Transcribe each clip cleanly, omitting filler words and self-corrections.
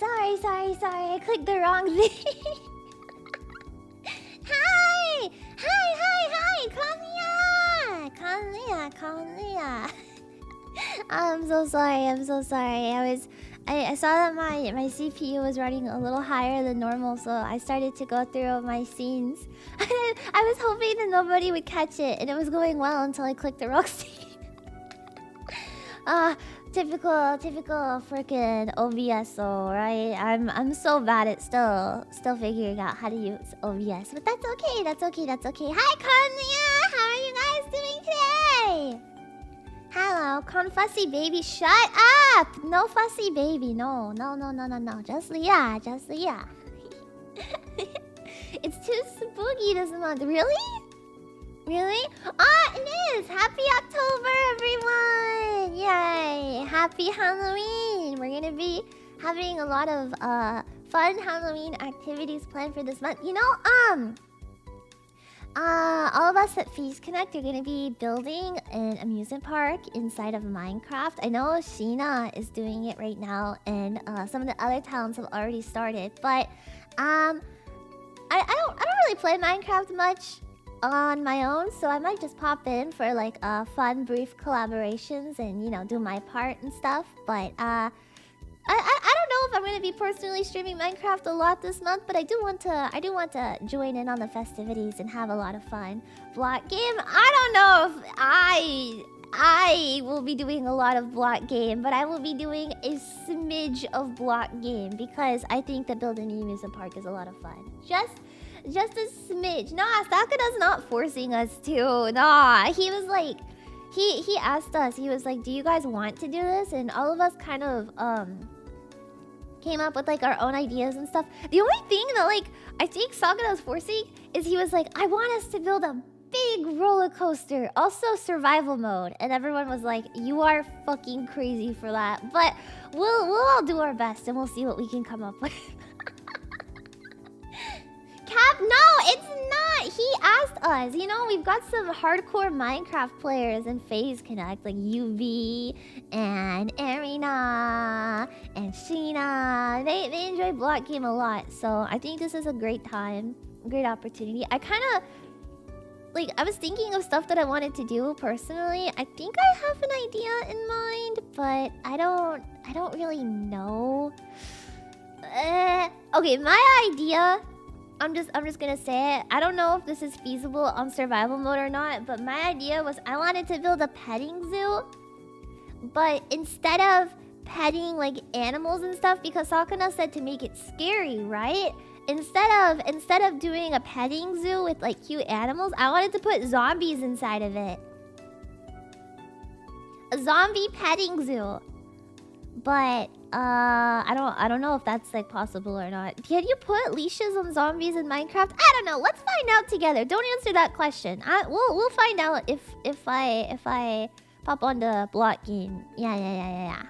Sorry. I clicked the wrong thing. Hi! Kanya! I'm so sorry. I saw that my CPU was running a little higher than normal, so I started to go through my scenes. I was hoping that nobody would catch it, and it was going well until I clicked the wrong scene. Typical freaking OBSO, right? I'm so bad at still figuring out how to use OBS, but that's okay. Hi, Kanya! How are you guys doing today? Hello, Confussy baby, shut up! No fussy baby, no. Just Leah. It's too spooky this month, really? It is! Happy October, everyone! Yay! Happy Halloween! We're gonna be having a lot of fun Halloween activities planned for this month. You know, all of us at Feast Connect are gonna be building an amusement park inside of Minecraft. I know Sheena is doing it right now, and some of the other towns have already started. But I don't really play Minecraft much on my own, so I might just pop in for like fun brief collaborations and, you know, do my part and stuff. But I don't know if I'm gonna be personally streaming Minecraft a lot this month, but I do want to join in on the festivities and have a lot of fun. Block game, I don't know if I will be doing a lot of block game, but I will be doing a smidge of block game because I think that building an amusement park is a lot of fun. Just a smidge. Nah, Sakura's not forcing us to. Nah, he was like, he asked us. He was like, "Do you guys want to do this?" And all of us kind of came up with like our own ideas and stuff. The only thing that like I think Sakura's forcing is he was like, "I want us to build a big roller coaster, also survival mode," and everyone was like, "You are fucking crazy for that." But we'll all do our best and we'll see what we can come up with. No, it's not. He asked us. You know, we've got some hardcore Minecraft players in FaZe Connect, like UV and Arena and Sheena. They enjoy block game a lot, so I think this is a great time, great opportunity. I kind of like, I was thinking of stuff that I wanted to do personally. I think I have an idea in mind, but I don't really know. Okay, my idea, I'm just gonna say it. I don't know if this is feasible on survival mode or not, but my idea was I wanted to build a petting zoo, but instead of petting like animals and stuff because Sakura said to make it scary, right? Instead of doing a petting zoo with like cute animals, I wanted to put zombies inside of it. A zombie petting zoo. But I don't know if that's like possible or not. Can you put leashes on zombies in Minecraft? I don't know. Let's find out together. Don't answer that question. We'll find out if I pop on the block game. Yeah.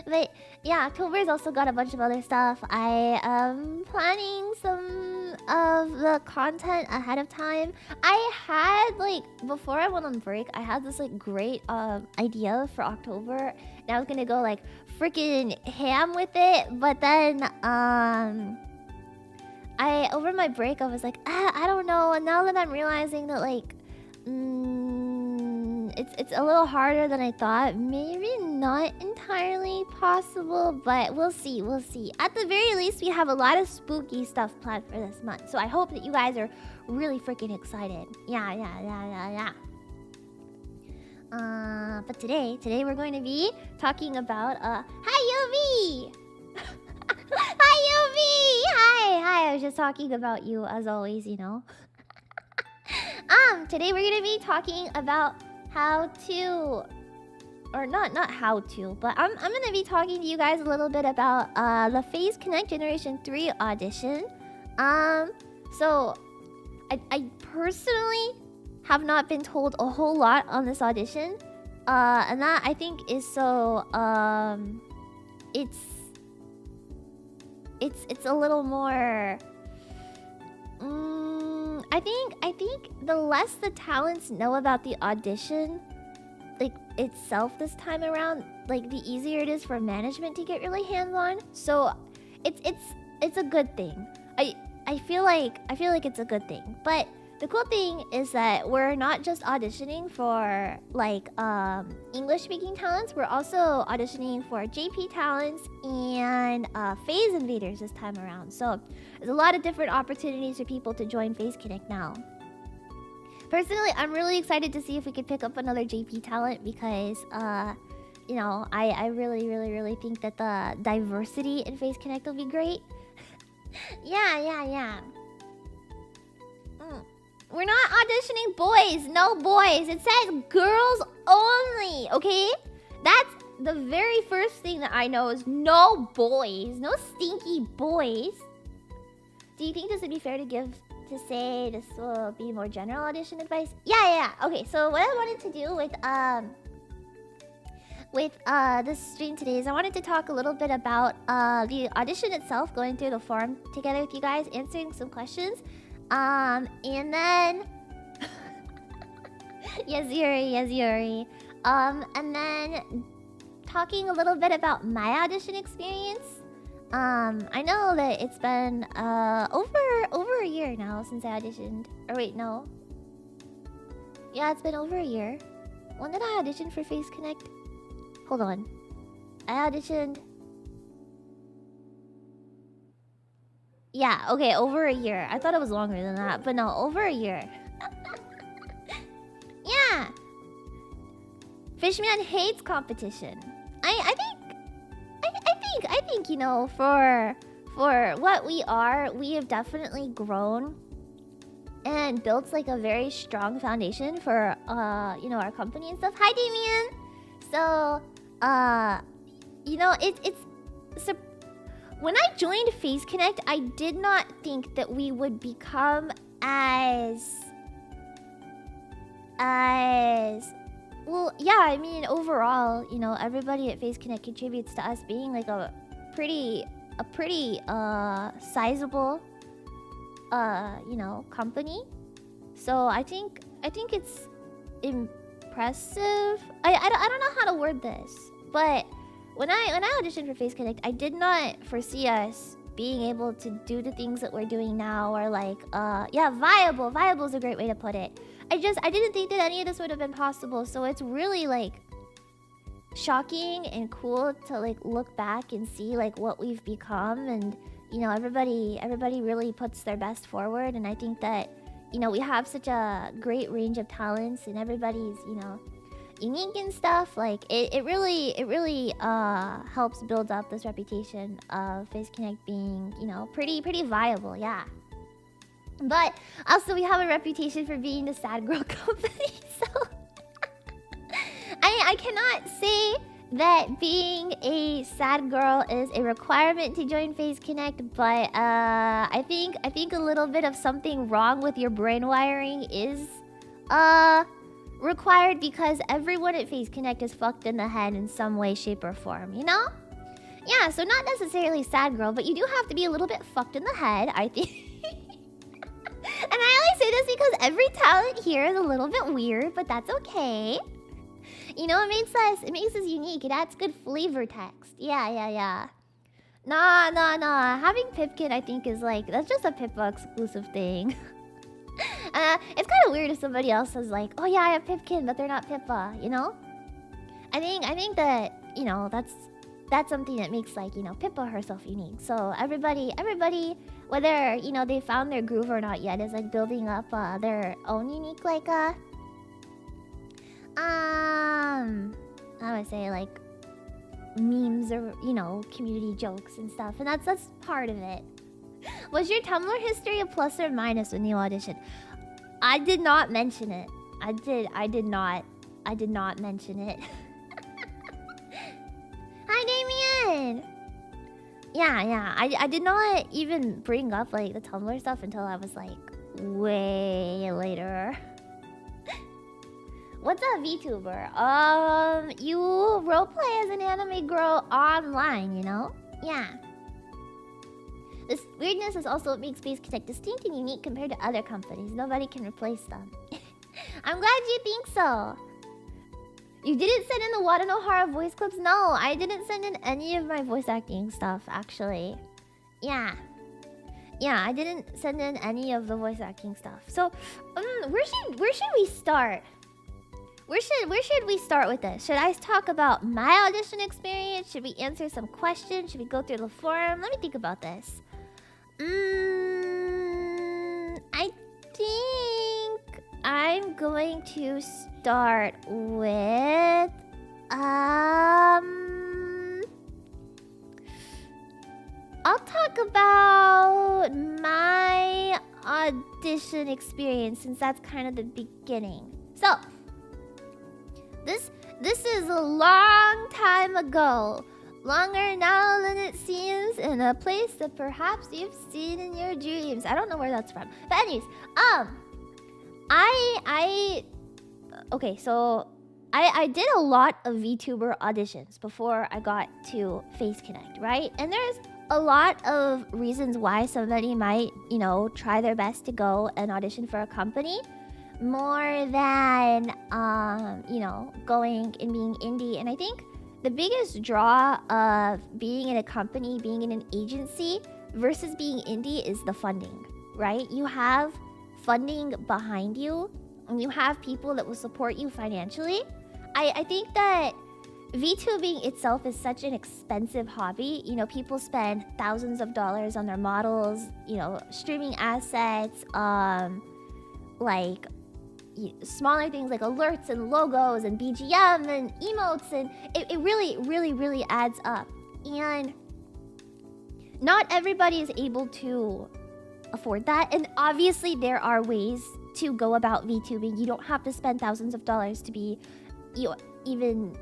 But yeah, October's also got a bunch of other stuff. I am planning some of the content ahead of time. I had like before I went on break, I had this like great idea for October. And I was gonna go like freaking ham with it, but then I over my break I was like I don't know. And now that I'm realizing that like it's a little harder than I thought. Maybe not entirely possible, but we'll see. At the very least, we have a lot of spooky stuff planned for this month. So I hope that you guys are really freaking excited. Yeah. But today we're going to be talking about hi UV! Hi UV! Hi, I was just talking about you as always, you know. Today we're gonna be talking about how to, or not how to, but I'm gonna be talking to you guys a little bit about the FaZe Connect Generation 3 audition. So I personally have not been told a whole lot on this audition, and that I think is so it's a little more. I think the less the talents know about the audition, like itself this time around, like the easier it is for management to get really hands-on. So it's a good thing. I feel like it's a good thing. But the cool thing is that we're not just auditioning for like English-speaking talents. We're also auditioning for JP talents and FaZe invaders this time around. So there's a lot of different opportunities for people to join FaZe Connect now. Personally, I'm really excited to see if we could pick up another JP talent because, you know, I really think that the diversity in FaZe Connect will be great. Yeah. We're not auditioning boys. No boys. It says girls only, okay? That's the very first thing that I know is no boys. No stinky boys. Do you think this would be fair to say this will be more general audition advice? Yeah. Okay, so what I wanted to do with this stream today is I wanted to talk a little bit about the audition itself, going through the forum together with you guys, answering some questions. And then yes, Yuri. And then talking a little bit about my audition experience. I know that it's been over a year now since I auditioned. Or wait, no. Yeah, it's been over a year. When did I audition for FaZe Connect? Hold on. I auditioned. Yeah, okay, over a year. I thought it was longer than that, but no, over a year. Yeah. Fishman hates competition. I think, you know, for what we are, we have definitely grown and built like a very strong foundation for you know, our company and stuff. Hi Damien. So you know, it's when I joined FaZe Connect, I did not think that we would become as well, yeah, I mean, overall, you know, everybody at FaZe Connect contributes to us being like a pretty sizable you know, company. So I think it's impressive. I don't know how to word this, but when I auditioned for FaZe Connect, I did not foresee us being able to do the things that we're doing now, or like yeah, viable is a great way to put it. I didn't think that any of this would have been possible. So it's really like shocking and cool to like look back and see like what we've become. And you know, everybody really puts their best forward. And I think that, you know, we have such a great range of talents, and everybody's, you know, unique and stuff, like it really helps build up this reputation of Face Connect being, you know, pretty viable, yeah. But also we have a reputation for being the sad girl company, so I cannot say that being a sad girl is a requirement to join Face Connect, but I think a little bit of something wrong with your brain wiring is required, because everyone at Face Connect is fucked in the head in some way, shape, or form, you know? Yeah, so not necessarily sad girl, but you do have to be a little bit fucked in the head, I think. And I only say this because every talent here is a little bit weird, but that's okay. You know, it makes us unique. It adds good flavor text. Yeah. Nah. Having Pipkin, I think, is like, that's just a Pippa exclusive thing. It's kind of weird if somebody else is like, oh yeah, I have Pipkin, but they're not Pippa, you know? I think that, you know, that's something that makes, like, you know, Pippa herself unique. So everybody, whether, you know, they found their groove or not yet, is like building up their own unique, like, I would say, like, memes or, you know, community jokes and stuff, and that's part of it. Was your Tumblr history a plus or minus when you auditioned? I did not mention it. I did not mention it. Hi, Damien! Yeah. I did not even bring up, like, the Tumblr stuff until I was, like, way later. What's a VTuber? You roleplay as an anime girl online, you know? Yeah. This weirdness is also what makes Face Connect distinct and unique compared to other companies. Nobody can replace them. I'm glad you think so. You didn't send in the Watanohara voice clips? No, I didn't send in any of my voice acting stuff, actually. Yeah, I didn't send in any of the voice acting stuff. So, where should we start? Where should we start with this? Should I talk about my audition experience? Should we answer some questions? Should we go through the forum? Let me think about this. I think I'm going to start with I'll talk about my audition experience, since that's kind of the beginning. So, this is a long time ago. Longer now than it seems, in a place that perhaps you've seen in your dreams. I don't know where that's from. But anyways, okay, so I did a lot of VTuber auditions before I got to Face Connect, right? And there's a lot of reasons why somebody might, you know, try their best to go and audition for a company more than, you know, going and being indie. And I think the biggest draw of being in a company, being in an agency versus being indie is the funding, right? You have funding behind you, and you have people that will support you financially. I think that VTubing itself is such an expensive hobby. You know, people spend thousands of dollars on their models, you know, streaming assets, like smaller things like alerts and logos and BGM and emotes, and it really adds up. And not everybody is able to afford that, and obviously there are ways to go about VTubing. You don't have to spend thousands of dollars to be, you know, even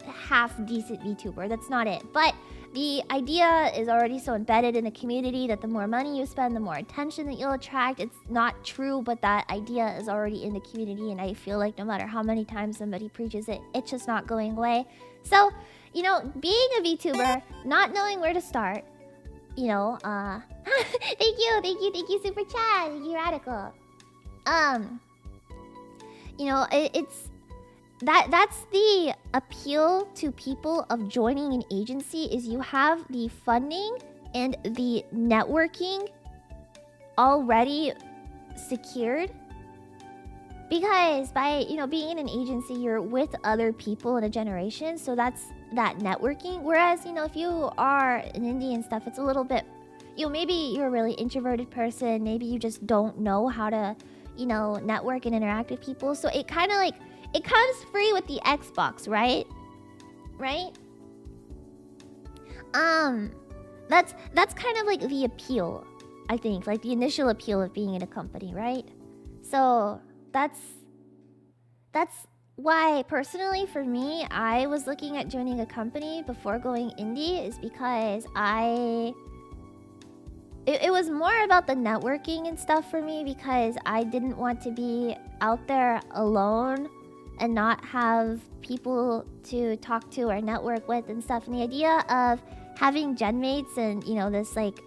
half decent VTuber. That's not it. But the idea is already so embedded in the community that the more money you spend, the more attention that you'll attract. It's not true, but that idea is already in the community, and I feel like no matter how many times somebody preaches it, it's just not going away. So, you know, being a VTuber, not knowing where to start, you know, thank you, Super Chat, thank you, Radical. You know, that's the appeal to people of joining an agency, is you have the funding and the networking already secured. Because by, you know, being in an agency, you're with other people in a generation, so that's that networking. Whereas, you know, if you are an indie and stuff, it's a little bit, you know, maybe you're a really introverted person, maybe you just don't know how to, you know, network and interact with people. So it kind of like, it comes free with the Xbox, right? Right? That's kind of like the appeal, I think, like the initial appeal of being in a company, right? So that's why personally for me, I was looking at joining a company before going indie, is because it was more about the networking and stuff for me, because I didn't want to be out there alone and not have people to talk to or network with and stuff. And the idea of having genmates and, you know, this like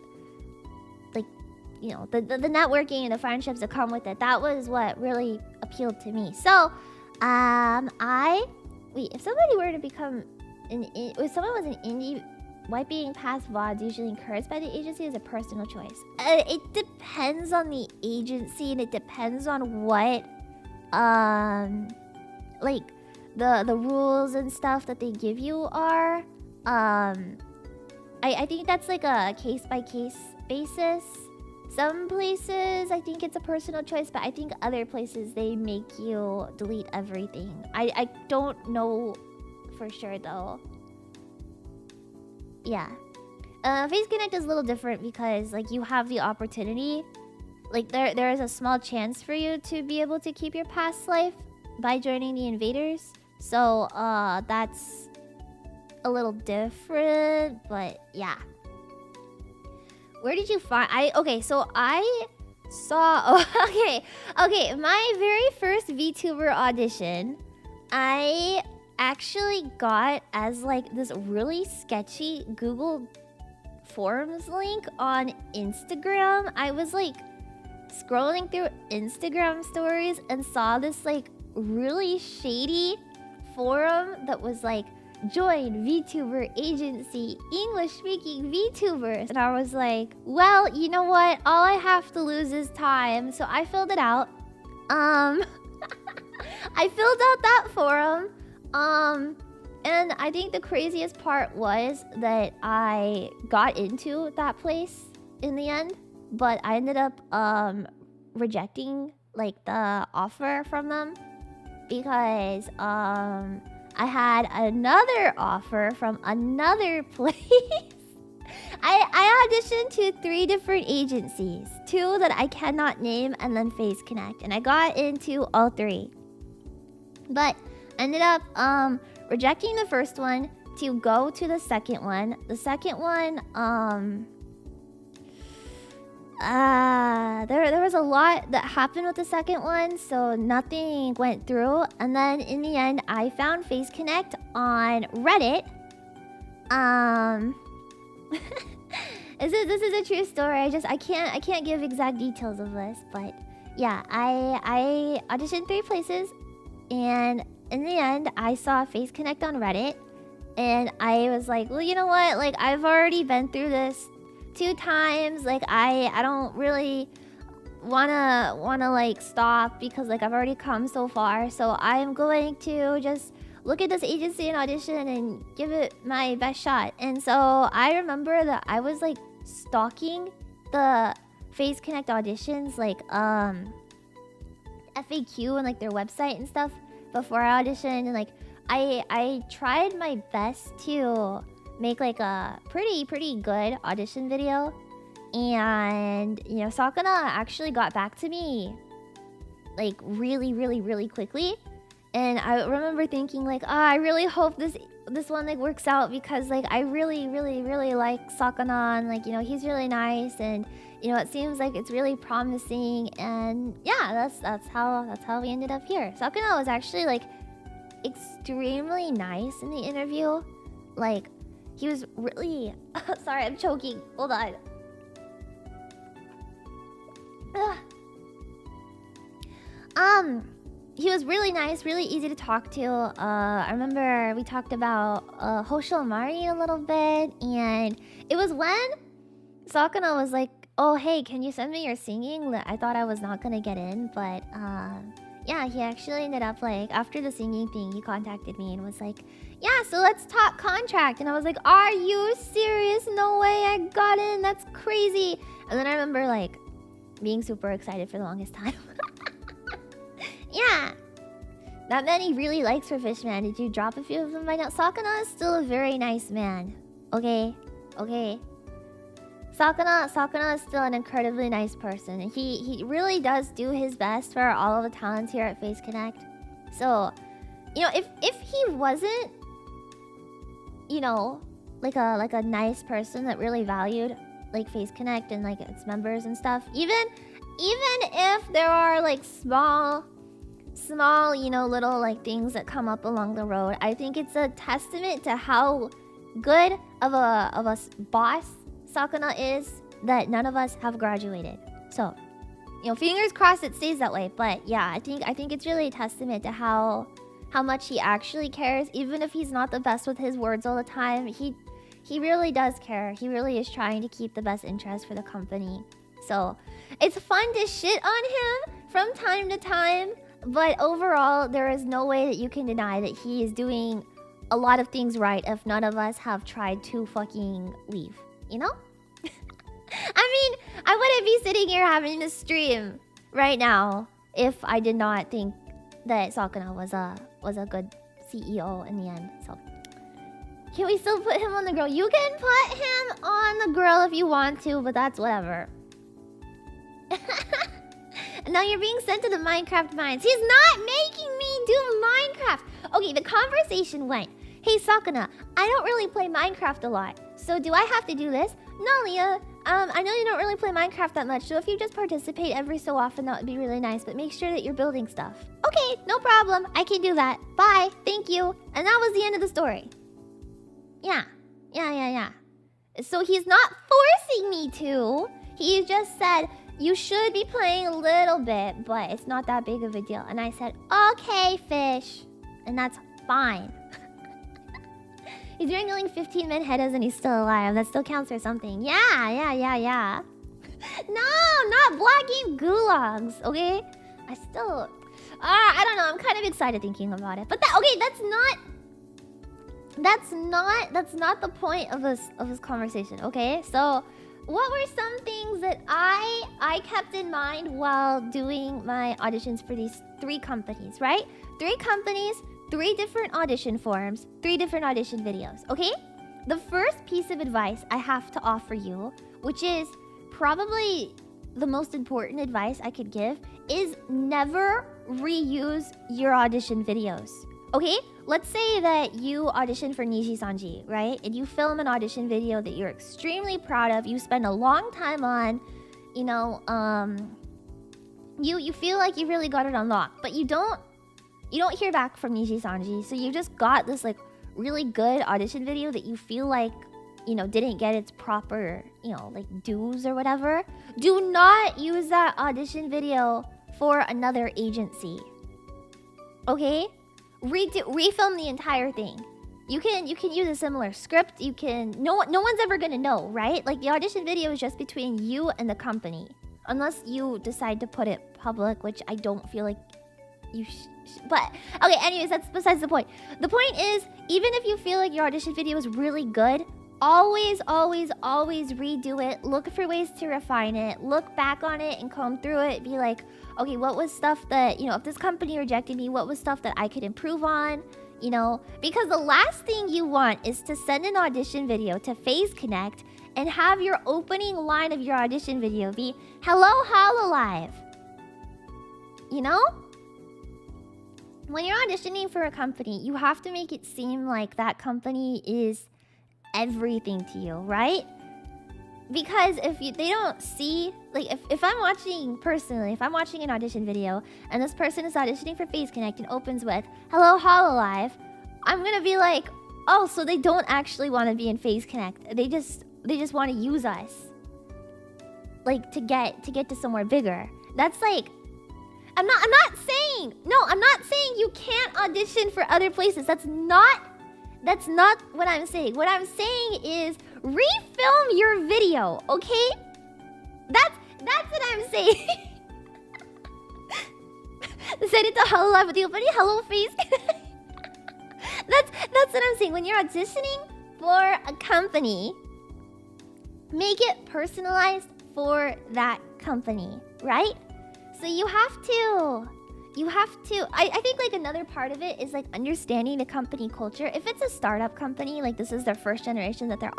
you know, the networking and the friendships that come with it, that was what really appealed to me. So if somebody were to become if someone was an indie, why being past VODs usually encouraged by the agency is a personal choice. It depends on the agency, and it depends on what like the rules and stuff that they give you are. I think that's like a case by case basis. Some places I think it's a personal choice, but I think other places they make you delete everything. I don't know for sure though. Yeah. Face Connect is a little different because like you have the opportunity. Like there is a small chance for you to be able to keep your past life by joining the invaders. So that's a little different, but yeah. Where did you find... so I saw... Okay, my very first VTuber audition, I actually got as like this really sketchy Google Forms link on Instagram. I was like scrolling through Instagram stories and saw this like really shady forum that was like, join VTuber agency, English speaking VTubers. And I was like, well, you know what? All I have to lose is time. So I filled it out. I filled out that forum. And I think the craziest part was that I got into that place in the end, but I ended up rejecting like the offer from them because I had another offer from another place. I auditioned to 3 different agencies, 2 that I cannot name, and then Face Connect, and I got into all 3. But ended up rejecting the first one to go to the second one. The second one, there was a lot that happened with the second one, so nothing went through. And then in the end, I found Face Connect on Reddit. This is a true story. I can't give exact details of this, but yeah, I auditioned 3 places, and in the end, I saw Face Connect on Reddit, and I was like, well, you know what? Like, I've already been through this 2 times. Like, I don't really wanna like stop because like I've already come so far. So I'm going to just look at this agency and audition and give it my best shot. And so I remember that I was like stalking the Face Connect auditions, like FAQ and like their website and stuff before I auditioned, and like I tried my best to make like a pretty good audition video. And you know, Sakura actually got back to me like really quickly. And I remember thinking like, I really hope this one like works out, because like I really like Sakura, and like, you know, he's really nice, and you know, it seems like it's really promising. And yeah, that's how we ended up here. Sakura was actually like extremely nice in the interview. Like, he was really sorry, I'm choking. Hold on. Ugh. He was really nice, really easy to talk to. I remember we talked about Hosho Mari a little bit, and it was when Sakura was like, oh hey, can you send me your singing? I thought I was not gonna get in, but yeah, he actually ended up like, after the singing thing, he contacted me and was like, yeah, so let's talk contract. And I was like, are you serious? No way I got in, that's crazy. And then I remember like being super excited for the longest time. Yeah. That many really likes for Fishman. Did you drop a few of them by now? Sakura is still a very nice man. Okay? Okay. Sakura is still an incredibly nice person. And he really does do his best for all of the talents here at Face Connect. So, you know, if he wasn't, you know, like a nice person that really valued like Face Connect and like its members and stuff, even if there are like small, you know, little like things that come up along the road, I think it's a testament to how good of a boss Sakura is that none of us have graduated. So, you know, fingers crossed it stays that way. But yeah, I think it's really a testament to how much he actually cares, even if he's not the best with his words all the time. He really does care. He really is trying to keep the best interest for the company. So, it's fun to shit on him from time to time, but overall, there is no way that you can deny that he is doing a lot of things right if none of us have tried to fucking leave. You know? I mean, I wouldn't be sitting here having a stream right now if I did not think that Sakura was a good CEO in the end. So, can we still put him on the grill? You can put him on the grill if you want to, but that's whatever. And now you're being sent to the Minecraft mines. He's not making me do Minecraft. Okay, the conversation went, hey Sakura, I don't really play Minecraft a lot. So do I have to do this? No, Leah. I know you don't really play Minecraft that much, so if you just participate every so often, that would be really nice. But make sure that you're building stuff. Okay, no problem. I can do that. Bye. Thank you. And that was the end of the story. Yeah. So he's not forcing me to. He just said, you should be playing a little bit, but it's not that big of a deal. And I said, okay, fish. And that's fine. He's wrangling 15-man headers and he's still alive. That still counts for something. Yeah. No, not blocking gulags, okay? I still... I don't know. I'm kind of excited thinking about it. But that's not the point of this conversation, okay? So, what were some things that I kept in mind while doing my auditions for these 3 companies, right? 3 companies, 3 different audition forms, 3 different audition videos, okay? The first piece of advice I have to offer you, which is probably the most important advice I could give, is never reuse your audition videos, okay? Let's say that you audition for Nishi-sanji, right? And you film an audition video that you're extremely proud of, you spend a long time on, you know, you feel like you really got it unlocked, but you don't hear back from Nishi-sanji, so you just got this like really good audition video that you feel like, you know, didn't get its proper, you know, like dues or whatever. Do not use that audition video for another agency. Okay? Refilm the entire thing. You can use a similar script. You can no one's ever gonna know, right? Like the audition video is just between you and the company, unless you decide to put it public, which I don't feel like you but okay, anyways, that's besides the point. The point is, even if you feel like your audition video is really good, always redo it. Look for ways to refine it. Look back on it and comb through it. Be like, okay, what was stuff that, you know, if this company rejected me, what was stuff that I could improve on? You know, because the last thing you want is to send an audition video to Face Connect and have your opening line of your audition video be, hello, Hololive. You know? When you're auditioning for a company, you have to make it seem like that company is everything to you, right? Because if they don't see, like if I'm watching personally, if I'm watching an audition video and this person is auditioning for Face Connect and opens with, hello, Hololive, I'm gonna be like, oh, so they don't actually want to be in Face Connect. They just want to use us, like to get to somewhere bigger. That's like, I'm not saying you can't audition for other places. That's not what I'm saying. What I'm saying is refilm your video, okay? That's what I'm saying. Send it to Hololive with the opening hello face. That's what I'm saying. When you're auditioning for a company, make it personalized for that company, right? So you have you have to, I think like another part of it is like understanding the company culture. If it's a startup company, like this is their first generation that they're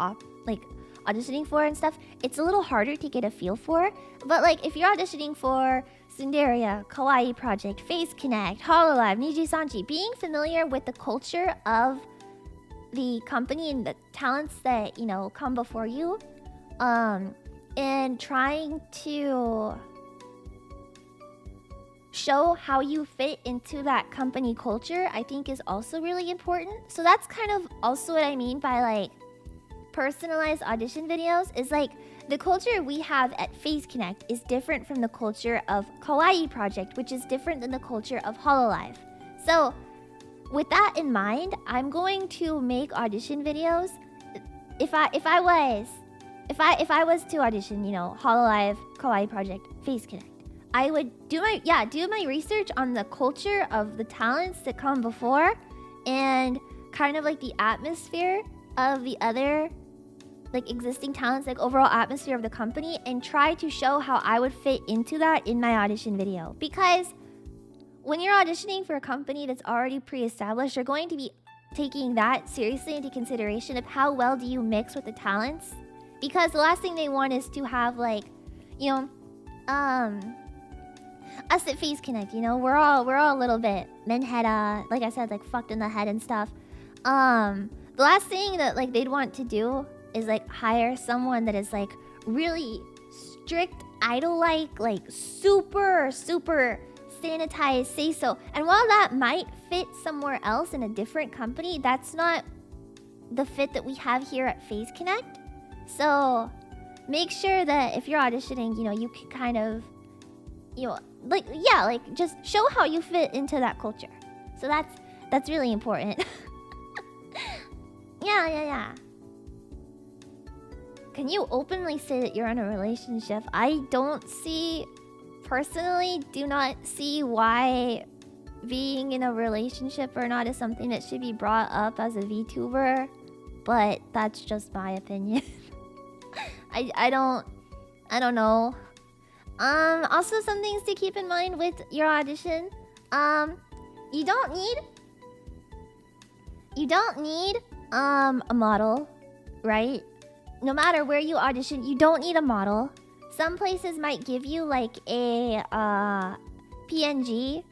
like auditioning for and stuff, it's a little harder to get a feel for. But like if you're auditioning for Sundaria, Kawaii Project, Face Connect, Hololive, Niji Sanji, being familiar with the culture of the company and the talents that, you know, come before you, and trying to show how you fit into that company culture, I think is also really important. So that's kind of also what I mean by like personalized audition videos, is like the culture we have at Face Connect is different from the culture of Kawaii Project, which is different than the culture of Hololive. So with that in mind, I'm going to make audition videos. If I was to audition, you know, Hololive, Kawaii Project, Face Connect, I would do my research on the culture of the talents that come before and kind of like the atmosphere of the other like existing talents, like overall atmosphere of the company, and try to show how I would fit into that in my audition video. Because when you're auditioning for a company that's already pre-established, you're going to be taking that seriously into consideration of how well do you mix with the talents. Because the last thing they want is to have like, you know, us at Face Connect, you know, we're all a little bit menhead, like I said, like fucked in the head and stuff. The last thing that like they'd want to do is like hire someone that is like really strict idol-like, like super sanitized, say so. And while that might fit somewhere else in a different company, that's not the fit that we have here at Face Connect. So make sure that if you're auditioning, you know, you can kind of, you know, like, yeah, like just show how you fit into that culture. So that's really important. Yeah. Can you openly say that you're in a relationship? I personally do not see why being in a relationship or not is something that should be brought up as a VTuber, but that's just my opinion. I don't know. Also some things to keep in mind with your audition. You don't need a model, right? No matter where you audition, you don't need a model. Some places might give you like a PNG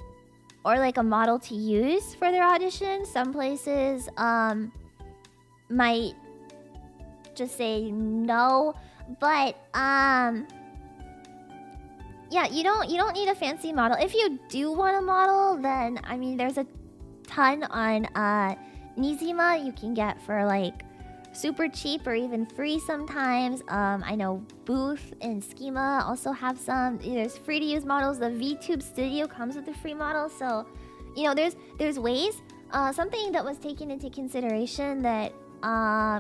or like a model to use for their audition. Some places might just say no, but yeah, you don't need a fancy model. If you do want a model, then I mean there's a ton on Nizima you can get for like super cheap or even free sometimes. I know Booth and Schema also have some. There's free to use models. The VTube Studio comes with a free model, so you know there's ways. Something that was taken into consideration that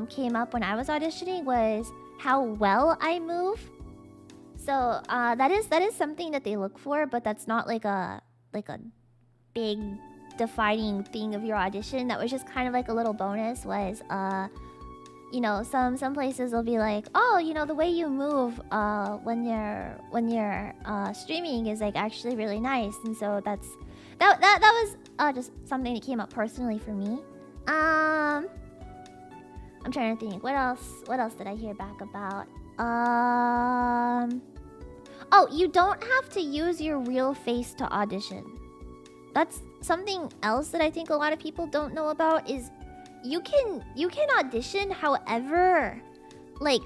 came up when I was auditioning was how well I move. So that is something that they look for, but that's not like a big defining thing of your audition. That was just kind of like a little bonus. Was you know, some places will be like, oh, you know, the way you move when you're streaming is like actually really nice. And so that was just something that came up personally for me. I'm trying to think what else did I hear back about. Oh, you don't have to use your real face to audition. That's something else that I think a lot of people don't know about. Is you can audition however, like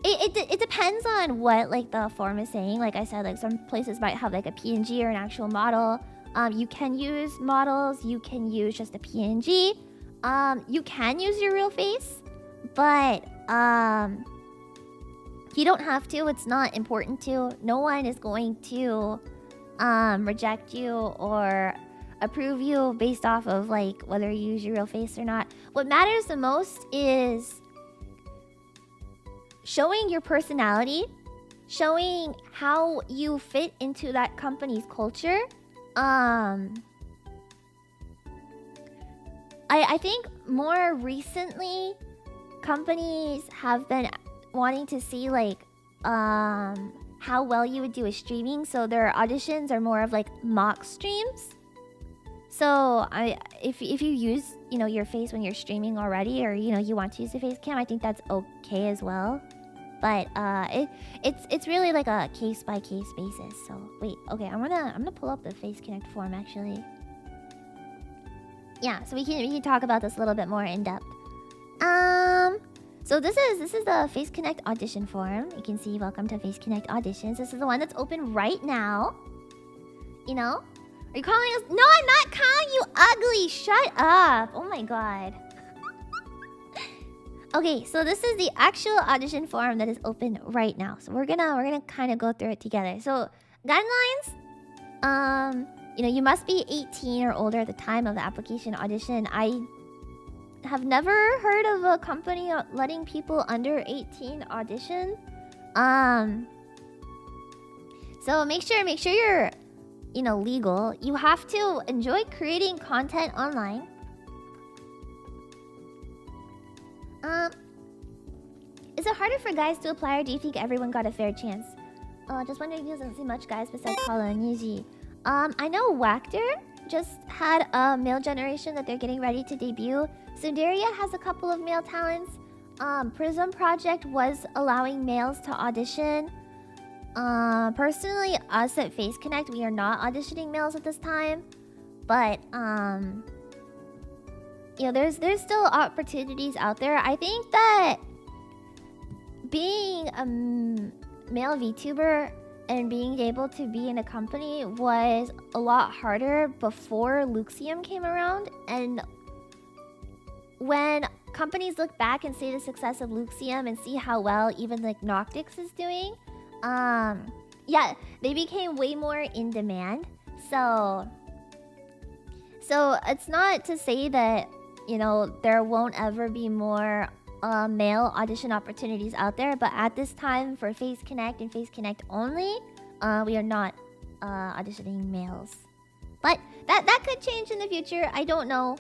it depends on what like the form is saying. Like I said, like some places might have like a PNG or an actual model. You can use models, you can use just a PNG. You can use your real face, but you don't have to. It's not important to. No one is going to reject you or approve you based off of like whether you use your real face or not. What matters the most is showing your personality, showing how you fit into that company's culture. I think more recently companies have been wanting to see like how well you would do with streaming. So their auditions are more of like mock streams. So if you use, you know, your face when you're streaming already, or you know you want to use the face cam, I think that's okay as well. But it's really like a case by case basis. So wait, okay, I'm gonna pull up the Face Connect form actually. Yeah, so we can talk about this a little bit more in depth. So this is the Face Connect audition form. You can see welcome to Face Connect auditions. This is the one that's open right now. You know? Are you calling us? No, I'm not calling you ugly. Shut up. Oh my god. Okay, so this is the actual audition form that is open right now. So we're gonna kind of go through it together. So guidelines, you know, you must be 18 or older at the time of the application audition. I have never heard of a company letting people under 18 audition. So make sure you're, you know, legal. You have to enjoy creating content online. Is it harder for guys to apply, or do you think everyone got a fair chance? Just wondering if you doesn't see much guys besides Paula and Yuji. I know Wactor just had a male generation that they're getting ready to debut. Sundaria has a couple of male talents. Prism Project was allowing males to audition. Personally, us at Face Connect, we are not auditioning males at this time. But, you know, there's still opportunities out there. I think that being a male VTuber and being able to be in a company was a lot harder before Luxium came around. And when companies look back and see the success of Luxium and see how well even like Noctix is doing, yeah, they became way more in demand. So it's not to say that, you know, there won't ever be more male audition opportunities out there, but at this time for Face Connect and Face Connect only, we are not auditioning males. But that could change in the future. I don't know.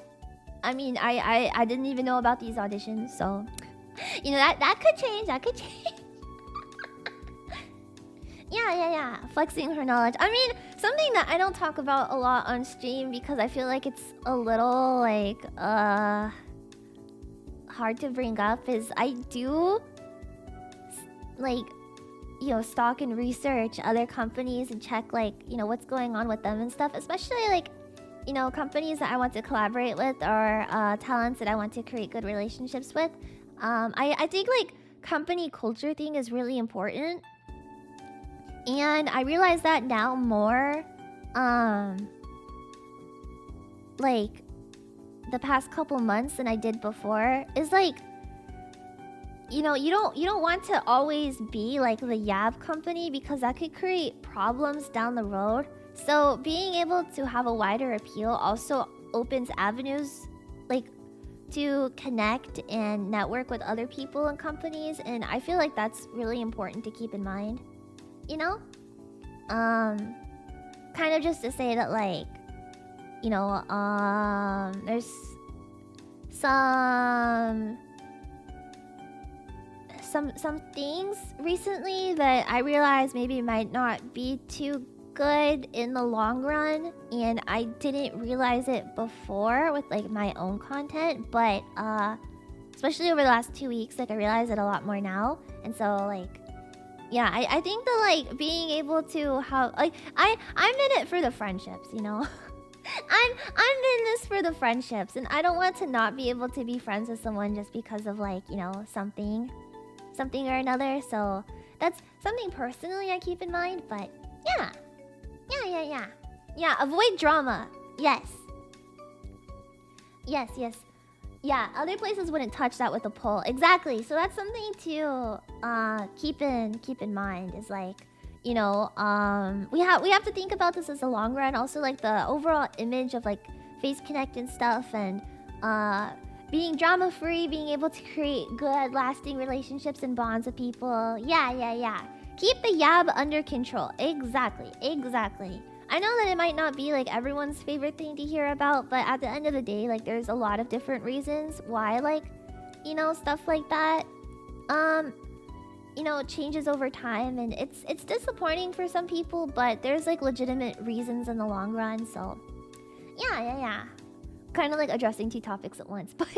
I mean, I didn't even know about these auditions, so you know that could change. That could change. Yeah. Flexing her knowledge. I mean, something that I don't talk about a lot on stream because I feel like it's a little like hard to bring up is I do like, you know, stalk and research other companies and check like, you know, what's going on with them and stuff, especially like, you know, companies that I want to collaborate with or talents that I want to create good relationships with. I think like company culture thing is really important, and I realize that now more like the past couple months than I did before. Is like, you know, you don't want to always be like the Yab company because that could create problems down the road. So being able to have a wider appeal also opens avenues like to connect and network with other people and companies, and I feel like that's really important to keep in mind. You know? Kind of just to say that like, you know, there's some things recently that I realized maybe might not be too good in the long run, and I didn't realize it before with like my own content, but especially over the last 2 weeks, like I realize it a lot more now. And so like, yeah, I think that like being able to have like I'm in it for the friendships, you know. I'm in this for the friendships, and I don't want to not be able to be friends with someone just because of like, you know, something or another. So that's something personally I keep in mind. But yeah, avoid drama. Yes. Yeah, other places wouldn't touch that with a poll. Exactly. So that's something to keep in mind, is like, you know, we have to think about this as a long run. Also like the overall image of like Face Connect and stuff, and being drama free, being able to create good lasting relationships and bonds with people. Yeah. Keep the Yab under control. Exactly. I know that it might not be like everyone's favorite thing to hear about, but at the end of the day, like there's a lot of different reasons why, like, you know, stuff like that you know, changes over time, and it's disappointing for some people, but there's like legitimate reasons in the long run. So yeah. Kind of like addressing two topics at once, but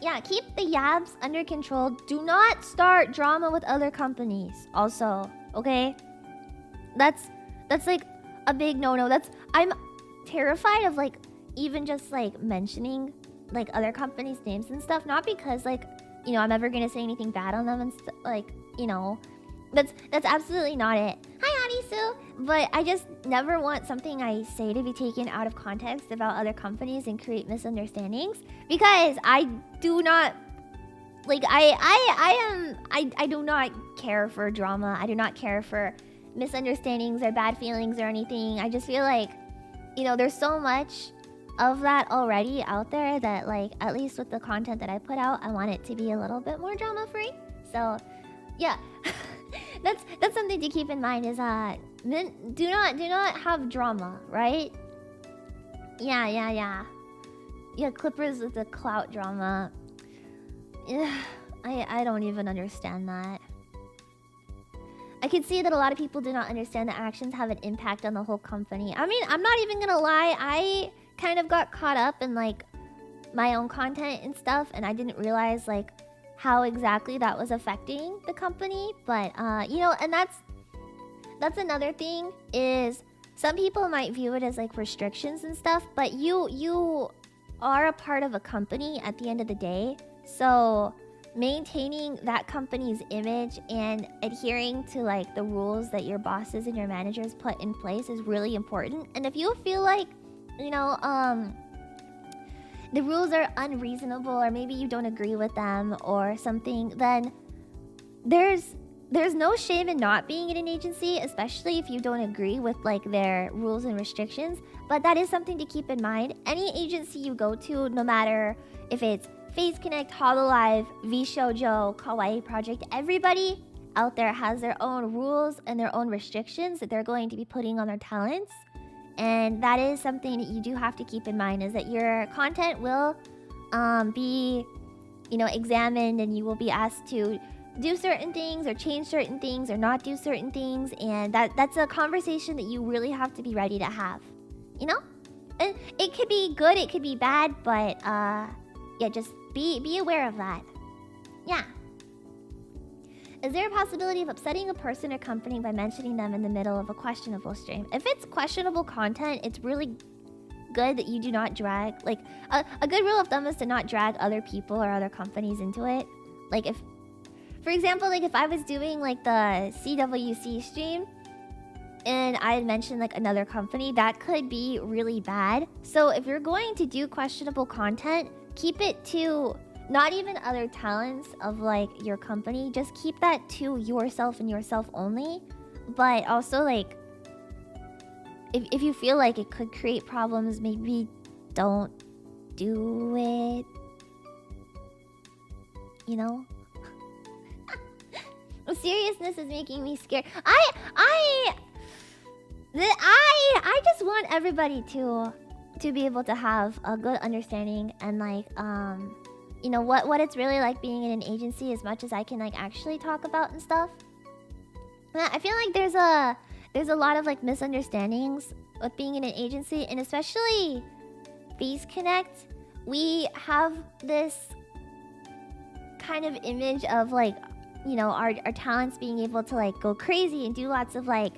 yeah, keep the yabs under control. Do not start drama with other companies also, okay? That's like a big no-no. I'm terrified of like even just like mentioning like other companies' names and stuff, not because like, you know, I'm ever gonna say anything bad on them and like, you know, that's absolutely not it. Hi Adisu! But I just never want something I say to be taken out of context about other companies and create misunderstandings, because I do not like I do not care for drama. I do not care for misunderstandings or bad feelings or anything. I just feel like, you know, there's so much of that already out there that, like, at least with the content that I put out, I want it to be a little bit more drama free. So yeah. That's something to keep in mind, is do not have drama, right? Yeah, Clippers with the clout drama. I don't even understand that. I can see that a lot of people do not understand that actions have an impact on the whole company. I mean, I'm not even gonna lie, I kind of got caught up in like my own content and stuff, and I didn't realize like how exactly that was affecting the company. But you know, and that's another thing, is some people might view it as like restrictions and stuff, but you are a part of a company at the end of the day. So maintaining that company's image and adhering to like the rules that your bosses and your managers put in place is really important. And if you feel like, you know, the rules are unreasonable, or maybe you don't agree with them or something, then there's no shame in not being in an agency, especially if you don't agree with like their rules and restrictions. But that is something to keep in mind. Any agency you go to, no matter if it's Phase Connect, Hololive, VShojo, Kawaii Project, everybody out there has their own rules and their own restrictions that they're going to be putting on their talents. And that is something that you do have to keep in mind, is that your content will be, you know, examined, and you will be asked to do certain things or change certain things or not do certain things. And that's a conversation that you really have to be ready to have, you know? And it could be good, it could be bad, but yeah, just be aware of that. Yeah. Is there a possibility of upsetting a person or company by mentioning them in the middle of a questionable stream? If it's questionable content, it's really good that you do not drag, like, a good rule of thumb is to not drag other people or other companies into it. Like, if, for example, like if I was doing like the CWC stream and I had mentioned like another company, that could be really bad. So if you're going to do questionable content, keep it to not even other talents of like your company, just keep that to yourself and yourself only. But also, like, if you feel like it could create problems, maybe don't do it, you know? Seriousness is making me scared. I just want everybody to be able to have a good understanding and like you know, what it's really like being in an agency, as much as I can like actually talk about and stuff. I feel like there's a lot of like misunderstandings with being in an agency, and especially Phase Connect. We have this kind of image of like, you know, our talents being able to like go crazy and do lots of like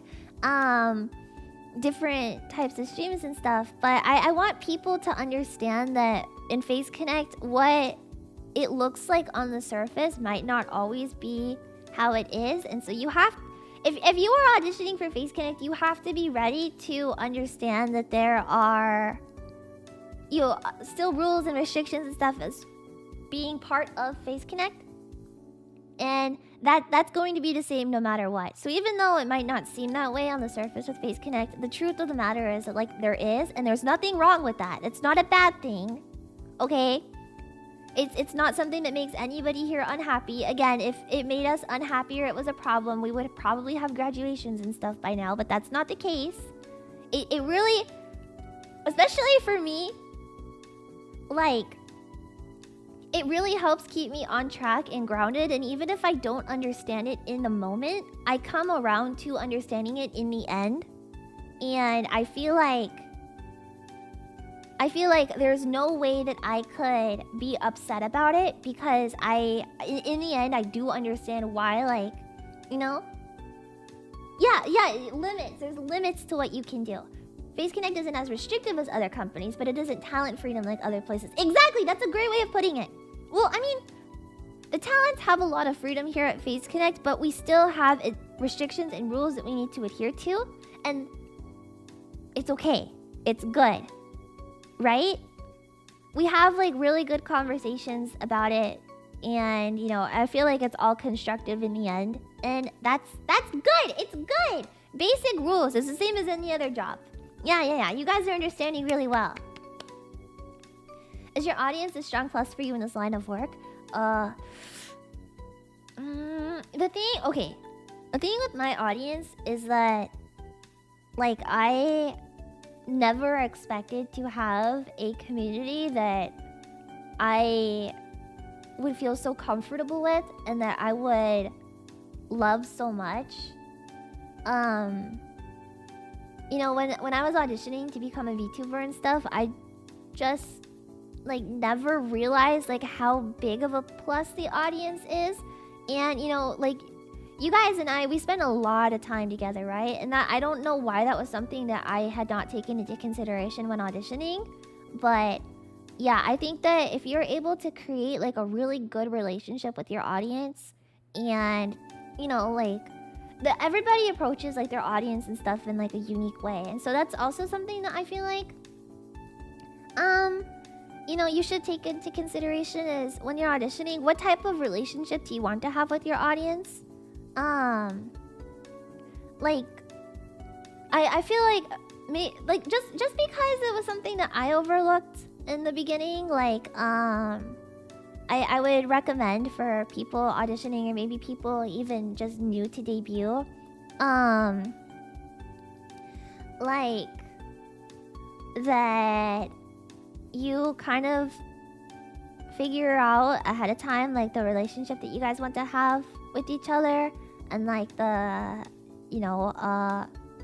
different types of streams and stuff. But I want people to understand that in Phase Connect, what it looks like on the surface might not always be how it is. And so you have, if you are auditioning for Phase Connect, you have to be ready to understand that there are, you know, still rules and restrictions and stuff as being part of Phase Connect. And that's going to be the same no matter what. So even though it might not seem that way on the surface with Phase Connect, the truth of the matter is that like there is, and there's nothing wrong with that. It's not a bad thing, okay? It's not something that makes anybody here unhappy. Again, if it made us unhappy or it was a problem, we would probably have graduations and stuff by now, but that's not the case. It really, especially for me, like, it really helps keep me on track and grounded. And even if I don't understand it in the moment, I come around to understanding it in the end. And I feel like there's no way that I could be upset about it, because in the end, I do understand why, like, you know? Yeah, limits. There's limits to what you can do. Face Connect isn't as restrictive as other companies, but it isn't talent freedom like other places. Exactly, that's a great way of putting it. Well, I mean, the talents have a lot of freedom here at Face Connect, but we still have restrictions and rules that we need to adhere to. And it's okay. It's good. Right? We have like really good conversations about it. And, you know, I feel like it's all constructive in the end. And that's good. It's good. Basic rules. It's the same as any other job. Yeah. You guys are understanding really well. Is your audience a strong plus for you in this line of work? The thing with my audience is that, like, I never expected to have a community that I would feel so comfortable with and that I would love so much. You know, when I was auditioning to become a VTuber and stuff, I just like never realized like how big of a plus the audience is. And you know, like, you guys and I, we spent a lot of time together, right? And that, I don't know why that was something that I had not taken into consideration when auditioning. But yeah, I think that if you're able to create like a really good relationship with your audience, and you know, like, everybody approaches like their audience and stuff in like a unique way. And so that's also something that I feel like you know, you should take into consideration is when you're auditioning, what type of relationship do you want to have with your audience? Like, I feel like just because it was something that I overlooked in the beginning, like I would recommend for people auditioning, or maybe people even just new to debut, like, that you kind of figure out ahead of time like the relationship that you guys want to have with each other, and like the, you know,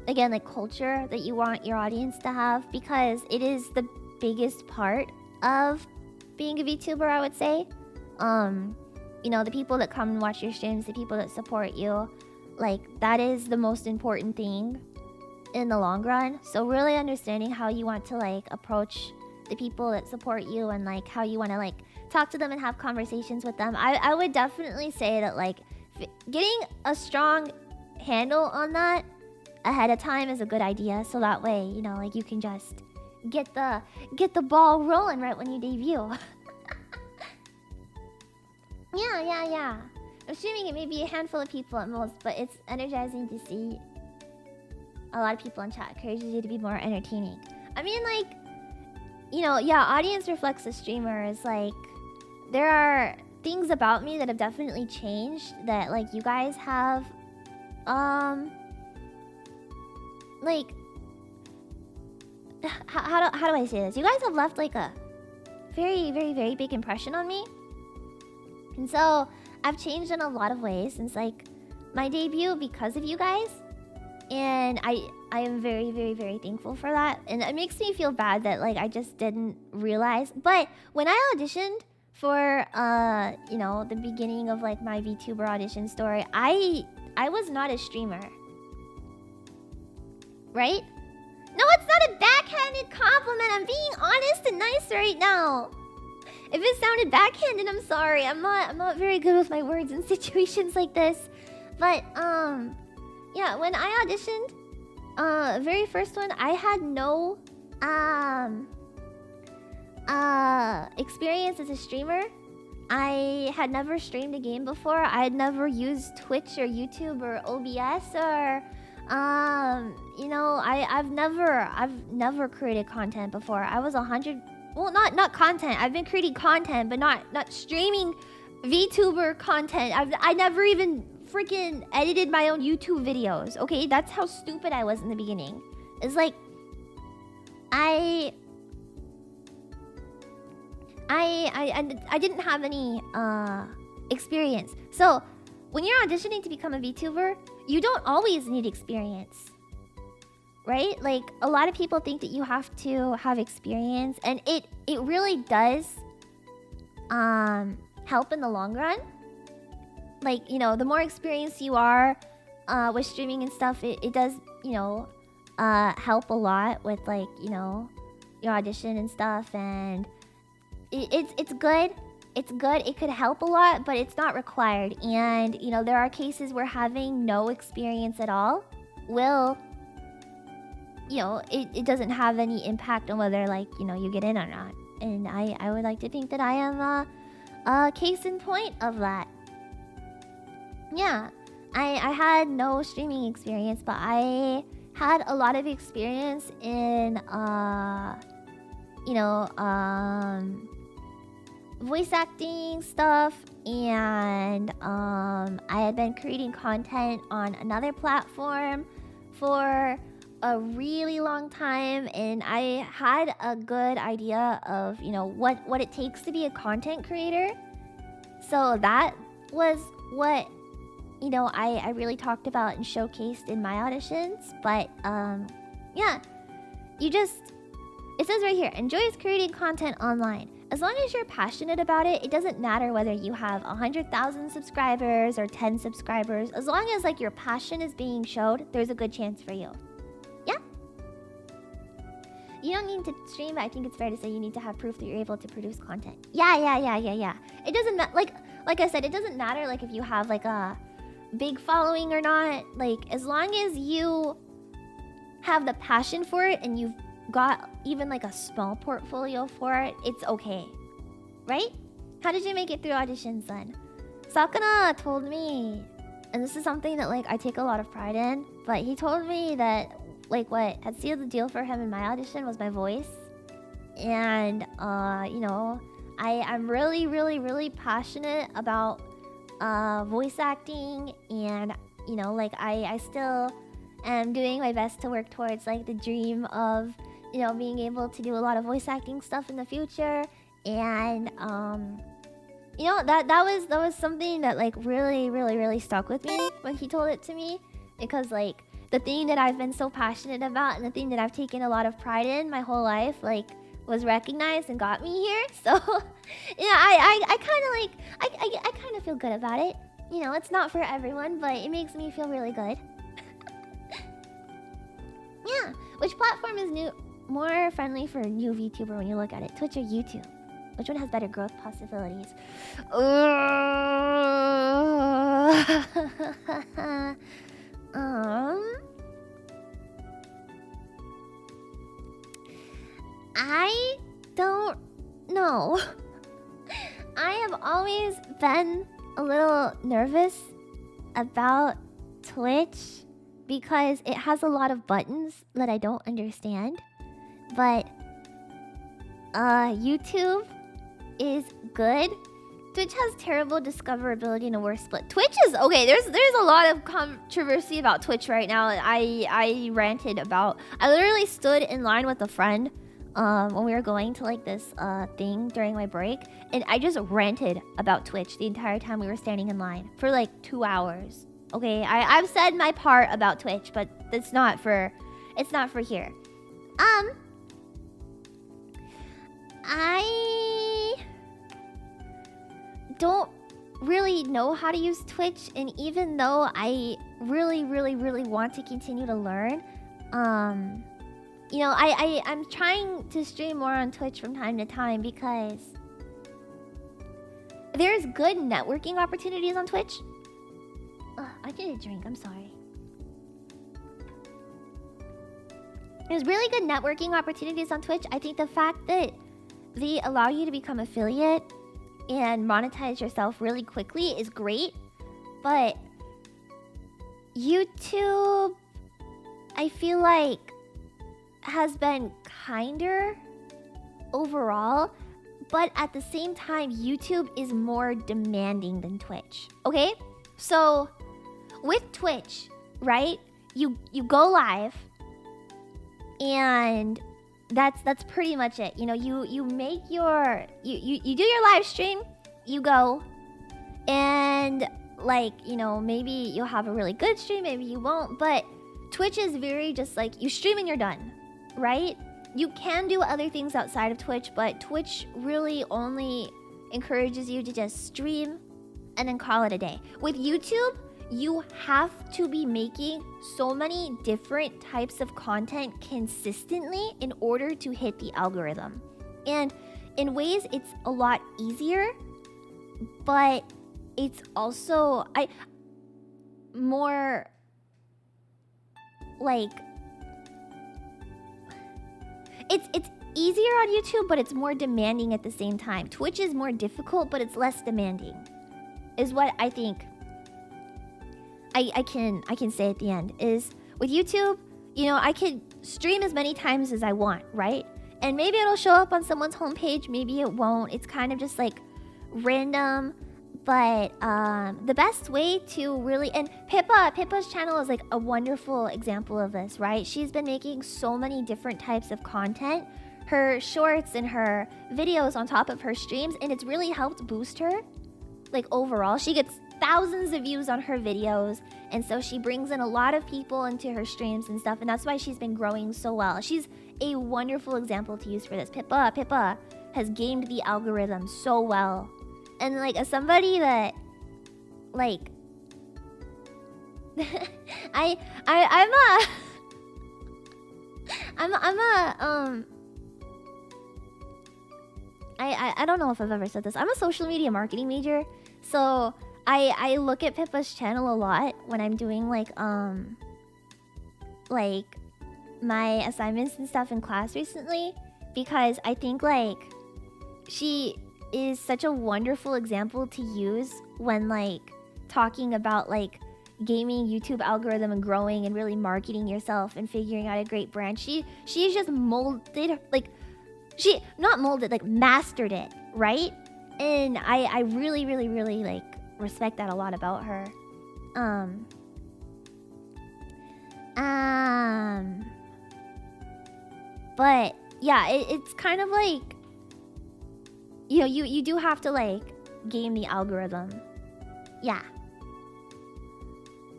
again, like, culture that you want your audience to have, because it is the biggest part of being a VTuber, I would say. You know, the people that come and watch your streams, the people that support you, like, that is the most important thing in the long run. So really understanding how you want to like approach the people that support you, and like how you want to like talk to them and have conversations with them. I would definitely say that like getting a strong handle on that ahead of time is a good idea, so that way, you know, like, you can just get the ball rolling right when you debut. Yeah. I'm assuming it may be a handful of people at most, but it's energizing to see a lot of people in chat. Encourages you to be more entertaining. I mean, like, you know, yeah, audience reflects the streamer. Is like, there are things about me that have definitely changed that like you guys have, like, how do I say this? You guys have left like a very, very, very big impression on me. And so I've changed in a lot of ways since like my debut because of you guys. And I am very, very, very thankful for that. And it makes me feel bad that like I just didn't realize. But when I auditioned for you know, the beginning of like my VTuber audition story, I was not a streamer. Right? No, it's not a backhanded compliment. I'm being honest and nice right now. If it sounded backhanded, I'm sorry. I'm not very good with my words in situations like this. But yeah, when I auditioned, very first one, I had no experience as a streamer. I had never streamed a game before. I had never used Twitch or YouTube or OBS or you know, I've never created content before. I was 100, well, not content. I've been creating content, but not streaming VTuber content. I never even freaking edited my own YouTube videos. Okay, that's how stupid I was in the beginning. It's like I didn't have any experience. So when you're auditioning to become a VTuber, you don't always need experience, right? Like a lot of people think that you have to have experience, and it really does help in the long run. Like, you know, the more experienced you are with streaming and stuff, it does, you know, help a lot with, like, you know, your audition and stuff. And it's good. It's good. It could help a lot, but it's not required. And, you know, there are cases where having no experience at all will, you know, it doesn't have any impact on whether, like, you know, you get in or not. And I would like to think that I am a case in point of that. Yeah, I had no streaming experience, but I had a lot of experience in, you know, voice acting stuff, and I had been creating content on another platform for a really long time, and I had a good idea of, you know, what it takes to be a content creator. So that was what, you know, I really talked about and showcased in my auditions. But yeah, you just, it says right here, enjoys creating content online. As long as you're passionate about it, it doesn't matter whether you have 100,000 subscribers or 10 subscribers. As long as, like, your passion is being showed, there's a good chance for you. Yeah? You don't need to stream, but I think it's fair to say you need to have proof that you're able to produce content. Yeah. It doesn't matter, like I said, it doesn't matter, like, if you have, like, a big following or not. Like, as long as you have the passion for it and you've got even, like, a small portfolio for it, it's okay, right? How did you make it through auditions then? Sakura told me, and this is something that, like, I take a lot of pride in, but he told me that, like, what had sealed the deal for him in my audition was my voice. And you know, I'm really passionate about voice acting, and, you know, like, I still am doing my best to work towards, like, the dream of, you know, being able to do a lot of voice acting stuff in the future. And you know, that was something that, like, really stuck with me when he told it to me, because, like, the thing that I've been so passionate about and the thing that I've taken a lot of pride in my whole life, like, was recognized and got me here. So yeah, I kind of, like, I kind of feel good about it. You know, it's not for everyone, but it makes me feel really good. Yeah. Which platform is more friendly for a new VTuber when you look at it? Twitch or YouTube? Which one has better growth possibilities? I don't know. I have always been a little nervous about Twitch because it has a lot of buttons that I don't understand. But YouTube is good. Twitch has terrible discoverability and a worse split. Twitch is okay. There's a lot of controversy about Twitch right now. I ranted about. I literally stood in line with a friend when we were going to, like, this thing during my break, and I just ranted about Twitch the entire time we were standing in line for, like, 2 hours. Okay, I've said my part about Twitch, but it's not for here. I don't really know how to use Twitch, and even though I really want to continue to learn, you know, I'm trying to stream more on Twitch from time to time because there's good networking opportunities on Twitch. I need a drink, I'm sorry. There's really good networking opportunities on Twitch. I think the fact that they allow you to become affiliate and monetize yourself really quickly is great. But YouTube, I feel like, has been kinder overall. But at the same time, YouTube is more demanding than Twitch. Okay? So with Twitch, right? You go live, and that's pretty much it. You know, you make your you do your live stream, you go, and like, you know, maybe you'll have a really good stream, maybe you won't, but Twitch is very just like you stream and you're done, right? You can do other things outside of Twitch, but Twitch really only encourages you to just stream and then call it a day. With YouTube, you have to be making so many different types of content consistently in order to hit the algorithm. And in ways, it's a lot easier, but it's also more like it's easier on YouTube, but it's more demanding at the same time. Twitch is more difficult, but it's less demanding, is what I think. I can say at the end is with YouTube, you know, I can stream as many times as I want, right? And maybe it'll show up on someone's homepage, maybe it won't. It's kind of just like random. But the best way to really... And Pippa's channel is like a wonderful example of this, right? She's been making so many different types of content. Her shorts and her videos on top of her streams. And it's really helped boost her. Like overall, she gets thousands of views on her videos. And so she brings in a lot of people into her streams and stuff. And that's why she's been growing so well. She's a wonderful example to use for this. Pippa has gamed the algorithm so well. And like as somebody that like I don't know if I've ever said this. I'm a social media marketing major, so I look at Pippa's channel a lot when I'm doing like my assignments and stuff in class recently, because I think like she is such a wonderful example to use when like talking about like gaming YouTube algorithm and growing and really marketing yourself and figuring out a great brand. She's just molded, like she not molded, like mastered it, right? And I really like respect that a lot about her. But yeah, it's kind of like, you know, you do have to like game the algorithm. Yeah.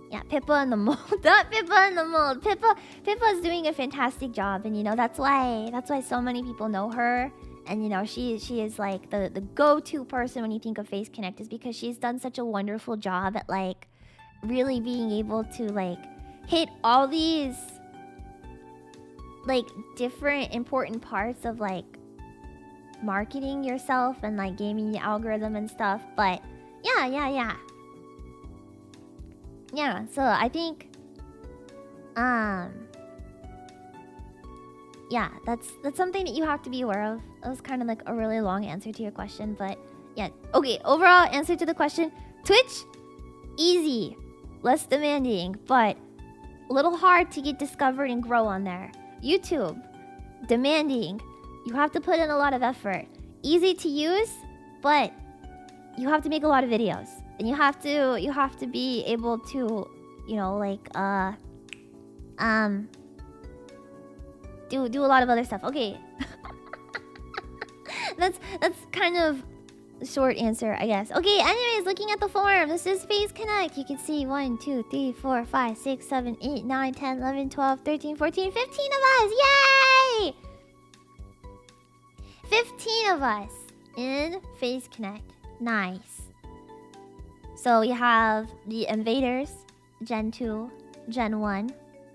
Yeah, Pippa in the mold. Not Pippa in the mold. Pippa's doing a fantastic job, and you know that's why so many people know her. And you know she is like the go-to person when you think of Face Connect, is because she's done such a wonderful job at like really being able to like hit all these like different important parts of like marketing yourself and like gaming the algorithm and stuff. But yeah, so I think yeah, that's something that you have to be aware of. It was kind of like a really long answer to your question, but yeah. Okay, overall answer to the question: Twitch, easy, less demanding, but a little hard to get discovered and grow on there. YouTube, demanding, you have to put in a lot of effort. Easy to use, but you have to make a lot of videos, and you have to be able to, you know, like do a lot of other stuff. Okay. that's kind of a short answer, I guess. Okay, anyways, looking at the form, this is Face Connect. You can see 1, 2, 3, 4, 5, 6, 7, 8, 9, 10, 11, 12, 13, 14, 15 of us. Yay! 15 of us in Face Connect. Nice. So you have the invaders, Gen 2, Gen 1.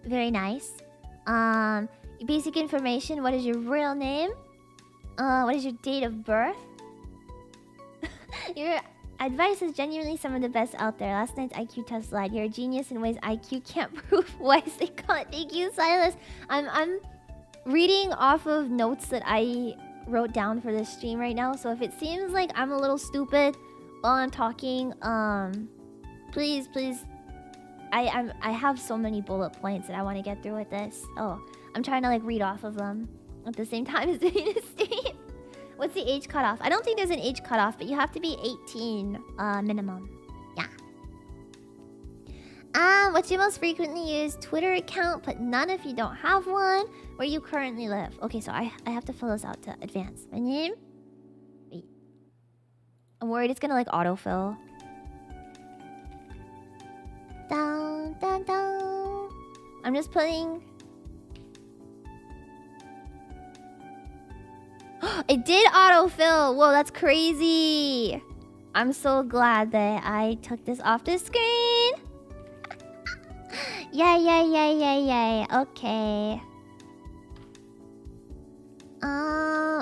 Very nice. Basic information: what is your real name? What is your date of birth? Your advice is genuinely some of the best out there. Last night's IQ test lied. You're a genius in ways IQ can't prove. Why is it can't? Thank you, Silas. I'm reading off of notes that I wrote down for this stream right now. So if it seems like I'm a little stupid while I'm talking, please. I have so many bullet points that I want to get through with this. Oh, I'm trying to like read off of them at the same time as doing the stream. What's the age cutoff? I don't think there's an age cutoff, but you have to be 18 minimum. Yeah. What's your most frequently used Twitter account, but none if you don't have one? Where you currently live? Okay, so I have to fill this out to advance. My name? Wait. I'm worried it's gonna like autofill. Down, down, down. I'm just putting... It did autofill! Whoa, that's crazy! I'm so glad that I took this off the screen. Yay. Okay.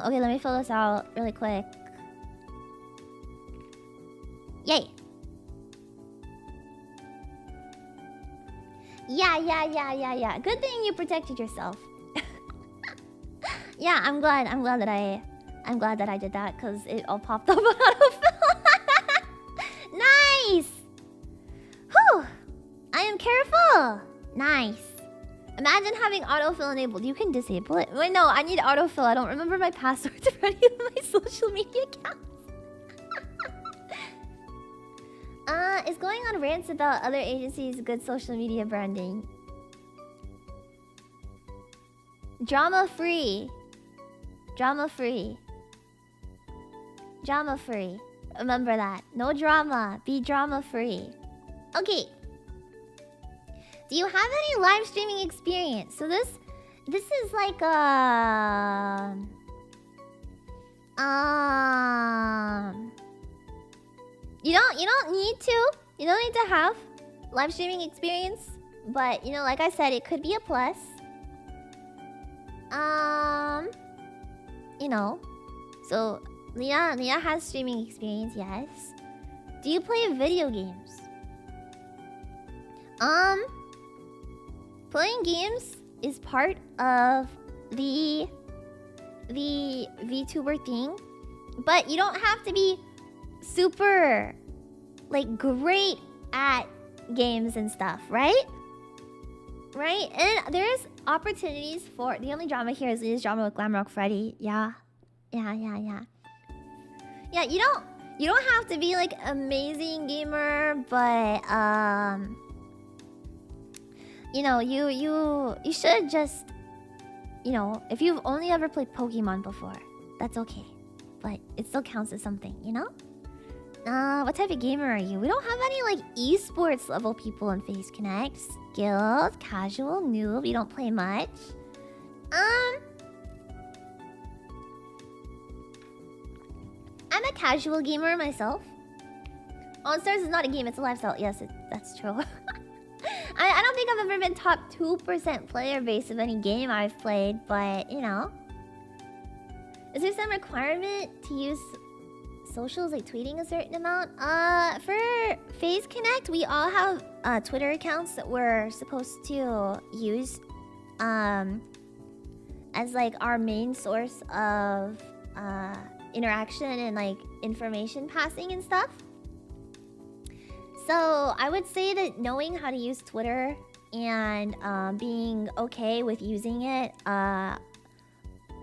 Okay, let me fill this out really quick. Yay. Yeah. Good thing you protected yourself. Yeah, I'm glad that I did that because it all popped up on autofill. Nice. Whew. I am careful. Nice. Imagine having autofill enabled. You can disable it. Wait, no, I need autofill. I don't remember my passwords for any of my social media accounts. Is going on rants about other agencies good social media branding? Drama free. Remember that. No drama. Be drama free. Okay. Do you have any live streaming experience? So this is like you don't need to have live streaming experience, but you know, like I said, it could be a plus. You know, so Leah has streaming experience, yes. Do you play video games? Playing games is part of the Vtuber thing, but you don't have to be super like great at games and stuff, right? Right? And there's opportunities for... The only drama here is Leah's drama with Glamrock Freddy. Yeah, you don't have to be like amazing gamer, but you know, you should just, you know, if you've only ever played Pokemon before, that's okay, but it still counts as something, you know. What type of gamer are you? We don't have any like esports level people in Face Connect. Skilled, casual, noob. You don't play much. I'm a casual gamer myself. On Stars is not a game, it's a lifestyle. Yes, that's true. I don't think I've ever been top 2% player base of any game I've played, but you know. Is there some requirement to use socials, like tweeting a certain amount? For Phase Connect, we all have Twitter accounts that we're supposed to use as like our main source of interaction and like information passing and stuff. So I would say that knowing how to use Twitter and being okay with using it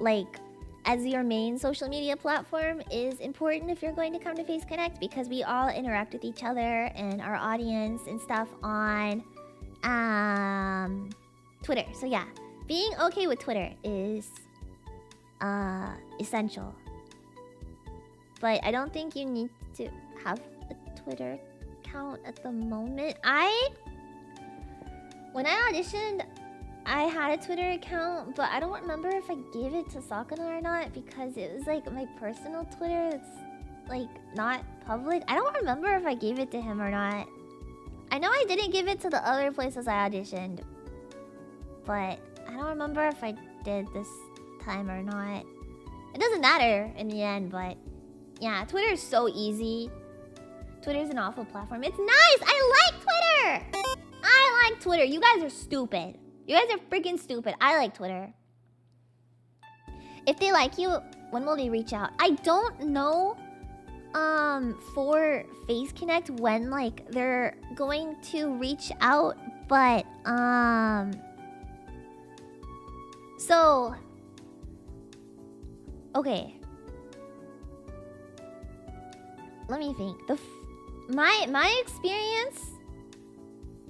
like as your main social media platform is important if you're going to come to Face Connect, because we all interact with each other and our audience and stuff on Twitter. So yeah, being okay with Twitter is essential. But I don't think you need to have a Twitter account at the moment. When I auditioned, I had a Twitter account, but I don't remember if I gave it to Sakura or not, because it was like my personal Twitter that's like not public. I don't remember if I gave it to him or not. I know I didn't give it to the other places I auditioned, but I don't remember if I did this time or not. It doesn't matter in the end, but yeah, Twitter is so easy. Twitter's an awful platform. It's nice! I like Twitter! I like Twitter. You guys are stupid. You guys are freaking stupid. I like Twitter. If they like you, when will they reach out? I don't know for Face Connect when like they're going to reach out, but so okay. Let me think. My experience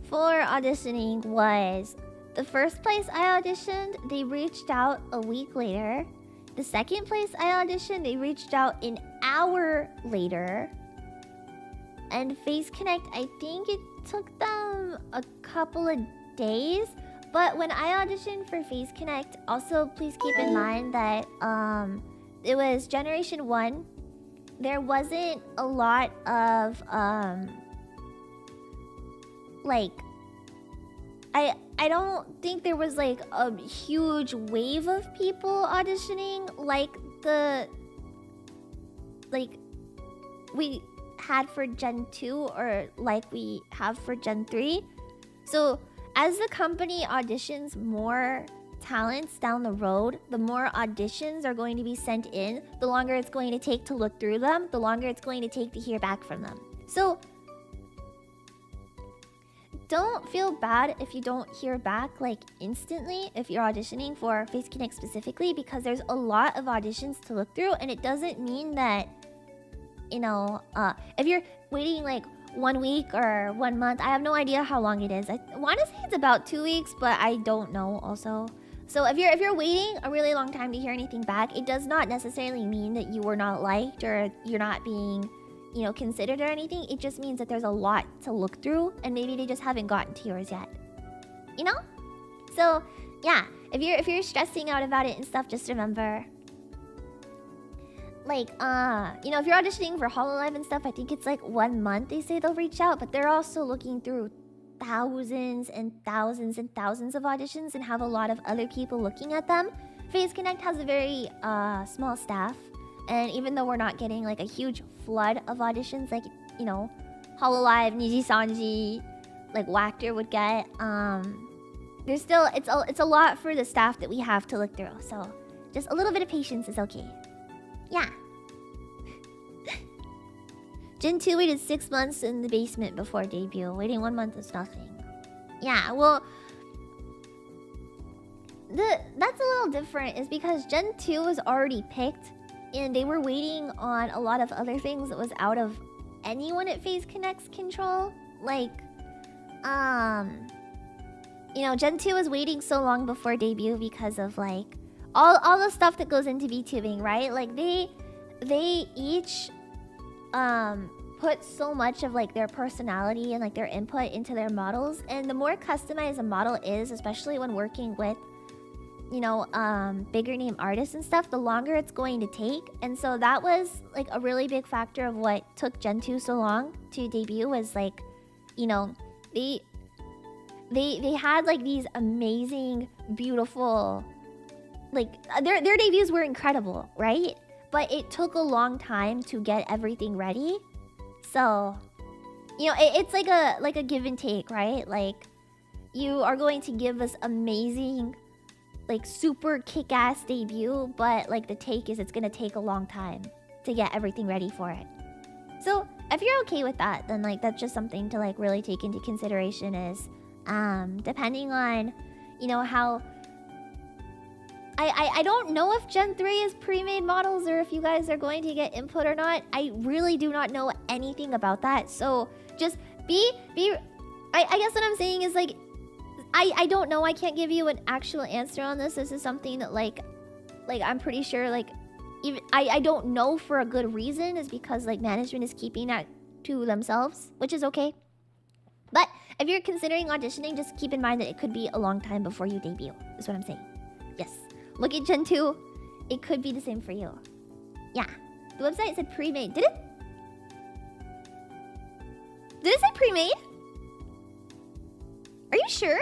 for auditioning was the first place I auditioned, they reached out a week later. The second place I auditioned, they reached out an hour later. And Face Connect, I think it took them a couple of days. But when I auditioned for Face Connect, also please keep in mind that it was Generation 1. There wasn't a lot of like I don't think there was like a huge wave of people auditioning like we had for Gen 2 or like we have for Gen 3. So as the company auditions more talents down the road, the more auditions are going to be sent in, the longer it's going to take to look through them, the longer it's going to take to hear back from them. So don't feel bad if you don't hear back like instantly if you're auditioning for Face Connect specifically, because there's a lot of auditions to look through, and it doesn't mean that, you know, if you're waiting like 1 week or 1 month, I have no idea how long it is. I want to say it's about 2 weeks, but I don't know also. So if you're waiting a really long time to hear anything back, it does not necessarily mean that you were not liked or you're not being, you know, considered or anything. It just means that there's a lot to look through, and maybe they just haven't gotten to yours yet. You know? So yeah, if you're stressing out about it and stuff, just remember, like, you know, if you're auditioning for HoloLive and stuff, I think it's like 1 month they say they'll reach out, but they're also looking through thousands and thousands and thousands of auditions and have a lot of other people looking at them. Face Connect has a very small staff, and even though we're not getting like a huge flood of auditions like, you know, HoloLive, Niji Sanji, like Wactor would get, there's still, it's a lot for the staff that we have to look through. So just a little bit of patience is okay. Yeah. Gen 2 waited 6 months in the basement before debut. Waiting 1 month is nothing. Yeah, well, that's a little different. Is because Gen 2 was already picked, and they were waiting on a lot of other things that was out of anyone at Face Connect's control. Like, you know, Gen 2 was waiting so long before debut because of like all the stuff that goes into VTubing, right? Like they each put so much of like their personality and like their input into their models, and the more customized a model is, especially when working with, you know, bigger name artists and stuff, the longer it's going to take. And so that was like a really big factor of what took Gen 2 so long to debut, was like, you know, they had like these amazing, beautiful, like their debuts were incredible, right? But it took a long time to get everything ready. So, you know, it's like a give and take, right? Like, you are going to give us amazing, like super kick-ass debut, but like the take is it's gonna take a long time to get everything ready for it. So if you're okay with that, then like that's just something to like really take into consideration. Is depending on, you know, how I don't know if Gen 3 is pre-made models or if you guys are going to get input or not. I really do not know anything about that. So just I guess what I'm saying is like, I don't know. I can't give you an actual answer on this. This is something that like I'm pretty sure like, even I don't know for a good reason, is because like management is keeping that to themselves, which is okay. But if you're considering auditioning, just keep in mind that it could be a long time before you debut, is what I'm saying. Yes. Look at Gen 2. It could be the same for you. Yeah. The website said pre-made. Did it? Did it say pre-made? Are you sure?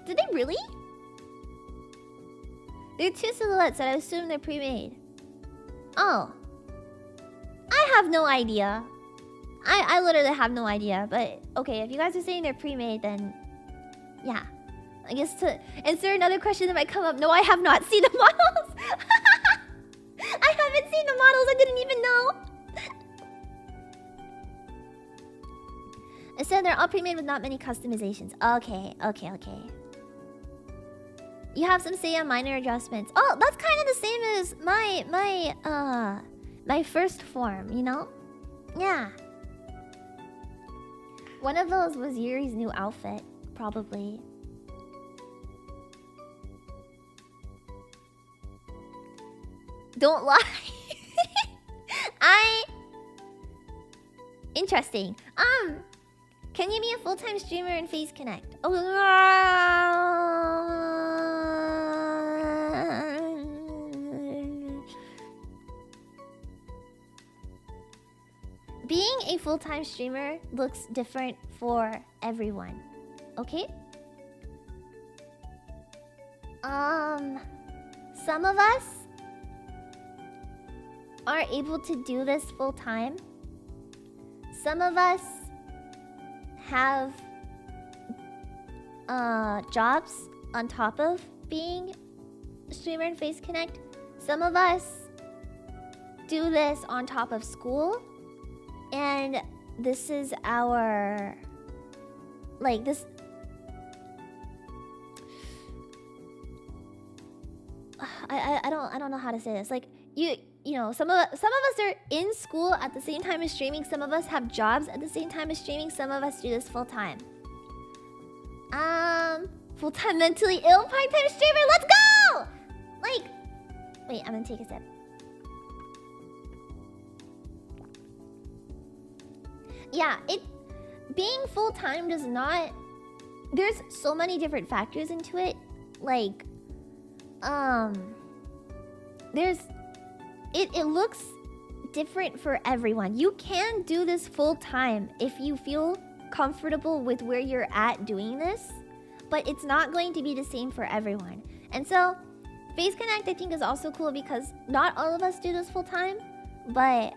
Did they really? There are 2 silhouettes, and I assume they're pre-made. Oh. I have no idea. I literally have no idea. But okay, if you guys are saying they're pre-made, then yeah. I guess to answer another question that might come up, no, I have not seen the models. I haven't seen the models. I didn't even know. I said they're all pre-made with not many customizations. Okay. You have some say on minor adjustments. Oh, that's kind of the same as my first form, you know? Yeah. One of those was Yuri's new outfit, probably. Don't lie. Interesting. Can you be a full-time streamer in Phase Connect? Oh, being a full-time streamer looks different for everyone. Okay? Some of us are able to do this full-time. Some of us have jobs on top of being a streamer in Phase Connect. Some of us do this on top of school. And this is our... Like, this... I don't know how to say this. Like, you know, some of us are in school at the same time as streaming. Some of us have jobs at the same time as streaming. Some of us do this full time. Full-time mentally ill part-time streamer. Let's go! Like, wait, I'm gonna take a sip. Yeah, being full-time does not... There's so many different factors into it. Like, it looks different for everyone. You can do this full-time if you feel comfortable with where you're at doing this, but it's not going to be the same for everyone. And so, Phase Connect I think is also cool because not all of us do this full-time, but,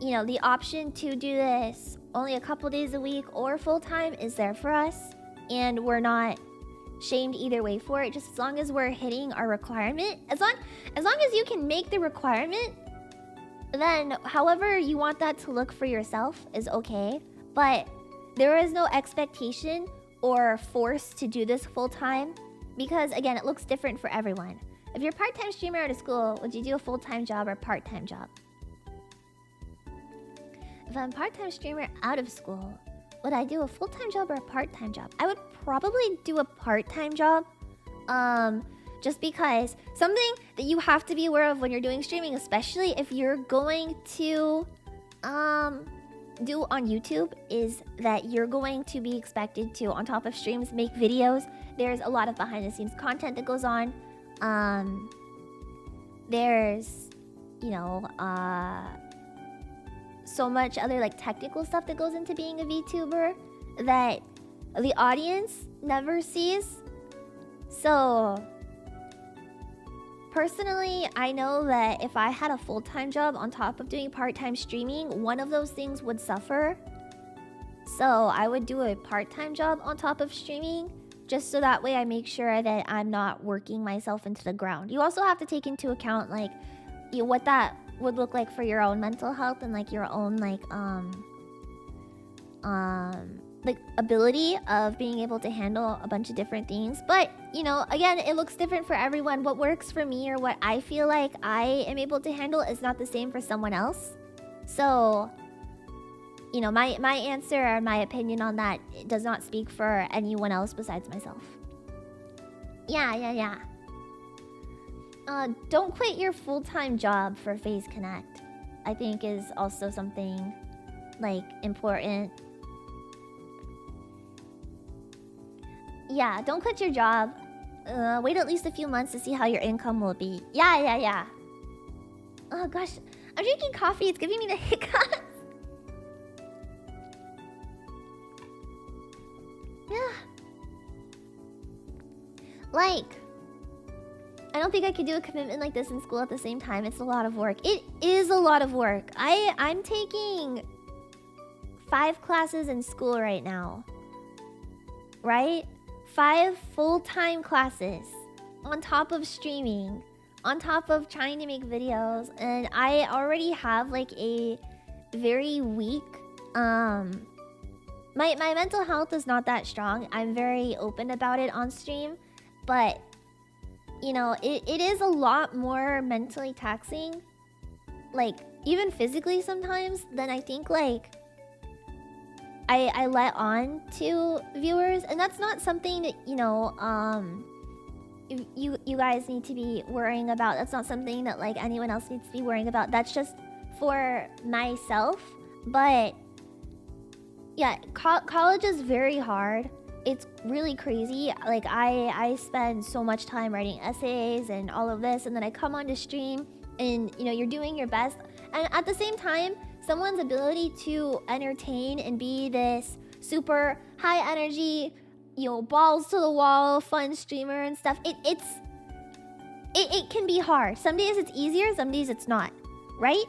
you know, the option to do this only a couple days a week or full-time is there for us, and we're not shamed either way for it, just as long as we're hitting our requirement. As long as you can make the requirement, then however you want that to look for yourself is okay. But there is no expectation or force to do this full-time because, again, it looks different for everyone. If you're a part-time streamer out of school, would you do a full-time job or part-time job? If I'm a part-time streamer out of school, would I do a full-time job or a part-time job? I would probably do a part-time job. Just because something that you have to be aware of when you're doing streaming, especially if you're going to do on YouTube, is that you're going to be expected to, on top of streams, make videos. There's a lot of behind-the-scenes content that goes on. There's, you know, so much other like technical stuff that goes into being a VTuber that the audience never sees. So personally, I know that if I had a full-time job on top of doing part-time streaming, one of those things would suffer. So I would do a part-time job on top of streaming, just so that way I make sure that I'm not working myself into the ground. You also have to take into account like what that would look like for your own mental health and like your own like ability of being able to handle a bunch of different things. But you know, again, it looks different for everyone. What works for me or what I feel like I am able to handle is not the same for someone else. So you know, my answer or my opinion on that does not speak for anyone else besides myself. Yeah. Don't quit your full-time job for Phase Connect, I think is also something like important. Yeah, don't quit your job. Wait at least a few months to see how your income will be. Yeah. Oh gosh, I'm drinking coffee. It's giving me the hiccups. Yeah. Like, I don't think I could do a commitment like this in school at the same time. It's a lot of work. It is a lot of work. I'm taking 5 classes in school right now. Right? 5 full-time classes on top of streaming, on top of trying to make videos, and I already have like a very weak my mental health is not that strong. I'm very open about it on stream, but you know, it is a lot more mentally taxing, like even physically sometimes, than I think like I let on to viewers, and that's not something that, you know, you guys need to be worrying about. That's not something that like anyone else needs to be worrying about. That's just for myself. But yeah, college is very hard. It's really crazy. Like I spend so much time writing essays and all of this, and then I come on to stream and you know, you're doing your best, and at the same time someone's ability to entertain and be this super high energy, you know, balls to the wall fun streamer and stuff, it can be hard. Some days it's easier, some days it's not, right?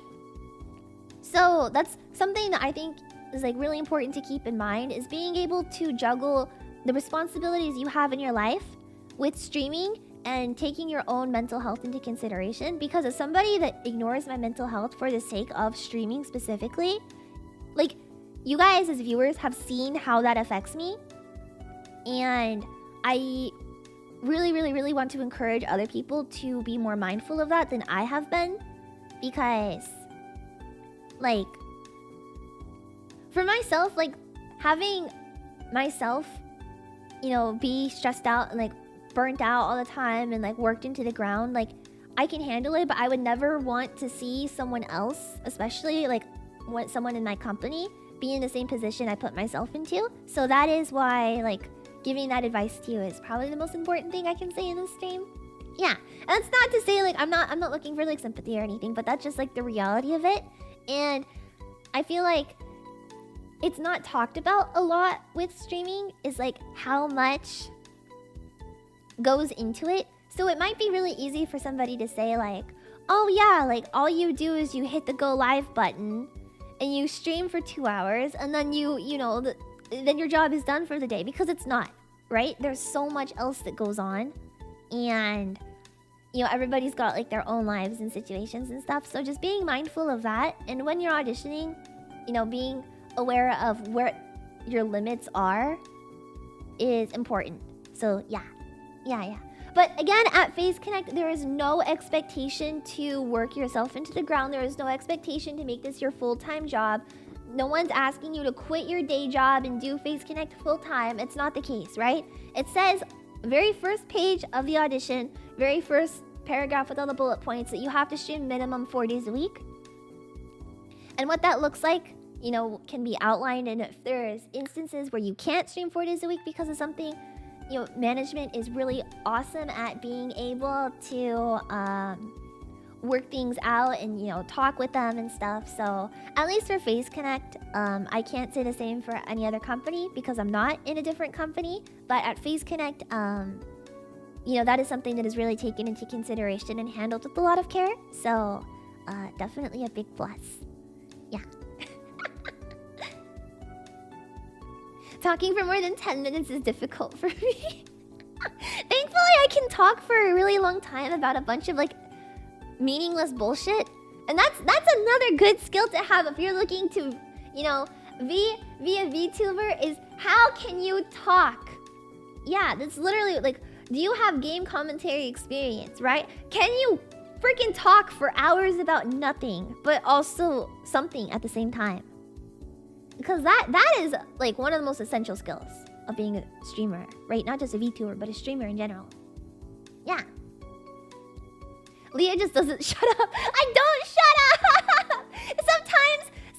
So that's something that I think is like really important to keep in mind, is being able to juggle the responsibilities you have in your life with streaming and taking your own mental health into consideration. Because as somebody that ignores my mental health for the sake of streaming specifically, like, you guys as viewers have seen how that affects me, and I really want to encourage other people to be more mindful of that than I have been. Because like, for myself, like, having myself, you know, be stressed out and like burnt out all the time and like worked into the ground, like, I can handle it, but I would never want to see someone else, especially like someone in my company, be in the same position I put myself into. So that is why, like, giving that advice to you is probably the most important thing I can say in this stream. Yeah, and that's not to say like I'm not looking for like sympathy or anything, but that's just like the reality of it. And I feel like it's not talked about a lot with streaming, is like how much goes into it. So it might be really easy for somebody to say like, oh yeah, like all you do is you hit the go live button and you stream for 2 hours, and then you know, then your job is done for the day, because it's not, right? There's so much else that goes on, and you know, everybody's got like their own lives and situations and stuff. So just being mindful of that, and when you're auditioning, you know, being aware of where your limits are is important. So yeah. But again, at FaZe Connect, there is no expectation to work yourself into the ground. There is no expectation to make this your full-time job. No one's asking you to quit your day job and do FaZe Connect full-time. It's not the case, right? It says, very first page of the audition, very first paragraph with all the bullet points, that you have to stream minimum 4 days a week. And what that looks like, you know, can be outlined. And if there's instances where you can't stream 4 days a week because of something, you know, management is really awesome at being able to work things out and, you know, talk with them and stuff. So at least for FaZe Connect, I can't say the same for any other company because I'm not in a different company. But at FaZe Connect, you know, that is something that is really taken into consideration and handled with a lot of care. So definitely a big plus. Yeah. Talking for more than 10 minutes is difficult for me. Thankfully, I can talk for a really long time about a bunch of like meaningless bullshit, and that's another good skill to have if you're looking to, you know, be a VTuber, is how can you talk? Yeah, that's literally like, do you have game commentary experience, right? Can you freaking talk for hours about nothing, but also something at the same time? Because that is like one of the most essential skills of being a streamer, right? Not just a VTuber, but a streamer in general. Yeah. Leah just doesn't shut up. I don't shut up!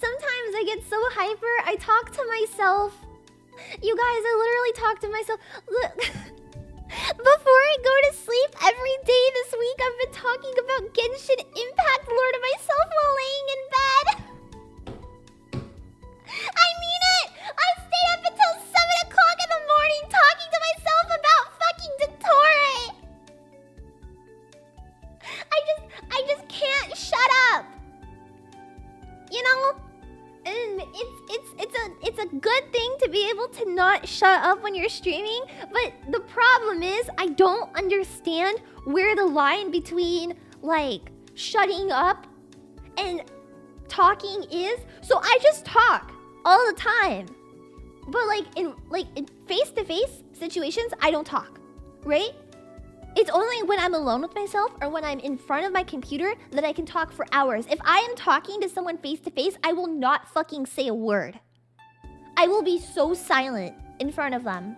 Sometimes I get so hyper, I talk to myself. You guys, I literally talk to myself. Look, before I go to sleep every day this week, I've been talking about Genshin Impact Lord to myself while laying in bed. I mean it! I stayed up until 7 o'clock in the morning talking to myself about fucking Dottore! I just can't shut up! You know? And it's a good thing to be able to not shut up when you're streaming, but the problem is I don't understand where the line between like shutting up and talking is, so I just talk all the time. But like in face-to-face situations, I don't talk, right? It's only when I'm alone with myself or when I'm in front of my computer that I can talk for hours. If I am talking to someone face-to-face, I will not fucking say a word. I will be so silent in front of them.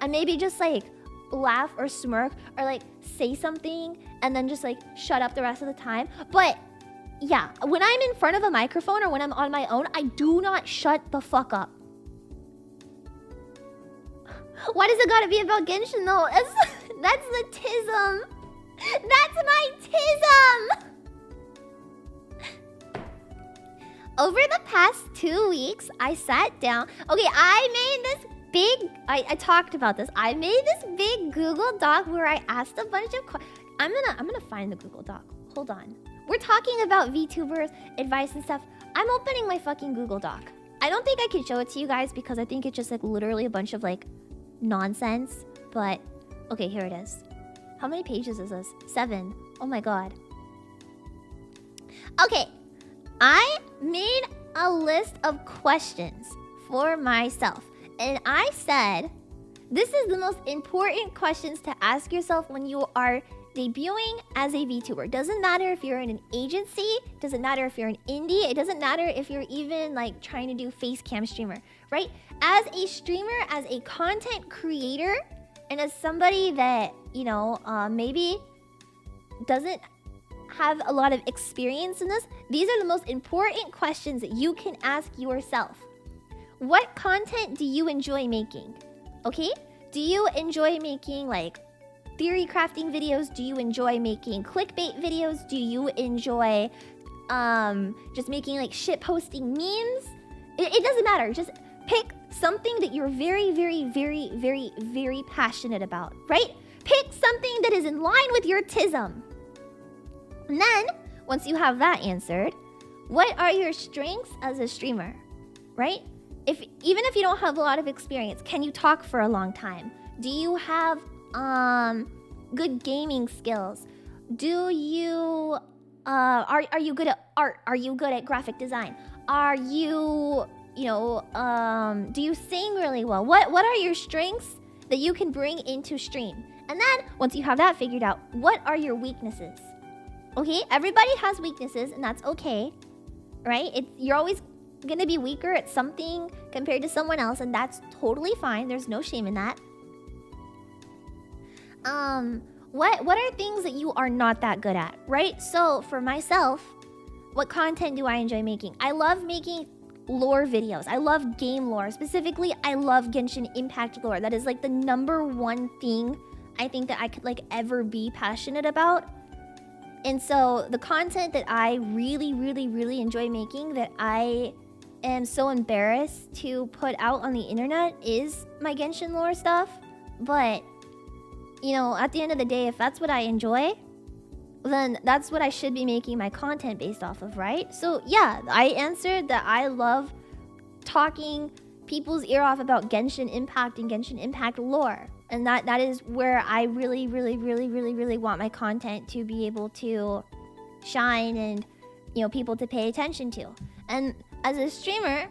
And maybe just like laugh or smirk or like say something and then just like shut up the rest of the time. But yeah, when I'm in front of a microphone or when I'm on my own, I do not shut the fuck up. Why does it gotta be about Genshin though? That's the tism. That's my tism. Over the past 2 weeks, I sat down. Okay, I made this big... I talked about this. I made this big Google Doc where I asked a bunch of questions. I'm gonna find the Google Doc. Hold on. We're talking about VTubers, advice and stuff. I'm opening my fucking Google Doc. I don't think I can show it to you guys because I think it's just like literally a bunch of like nonsense. But, okay, here it is. How many pages is this? 7. Oh my god. Okay. I made a list of questions for myself. And I said, this is the most important questions to ask yourself when you are debuting as a VTuber. Doesn't matter if you're in an agency. Doesn't matter if you're an indie. It doesn't matter if you're even like trying to do face cam streamer, right? As a streamer, as a content creator, and as somebody that, you know, maybe doesn't have a lot of experience in this, these are the most important questions that you can ask yourself. What content do you enjoy making? Okay? Do you enjoy making like theory crafting videos? Do you enjoy making clickbait videos? Do you enjoy just making like shit posting memes? It doesn't matter. Just pick something that you're very, very, very, very, very passionate about, right? Pick something that is in line with your tism. And then, once you have that answered, what are your strengths as a streamer, right? Even if you don't have a lot of experience, can you talk for a long time? Do you have good gaming skills? Do you are you good at art? Are you good at graphic design? Are you, you know, do you sing really well? What are your strengths that you can bring into stream? And then once you have that figured out, what are your weaknesses? Okay, everybody has weaknesses, and that's okay, right? You're always gonna be weaker at something compared to someone else, and that's totally fine. There's no shame in that. What are things that you are not that good at, right? So for myself, what content do I enjoy making? I love making lore videos. I love game lore. Specifically, I love Genshin Impact lore. That is like the #1 thing I think that I could like ever be passionate about. And so the content that I really, really, really enjoy making, that I am so embarrassed to put out on the internet, is my Genshin lore stuff. But, you know, at the end of the day, if that's what I enjoy, then that's what I should be making my content based off of, right? So yeah, I answered that I love talking people's ear off about Genshin Impact and Genshin Impact lore. And that is where I really, really, really, really, really want my content to be able to shine and, you know, people to pay attention to. And as a streamer,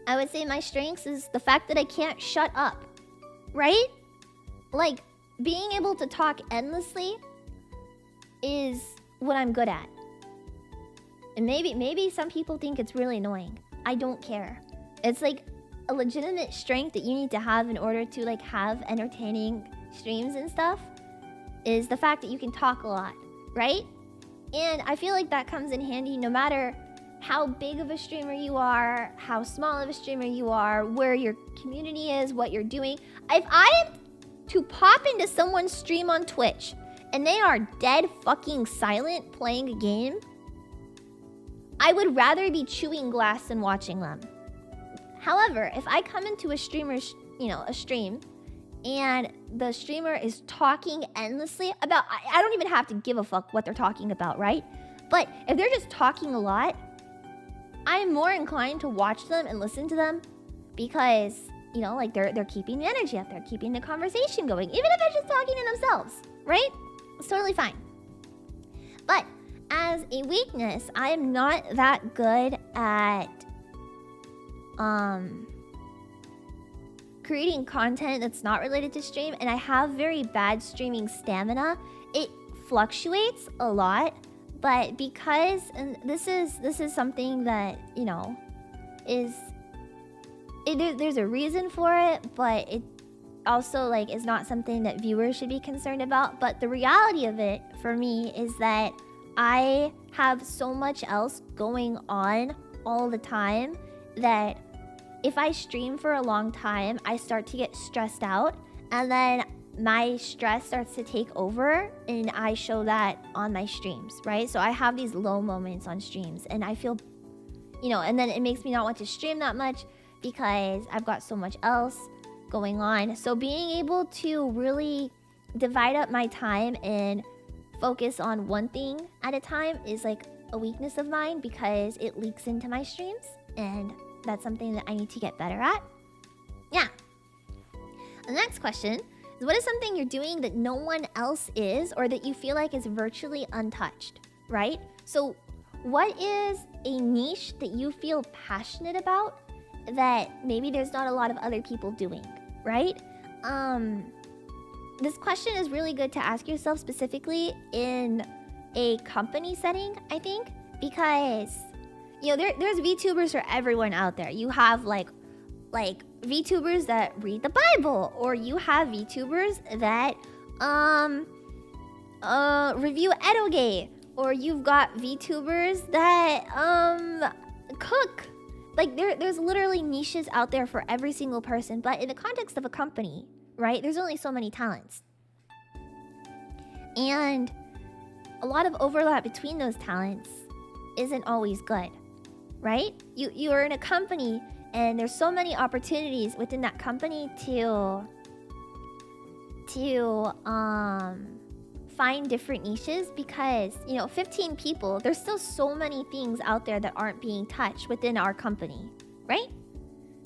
I would say my strengths is the fact that I can't shut up, right? Like, being able to talk endlessly is what I'm good at. And maybe some people think it's really annoying. I don't care. It's like a legitimate strength that you need to have in order to like have entertaining streams and stuff, is the fact that you can talk a lot, right? And I feel like that comes in handy no matter how big of a streamer you are, how small of a streamer you are, where your community is, what you're doing. If I am to pop into someone's stream on Twitch and they are dead fucking silent playing a game, I would rather be chewing glass than watching them. However, if I come into a streamer's, you know, a stream, and the streamer is talking endlessly about, I don't even have to give a fuck what they're talking about, right? But if they're just talking a lot, I'm more inclined to watch them and listen to them because, you know, like they're keeping the energy up, they're keeping the conversation going, even if they're just talking to themselves, right? It's totally fine. But as a weakness, I am not that good at creating content that's not related to stream, and I have very bad streaming stamina. It fluctuates a lot, but because, and this is something that, you know, is there's a reason for it, but it also like is not something that viewers should be concerned about. But the reality of it for me is that I have so much else going on all the time that if I stream for a long time, I start to get stressed out, and then my stress starts to take over, and I show that on my streams, right? So I have these low moments on streams, and I feel, you know, and then it makes me not want to stream that much because I've got so much else going on. So being able to really divide up my time and focus on one thing at a time is like a weakness of mine because it leaks into my streams, and that's something that I need to get better at. Yeah. The next question is, what is something you're doing that no one else is, or that you feel like is virtually untouched, right? So what is a niche that you feel passionate about that maybe there's not a lot of other people doing, right? This question is really good to ask yourself specifically in a company setting, I think, because, you know, there's VTubers for everyone out there. You have like VTubers that read the Bible, or you have VTubers that review edoge, or you've got VTubers that cook. Like there's literally niches out there for every single person, but in the context of a company, right, there's only so many talents. And a lot of overlap between those talents isn't always good, right? You're in a company and there's so many opportunities within that company to find different niches, because, you know, 15 people, there's still so many things out there that aren't being touched within our company, right?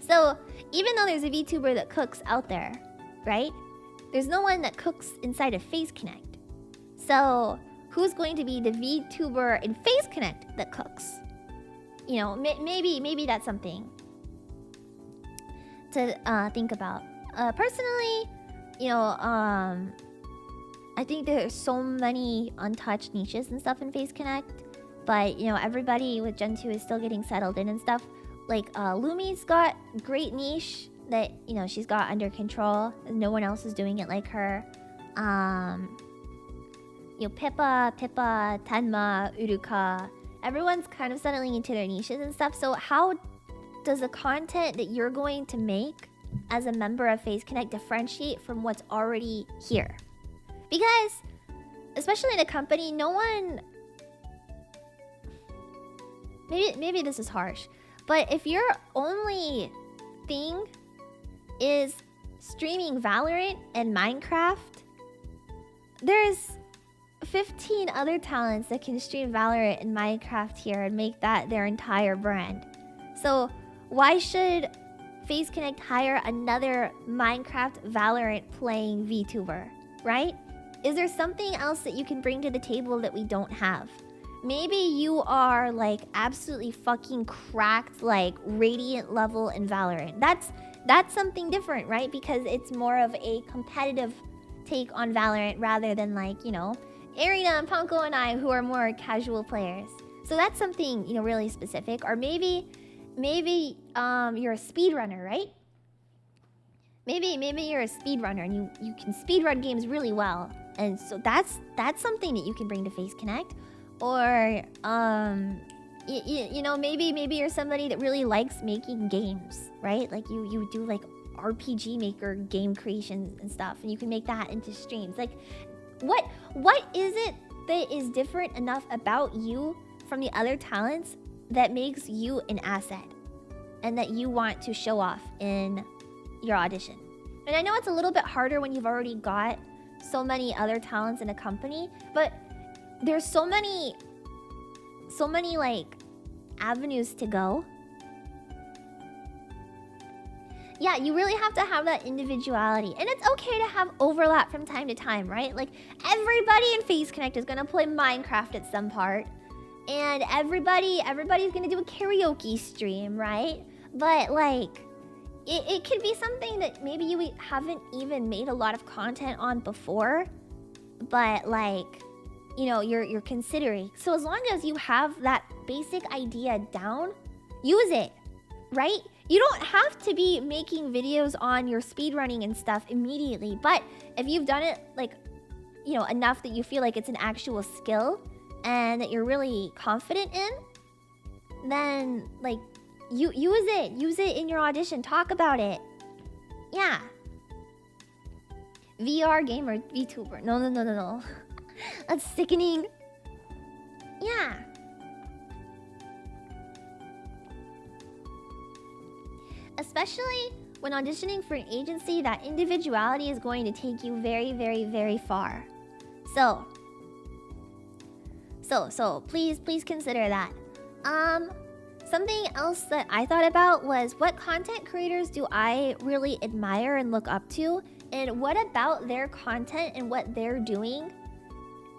So even though there's a VTuber that cooks out there, right, there's no one that cooks inside of FaZe Connect. So who's going to be the VTuber in FaZe Connect that cooks? You know, maybe that's something to think about. Personally, you know, I think there's so many untouched niches and stuff in FaZe Connect, but, you know, everybody with Gen 2 is still getting settled in and stuff. Like, Lumi's got great niche that, you know, she's got under control. No one else is doing it like her. You know, Pippa, Tenma, Uruka, everyone's kind of settling into their niches and stuff. So how does the content that you're going to make as a member of FaZe Connect differentiate from what's already here? Because, especially in a company, no one... Maybe this is harsh, but if your only thing is streaming Valorant and Minecraft, there's 15 other talents that can stream Valorant and Minecraft here and make that their entire brand. So why should FaZe Connect hire another Minecraft Valorant playing VTuber, right? Is there something else that you can bring to the table that we don't have? Maybe you are like absolutely fucking cracked, like Radiant level in Valorant. That's something different, right? Because it's more of a competitive take on Valorant rather than, like, you know, Arena and Punko and I, who are more casual players. So that's something, you know, really specific. Or maybe you're a speedrunner, right? Maybe you're a speedrunner and you can speedrun games really well. And so that's something that you can bring to FaZe Connect. Or you know, maybe you're somebody that really likes making games, right? Like you do like RPG Maker game creations and stuff, and you can make that into streams. Like what is it that is different enough about you from the other talents that makes you an asset and that you want to show off in your audition? And I know it's a little bit harder when you've already got so many other talents in a company, but there's so many like avenues to go. Yeah, you really have to have that individuality. And it's okay to have overlap from time to time, right? Like, everybody in FaZe Connect is gonna play Minecraft at some part. And everybody's gonna do a karaoke stream, right? But, like, it could be something that maybe you haven't even made a lot of content on before. But, like, you know, you're considering. So as long as you have that basic idea down, use it, right? you don't have to be making videos on your speedrunning and stuff immediately, but if you've done it like, you know, enough that you feel like it's an actual skill and that you're really confident in, then like use it in your audition, talk about it. Yeah. VR gamer, Vtuber. No. That's sickening. Yeah. Especially when auditioning for an agency, that individuality is going to take you very, very, very far. So please consider that. Something else that I thought about was, what content creators do I really admire and look up to? And what about their content and what they're doing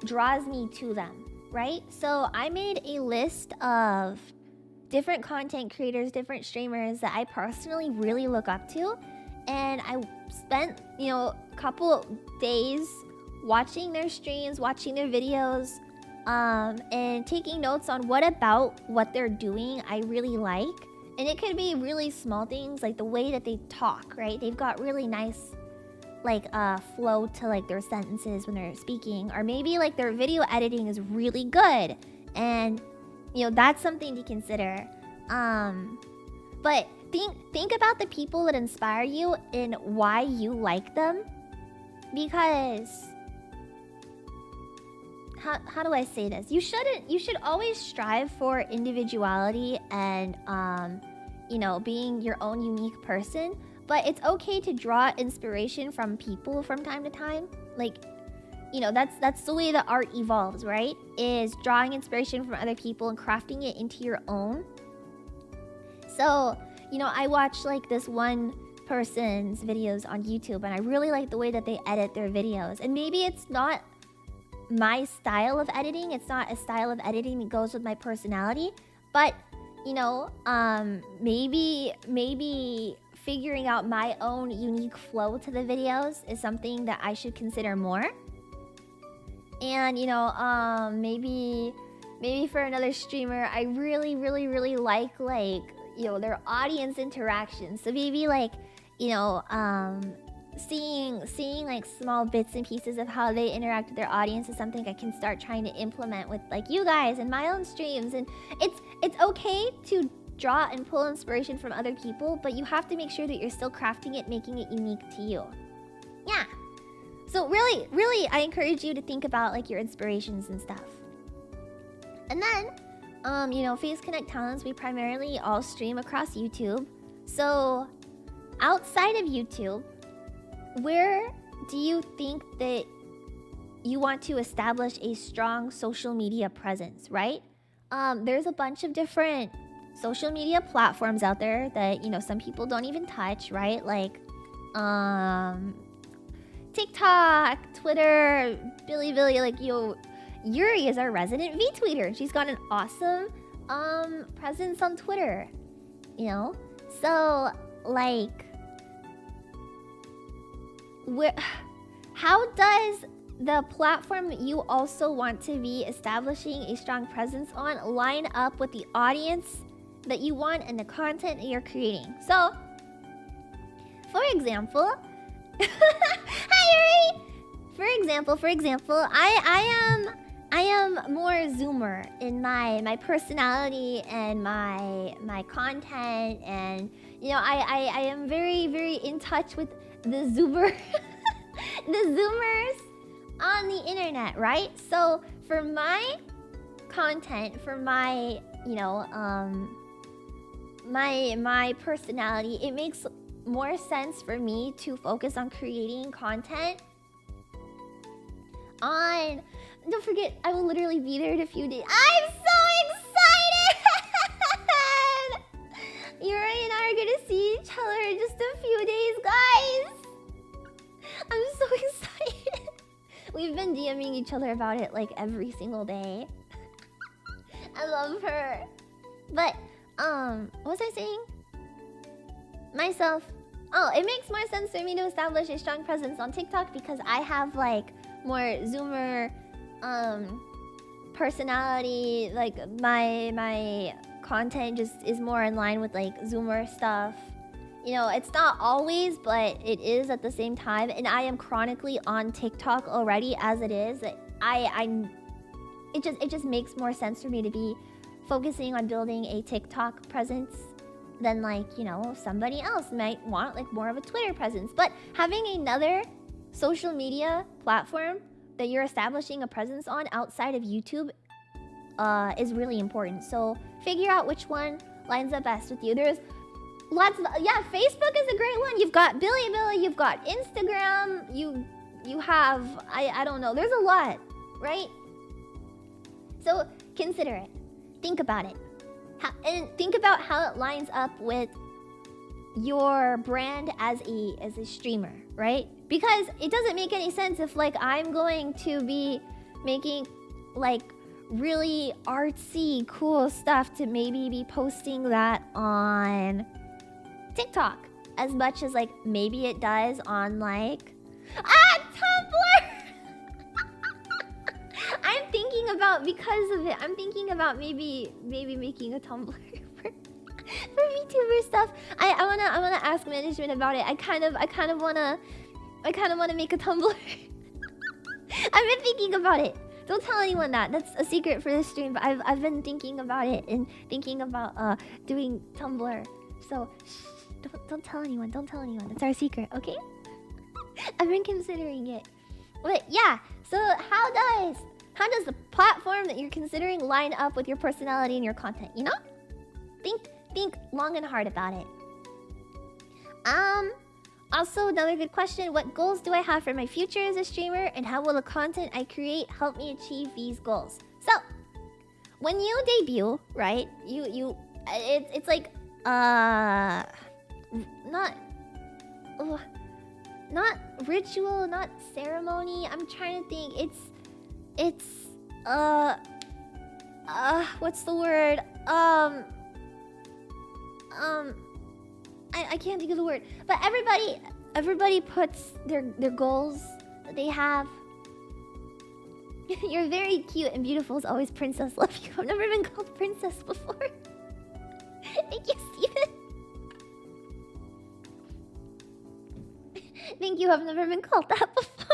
draws me to them, right? So I made a list of different content creators, different streamers that I personally really look up to. And I spent, you know, a couple days watching their streams, watching their videos, and taking notes on what about what they're doing I really like. And it could be really small things, like the way that they talk, right? They've got really nice like flow to like their sentences when they're speaking, or maybe like their video editing is really good, and you know, that's something to consider. But think about the people that inspire you and why you like them, because how do I say this? You should always strive for individuality and you know, being your own unique person. But it's okay to draw inspiration from people from time to time. Like, you know, that's the way that art evolves, right? Is drawing inspiration from other people and crafting it into your own. So, you know, I watch like this one person's videos on YouTube, and I really like the way that they edit their videos. And maybe it's not my style of editing. It's not a style of editing that goes with my personality. But, you know, maybe figuring out my own unique flow to the videos is something that I should consider more. And, you know, maybe for another streamer, I really like, you know, their audience interaction. So maybe like, you know, seeing like small bits and pieces of how they interact with their audience is something I can start trying to implement with like you guys and my own streams. And it's okay to draw and pull inspiration from other people, but you have to make sure that you're still crafting it, making it unique to you. Yeah. So really, I encourage you to think about like your inspirations and stuff. And then, you know, Phase Connect Talents, we primarily all stream across YouTube. So outside of YouTube, where do you think that you want to establish a strong social media presence, right? There's a bunch of different social media platforms out there that, you know, some people don't even touch, right? Like TikTok, Twitter, Bilibili. Like, Yuri is our resident VTweeter. She's got an awesome presence on Twitter, you know? So like, how does the platform that you also want to be establishing a strong presence on line up with the audience that you want and the content that you're creating? So, for example, hi Yuri! For example, I am more Zoomer in my personality and my content, and you know, I am very in touch with the Zoomer the Zoomers on the internet, right? So for my content, for my, you know, my personality, it makes more sense for me to focus on creating content on... Don't forget, I will literally be there in a few days. I'm so excited! Yuri and I are gonna see each other in just a few days, guys! I'm so excited! We've been DMing each other about it like every single day. I love her. But, what was I saying? Myself. Oh, it makes more sense for me to establish a strong presence on TikTok because I have like more Zoomer personality, like my content just is more in line with like Zoomer stuff. You know, it's not always, but it is at the same time. And I am chronically on TikTok already as it is. It just makes more sense for me to be focusing on building a TikTok presence than like, you know, somebody else might want like more of a Twitter presence. But having another social media platform that you're establishing a presence on outside of YouTube is really important. So figure out which one lines up best with you. There's lots of, yeah, Facebook is a great one. You've got Bilibili, you've got Instagram, you have, I don't know, there's a lot, right? So consider it. Think about it. And think about how it lines up with your brand as a streamer, right? Because it doesn't make any sense if like I'm going to be making like really artsy cool stuff to maybe be posting that on TikTok as much as like maybe it does on like Tumblr. I'm thinking about, because of it, I'm thinking about maybe making a Tumblr for VTuber stuff. I wanna ask management about it. I kind of wanna make a Tumblr. I've been thinking about it. Don't tell anyone that. That's a secret for this stream. But I've been thinking about it and thinking about doing Tumblr. So shh, don't tell anyone. Don't tell anyone. It's our secret, okay? I've been considering it. But yeah. So how does the platform that you're considering line up with your personality and your content? You know? Think long and hard about it. Also, another good question. What goals do I have for my future as a streamer? And how will the content I create help me achieve these goals? So, when you debut, right? It's like, not ritual, not ceremony. I'm trying to think. It's, what's the word? I can't think of the word, but everybody puts their goals that they have. You're very cute and beautiful as always, Princess. Love you. I've never been called Princess before. Thank you, Steven. Thank you. I've never been called that before.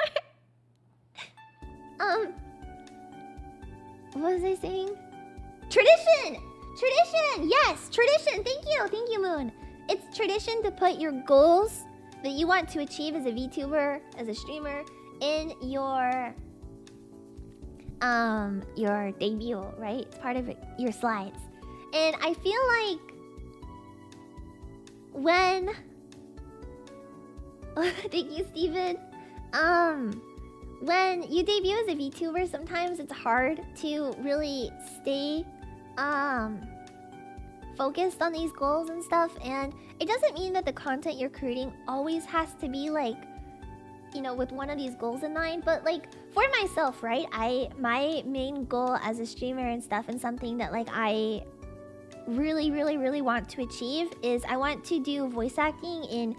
What was I saying? Tradition. Yes, tradition. Thank you, Moon. It's tradition to put your goals that you want to achieve as a VTuber, as a streamer, in your debut, right? It's part of your slides. And I feel like when thank you, Steven. When you debut as a VTuber, sometimes it's hard to really stay focused on these goals and stuff, and it doesn't mean that the content you're creating always has to be like, you know, with one of these goals in mind. But like for myself, right, my main goal as a streamer and stuff, and something that like I really want to achieve, is I want to do voice acting in,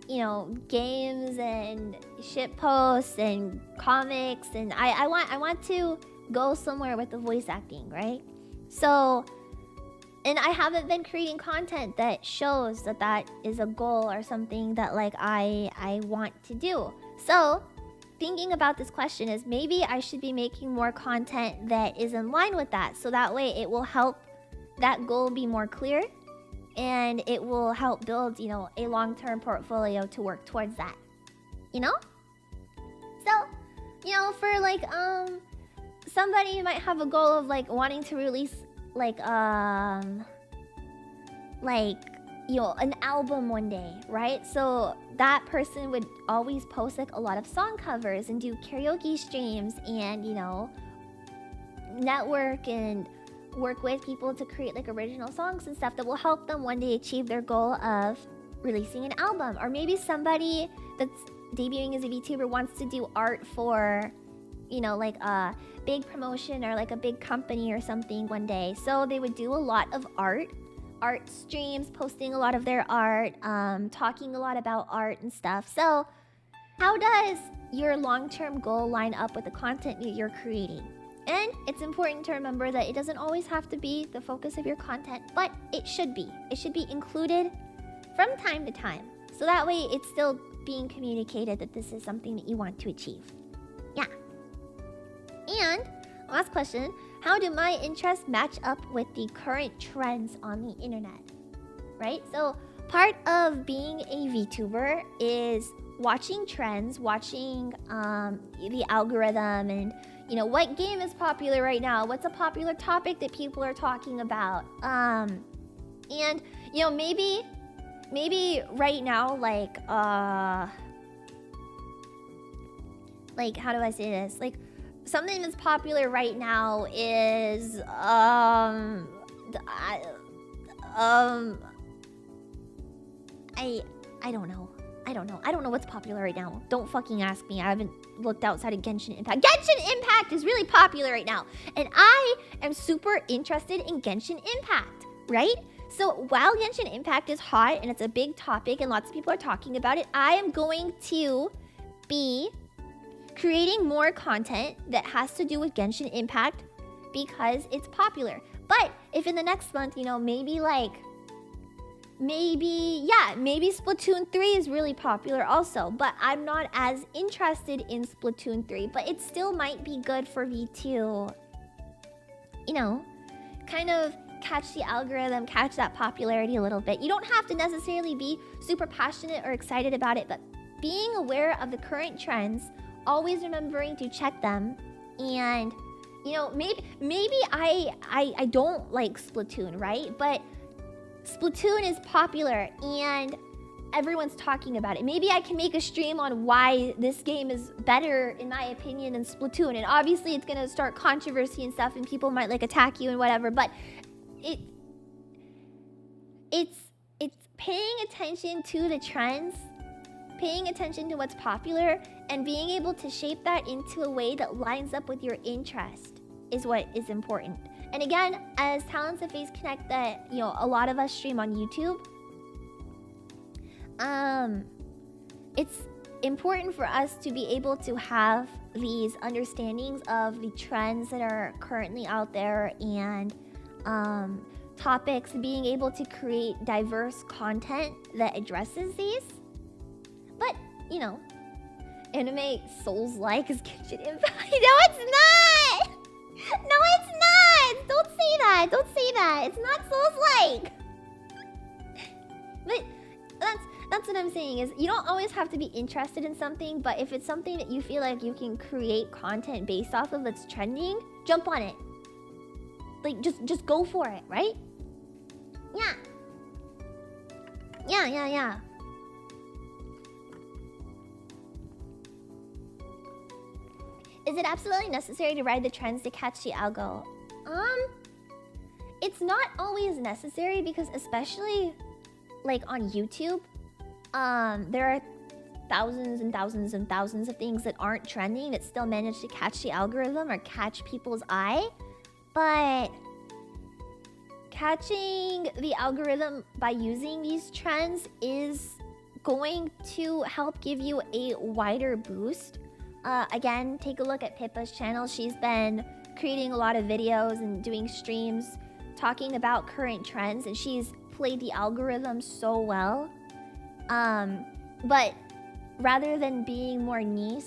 you know, games and shit posts and comics, and I want to go somewhere with the voice acting, right? So, and I haven't been creating content that shows that that is a goal or something that like I want to do. So, thinking about this question is maybe I should be making more content that is in line with that, so that way it will help that goal be more clear, and it will help build, you know, a long-term portfolio to work towards that. You know? So, you know, for like somebody might have a goal of like wanting to release like you know, an album one day, right? So that person would always post like a lot of song covers and do karaoke streams, and, you know, network and work with people to create like original songs and stuff that will help them one day achieve their goal of releasing an album. Or maybe somebody that's debuting as a VTuber wants to do art for, you know, like a big promotion or like a big company or something one day. So they would do a lot of art streams, posting a lot of their art, talking a lot about art and stuff. So how does your long-term goal line up with the content that you're creating? And it's important to remember that it doesn't always have to be the focus of your content, but it should be. It should be included from time to time. So that way it's still being communicated that this is something that you want to achieve. Yeah. And last question, how do my interests match up with the current trends on the internet? Right? So part of being a VTuber is watching trends, watching the algorithm, and what game is popular right now, what's a popular topic that people are talking about, and maybe right now, like how do I say this, like something that's popular right now is I don't know. I don't know what's popular right now. Don't fucking ask me. I haven't looked outside of Genshin Impact. Genshin Impact is really popular right now. And I am super interested in Genshin Impact, right? So while Genshin Impact is hot and it's a big topic and lots of people are talking about it, I am going to be creating more content that has to do with Genshin Impact because it's popular. But if in the next month, maybe Splatoon 3 is really popular also, but I'm not as interested in Splatoon 3, but it still might be good for me to, kind of catch the algorithm, catch that popularity a little bit. You don't have to necessarily be super passionate or excited about it, but being aware of the current trends, always remembering to check them, and, maybe I don't like Splatoon, right? But Splatoon is popular and everyone's talking about it. Maybe I can make a stream on why this game is better, in my opinion, than Splatoon. And obviously it's gonna start controversy and stuff and people might attack you and whatever, but it's paying attention to the trends, paying attention to what's popular, and being able to shape that into a way that lines up with your interest is what is important. And again, as Talents of Face Connect, that a lot of us stream on YouTube, it's important for us to be able to have these understandings of the trends that are currently out there and topics, being able to create diverse content that addresses these. But anime Souls-like is Genshin Impact. No, it's not. No, it's not! Don't say that! Don't say that! It's not Souls-like! But that's what I'm saying, is you don't always have to be interested in something, but if it's something that you feel like you can create content based off of that's trending, jump on it. Just go for it, right? Yeah. Yeah. Is it absolutely necessary to ride the trends to catch the algo? It's not always necessary, because especially on YouTube, there are thousands and thousands and thousands of things that aren't trending that still manage to catch the algorithm or catch people's eye. But catching the algorithm by using these trends is going to help give you a wider boost. Again, take a look at Pippa's channel. She's been creating a lot of videos and doing streams talking about current trends, and she's played the algorithm so well. But rather than being more niche,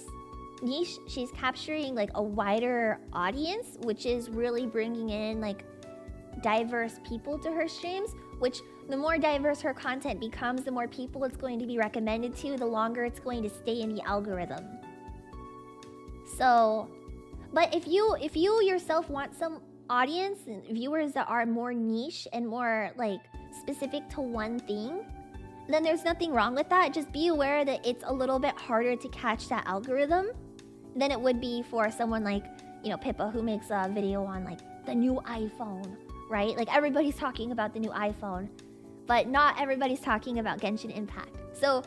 she's capturing a wider audience, which is really bringing in diverse people to her streams, which the more diverse her content becomes, the more people it's going to be recommended to, the longer it's going to stay in the algorithm. So, but if you yourself want some audience and viewers that are more niche and more specific to one thing, then there's nothing wrong with that. Just be aware that it's a little bit harder to catch that algorithm than it would be for someone like, Pippa, who makes a video on the new iPhone, right? Everybody's talking about the new iPhone, but not everybody's talking about Genshin Impact. So,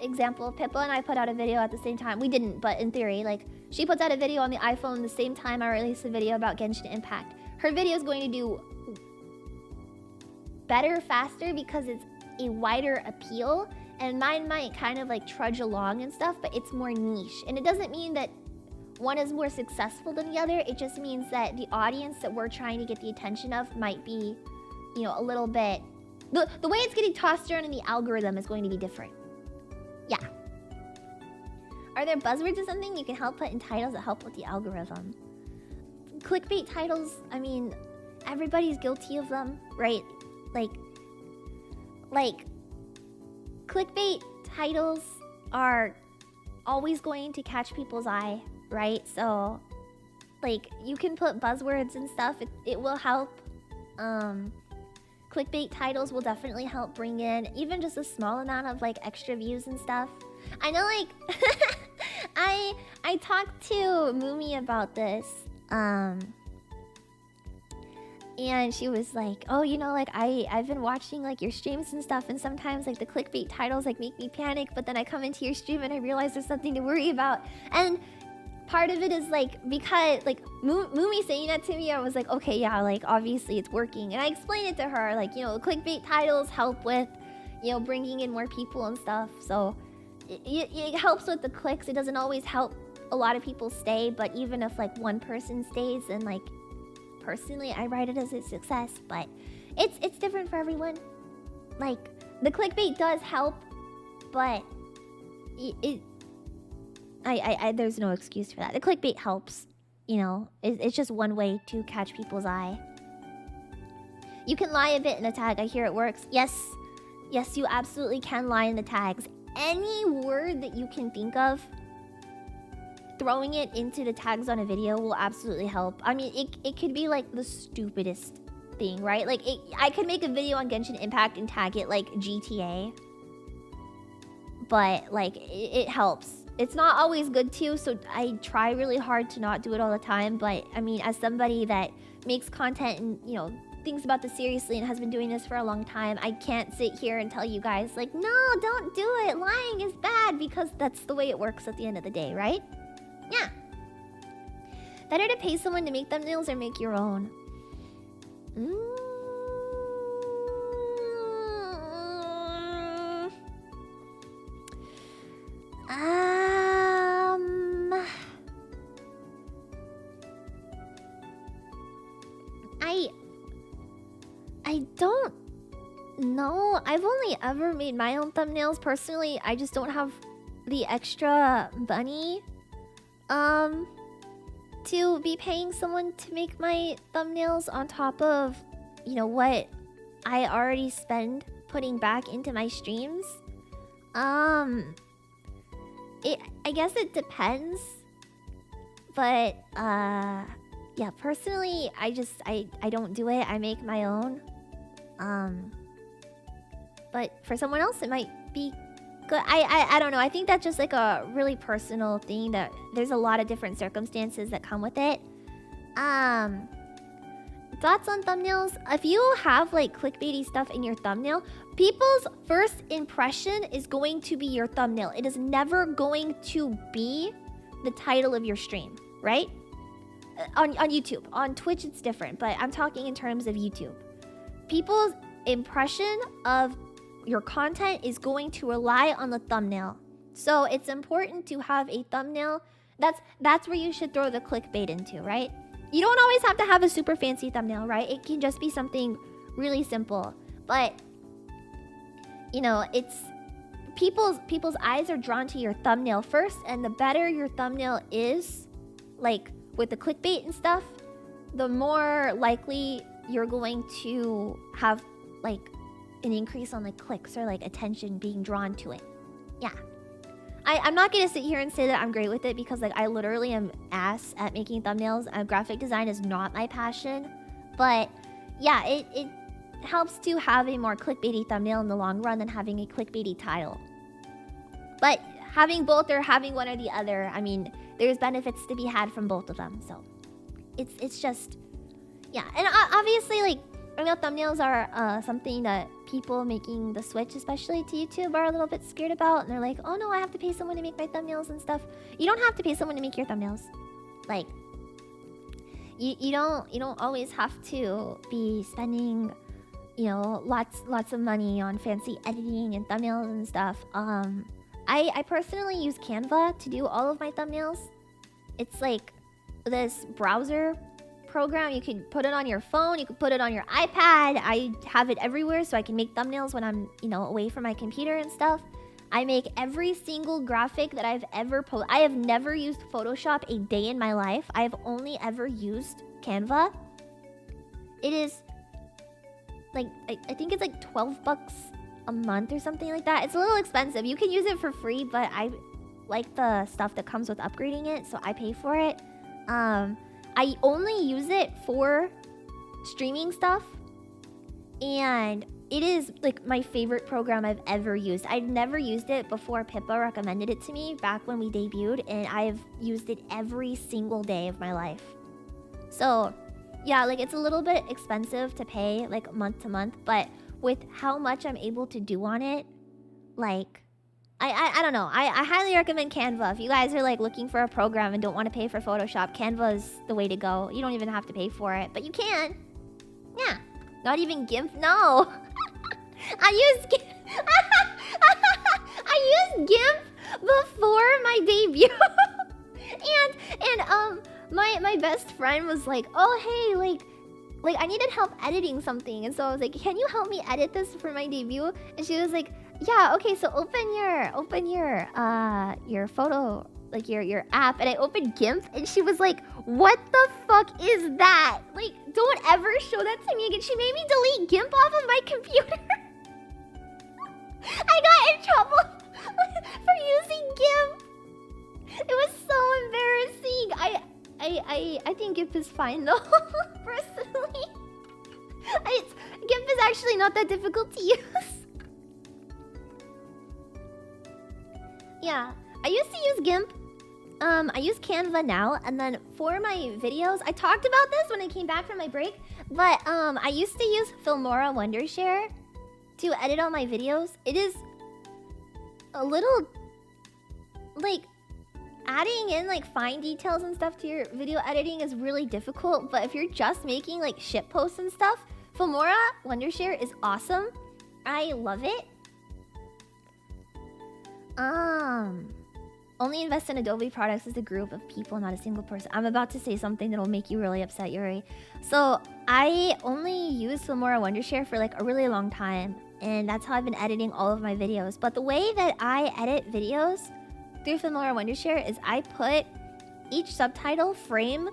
example, Pippa and I put out a video at the same time. We didn't, but in theory, she puts out a video on the iPhone the same time I release a video about Genshin Impact. Her video is going to do better, faster, because it's a wider appeal, and mine might kind of trudge along and stuff, but it's more niche. And it doesn't mean that one is more successful than the other. It just means that the audience that we're trying to get the attention of might be, you know, a little bit... The way it's getting tossed around in the algorithm is going to be different. Yeah. Are there buzzwords or something you can help put in titles that help with the algorithm? Clickbait titles, I mean, everybody's guilty of them, right? Like, clickbait titles are always going to catch people's eye, right? So, like, you can put buzzwords and stuff. It will help. Clickbait titles will definitely help bring in even just a small amount of, like, extra views and stuff. I know, like, I talked to Mumi about this. And she was like, oh, you know, like, I've been watching, like, your streams and stuff, and sometimes, like, the clickbait titles, like, make me panic, but then I come into your stream and I realize there's something to worry about. And part of it is, like, because, like, Mumi saying that to me, I was like, okay, yeah, like, obviously it's working. And I explained it to her, like, you know, clickbait titles help with, you know, bringing in more people and stuff. So it helps with the clicks. It doesn't always help a lot of people stay, but even if, like, one person stays, then, like, personally, I write it as a success, but it's different for everyone. Like, the clickbait does help, but there's no excuse for that. The clickbait helps, you know. It's just one way to catch people's eye. You can lie a bit in a tag. I hear it works. Yes, you absolutely can lie in the tags. Any word that you can think of, throwing it into the tags on a video will absolutely help. I mean, it could be like the stupidest thing, right? Like, I could make a video on Genshin Impact and tag it like GTA. But, like, it helps. It's not always good too, so I try really hard to not do it all the time. But, I mean, as somebody that makes content and, you know, thinks about this seriously and has been doing this for a long time, I can't sit here and tell you guys, like, no, don't do it. Lying is bad, because that's the way it works at the end of the day, right? Yeah. Better to pay someone to make thumbnails or make your own? I don't know. I've only ever made my own thumbnails. Personally, I just don't have the extra money to be paying someone to make my thumbnails on top of, you know, what I already spend putting back into my streams. I guess it depends, but yeah, personally, I don't do it. I make my own. But for someone else, it might be good. I don't know. I think that's just like a really personal thing, that there's a lot of different circumstances that come with it. Thoughts on thumbnails? If you have like clickbaity stuff in your thumbnail, people's first impression is going to be your thumbnail. It is never going to be the title of your stream, right? On YouTube. On Twitch, it's different, but I'm talking in terms of YouTube. People's impression of your content is going to rely on the thumbnail. So it's important to have a thumbnail. That's where you should throw the clickbait into, right? You don't always have to have a super fancy thumbnail, right? It can just be something really simple. But, you know, it's... People's eyes are drawn to your thumbnail first, and the better your thumbnail is, like, with the clickbait and stuff, the more likely you're going to have, like, an increase on, like, clicks or, like, attention being drawn to it. Yeah. I'm not gonna sit here and say that I'm great with it, because, like, I literally am ass at making thumbnails. Graphic design is not my passion. But, yeah, it helps to have a more clickbaity thumbnail in the long run than having a clickbaity title. But having both or having one or the other, I mean, there's benefits to be had from both of them. So, it's just... Yeah, and obviously, like, I know thumbnails are something that people making the switch, especially to YouTube, are a little bit scared about. And they're like, oh no, I have to pay someone to make my thumbnails and stuff. You don't have to pay someone to make your thumbnails. Like, you don't always have to be spending, you know, lots of money on fancy editing and thumbnails and stuff. I personally use Canva to do all of my thumbnails. It's like this browser program. You can put it on your phone, you can put it on your iPad. I have it everywhere so I can make thumbnails when I'm, you know, away from my computer and stuff. I make every single graphic that I've ever posted. I have never used Photoshop a day in my life. I have only ever used Canva. It is like, I think it's like 12 bucks a month or something like that. It's a little expensive. You can use it for free, but I like the stuff that comes with upgrading it, so I pay for it. I only use it for streaming stuff, and it is like my favorite program I've ever used. I'd never used it before Pippa recommended it to me back when we debuted, and I've used it every single day of my life. So yeah, like it's a little bit expensive to pay like month to month, but with how much I'm able to do on it, like I don't know. I highly recommend Canva. If you guys are like looking for a program and don't want to pay for Photoshop, Canva is the way to go. You don't even have to pay for it, but you can. Yeah. Not even GIMP? No. I used GIMP before my debut. and my best friend was like, "Oh, hey, like I needed help editing something." And so I was like, "Can you help me edit this for my debut?" And she was like, "Yeah, okay, so open your photo, like your app." And I opened GIMP, and she was like, "What the fuck is that? Like, don't ever show that to me again." She made me delete GIMP off of my computer. I got in trouble for using GIMP. It was so embarrassing. I think GIMP is fine though, personally. GIMP is actually not that difficult to use. Yeah, I used to use GIMP. I use Canva now, and then for my videos, I talked about this when I came back from my break, but I used to use Filmora Wondershare to edit all my videos. It is a little, like, adding in like fine details and stuff to your video editing is really difficult, but if you're just making like shit posts and stuff, Filmora Wondershare is awesome. I love it. Only invest in Adobe products as a group of people, not a single person. I'm about to say something that'll make you really upset, Yuri. So I only used Filmora Wondershare for like a really long time, and that's how I've been editing all of my videos. But the way that I edit videos through Filmora Wondershare is I put each subtitle frame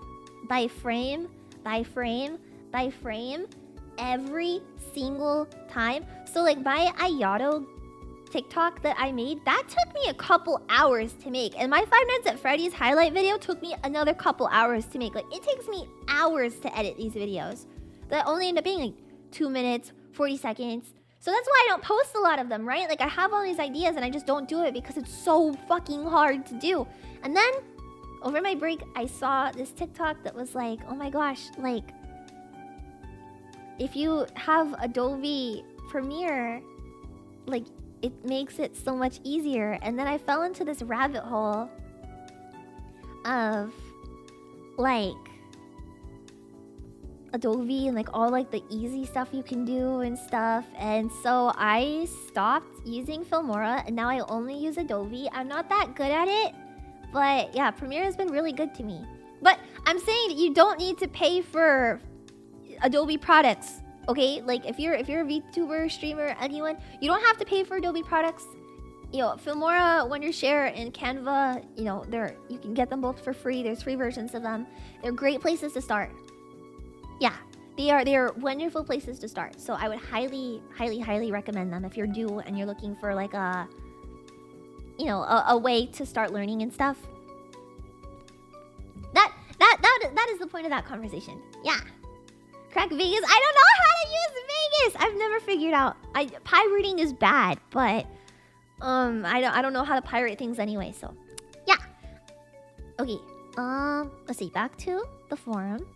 by frame by frame by frame every single time. So like my Ayato TikTok that I made, that took me a couple hours to make, and my Five Nights at Freddy's highlight video took me another couple hours to make. Like, it takes me hours to edit these videos that only end up being like 2 minutes 40 seconds. So that's why I don't post a lot of them, right? Like, I have all these ideas and I just don't do it because it's so fucking hard to do. And then over my break, I saw this TikTok that was like, oh my gosh, like, if you have Adobe Premiere, like, it makes it so much easier. And then I fell into this rabbit hole of like Adobe and like all like the easy stuff you can do and stuff. And so I stopped using Filmora and now I only use Adobe. I'm not that good at it, but yeah, Premiere has been really good to me. But I'm saying that you don't need to pay for Adobe products. Okay, like if you're a VTuber, streamer, anyone, you don't have to pay for Adobe products. You know, Filmora, Wondershare, and Canva, you know, you can get them both for free. There's free versions of them. They're great places to start. Yeah, they are wonderful places to start. So I would highly, highly, highly recommend them if you're new and you're looking for like a, you know, a way to start learning and stuff. That is the point of that conversation. Yeah. Crack Vegas. I don't know how to use Vegas. I've never figured out. Pirating is bad, but I don't know how to pirate things anyway. So yeah. Okay. Let's see. Back to the forum.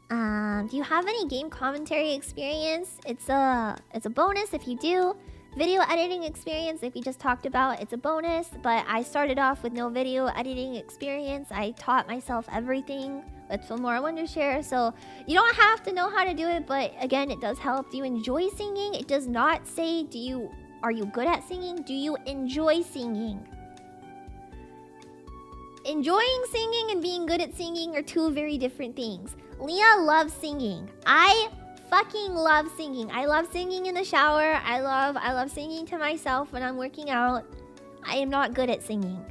Do you have any game commentary experience? It's a bonus if you do. Video editing experience, if you just talked about, it's a bonus. But I started off with no video editing experience. I taught myself everything with Filmora Wondershare, so you don't have to know how to do it, but again, it does help. Do you enjoy singing? It does not say are you good at singing? Do you enjoy singing? enjoying singing and being good at singing are two very different things. Leah loves singing. I fucking love singing. I love singing in the shower. I love singing to myself when I'm working out. I am not good at singing.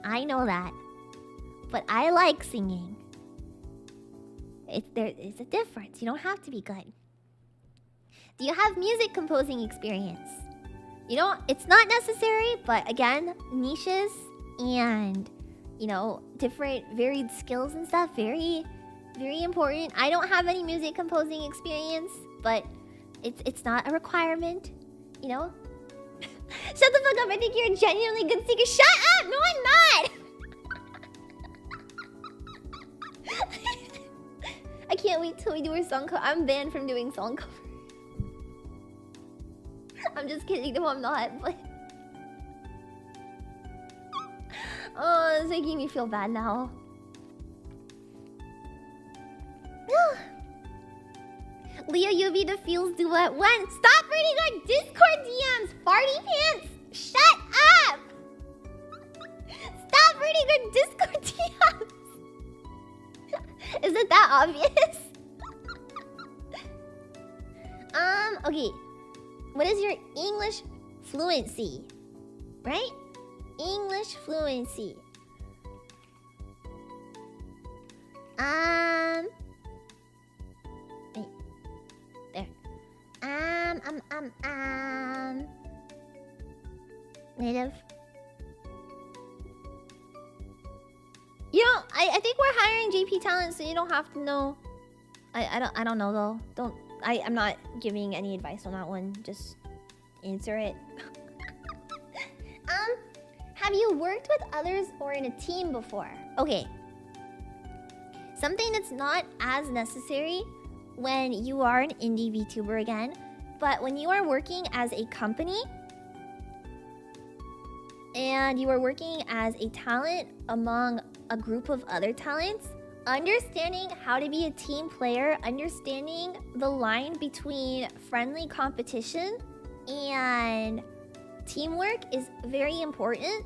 I know that. But I like singing. There is a difference. You don't have to be good. Do you have music composing experience? You know, it's not necessary, but again, niches and, you know, different varied skills and stuff, very, very important. I don't have any music composing experience, but it's not a requirement, you know? Shut the fuck up, I think you're a genuinely good singer. Shut up! No, I'm not! I can't wait till we do our song cover. I'm banned from doing song cover. I'm just kidding, no I'm not, but... Oh, it's making me feel bad now. Leo UV the feels duet when? Stop reading our Discord DMs, farty pants! Shut up! Stop reading our Discord DMs! Is it that obvious? Okay. What is your English fluency? Right? English fluency. Wait. There. Native. You know, I think we're hiring JP talent, so you don't have to know. I don't know though. I'm not giving any advice on that one. Just answer it. Have you worked with others or in a team before? Okay. Something that's not as necessary when you are an indie VTuber again, but when you are working as a company and you are working as a talent among a group of other talents, understanding how to be a team player, understanding the line between friendly competition and teamwork is very important.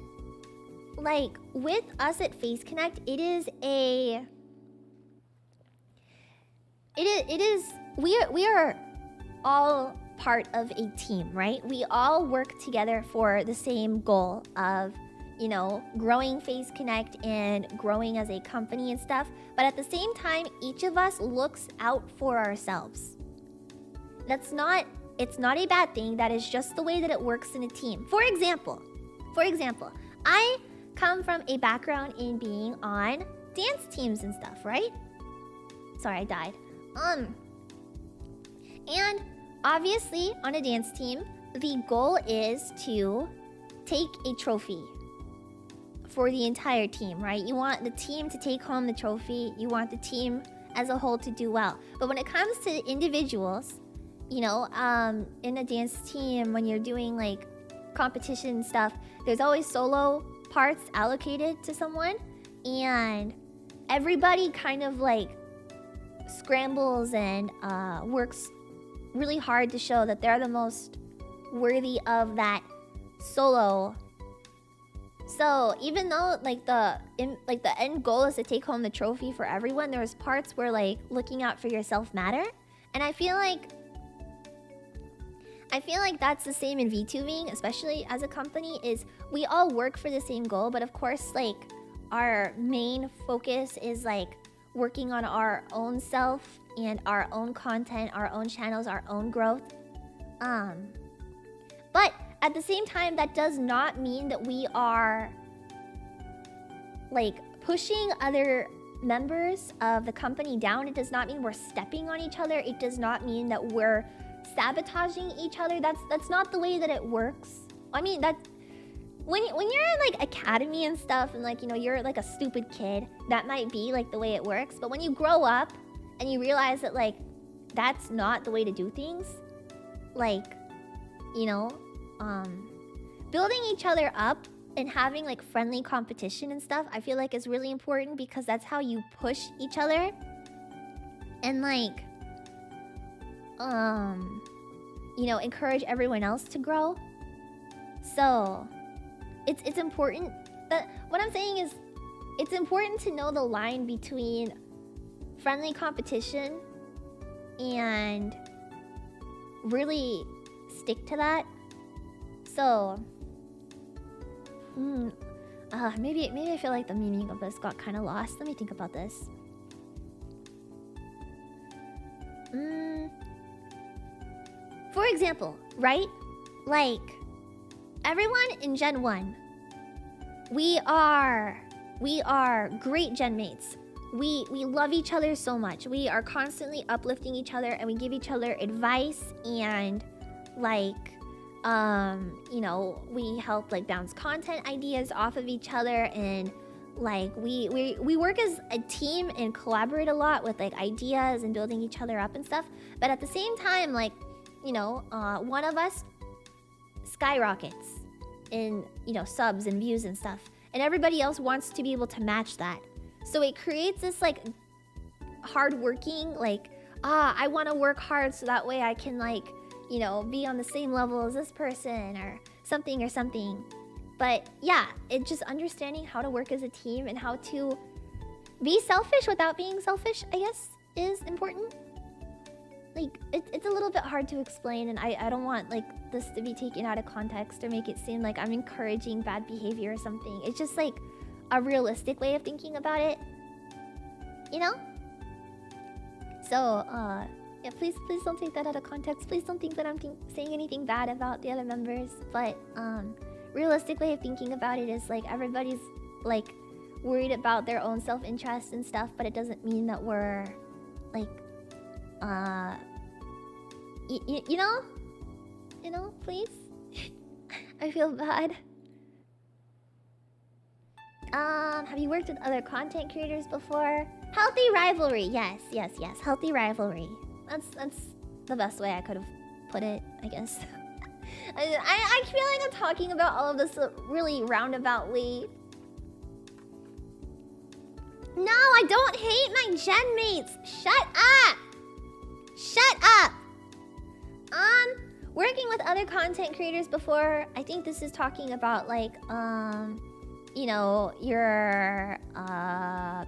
Like, with us at Face Connect, we are all part of a team, right? We all work together for the same goal of, you know, growing Face Connect and growing as a company and stuff. But at the same time, each of us looks out for ourselves. It's not a bad thing. That is just the way that it works in a team. For example, I come from a background in being on dance teams and stuff, right? Sorry, I died. And obviously on a dance team, the goal is to take a trophy for the entire team, right? You want the team to take home the trophy. You want the team as a whole to do well. But when it comes to individuals, you know, in a dance team, when you're doing like competition stuff, there's always solo parts allocated to someone, and everybody kind of like scrambles and works really hard to show that they're the most worthy of that solo. So even though like the end goal is to take home the trophy for everyone, there's parts where like looking out for yourself matter, and I feel like that's the same in VTubing, especially as a company, is we all work for the same goal, but of course like our main focus is like working on our own self and our own content, our own channels, our own growth. But at the same time, that does not mean that we are like pushing other members of the company down. It does not mean we're stepping on each other. It does not mean that we're sabotaging each other. That's not the way that it works. I mean, that's when you're in like academy and stuff, and like, you know, you're like a stupid kid, that might be like the way it works. But when you grow up and you realize that like that's not the way to do things, like, you know, building each other up and having like friendly competition and stuff, I feel like is really important, because that's how you push each other and like you know, encourage everyone else to grow. So it's important. But what I'm saying is it's important to know the line between friendly competition and really stick to that. So, maybe I feel like the meaning of this got kind of lost. Let me think about this. For example, right? Like, everyone in Gen 1, we are great genmates. We love each other so much. We are constantly uplifting each other, and we give each other advice, and like, you know, we help like bounce content ideas off of each other, and like we work as a team and collaborate a lot with like ideas and building each other up and stuff. But at the same time, like, you know, one of us skyrockets in, you know, subs and views and stuff, and everybody else wants to be able to match that. So it creates this like hardworking, like, I want to work hard so that way I can, like, you know, be on the same level as this person or something. But yeah, it's just understanding how to work as a team and how to be selfish without being selfish, I guess, is important. Like, it's a little bit hard to explain, and I don't want like this to be taken out of context or make it seem like I'm encouraging bad behavior or something. It's just like a realistic way of thinking about it, you know? So, yeah, please don't take that out of context. Please don't think that I'm saying anything bad about the other members. But, realistic way of thinking about it is like everybody's like worried about their own self-interest and stuff, but it doesn't mean that we're like, you know, please. I feel bad. Have you worked with other content creators before? Healthy rivalry, yes. Healthy rivalry. That's the best way I could have put it, I guess. I feel like I'm talking about all of this really roundaboutly. No, I don't hate my genmates. Shut up. Working with other content creators before, I think this is talking about like, you know, your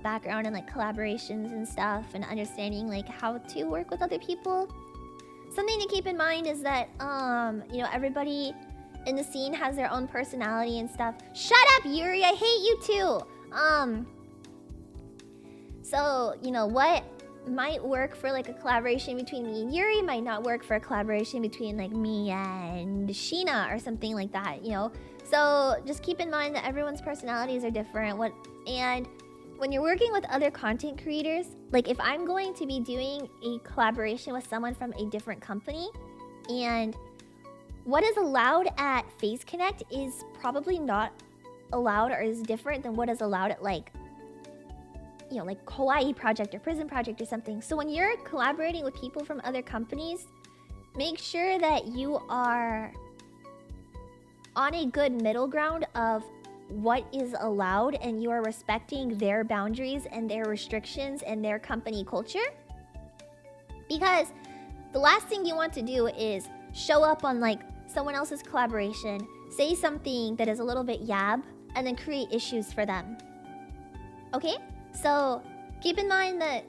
background and like collaborations and stuff, and understanding like how to work with other people. Something to keep in mind is that, you know, everybody in the scene has their own personality and stuff. Shut up, Yuri! I hate you too! So, you know, what might work for like a collaboration between me and Yuri might not work for a collaboration between like me and Sheena or something like that, you know? So just keep in mind that everyone's personalities are different. And when you're working with other content creators, like if I'm going to be doing a collaboration with someone from a different company, and what is allowed at Face Connect is probably not allowed or is different than what is allowed at like, you know, like Hawaii Project or Prison Project or something. So when you're collaborating with people from other companies, make sure that you are on a good middle ground of what is allowed, and you are respecting their boundaries and their restrictions and their company culture. Because the last thing you want to do is show up on like someone else's collaboration, say something that is a little bit yab, and then create issues for them. Okay? So keep in mind that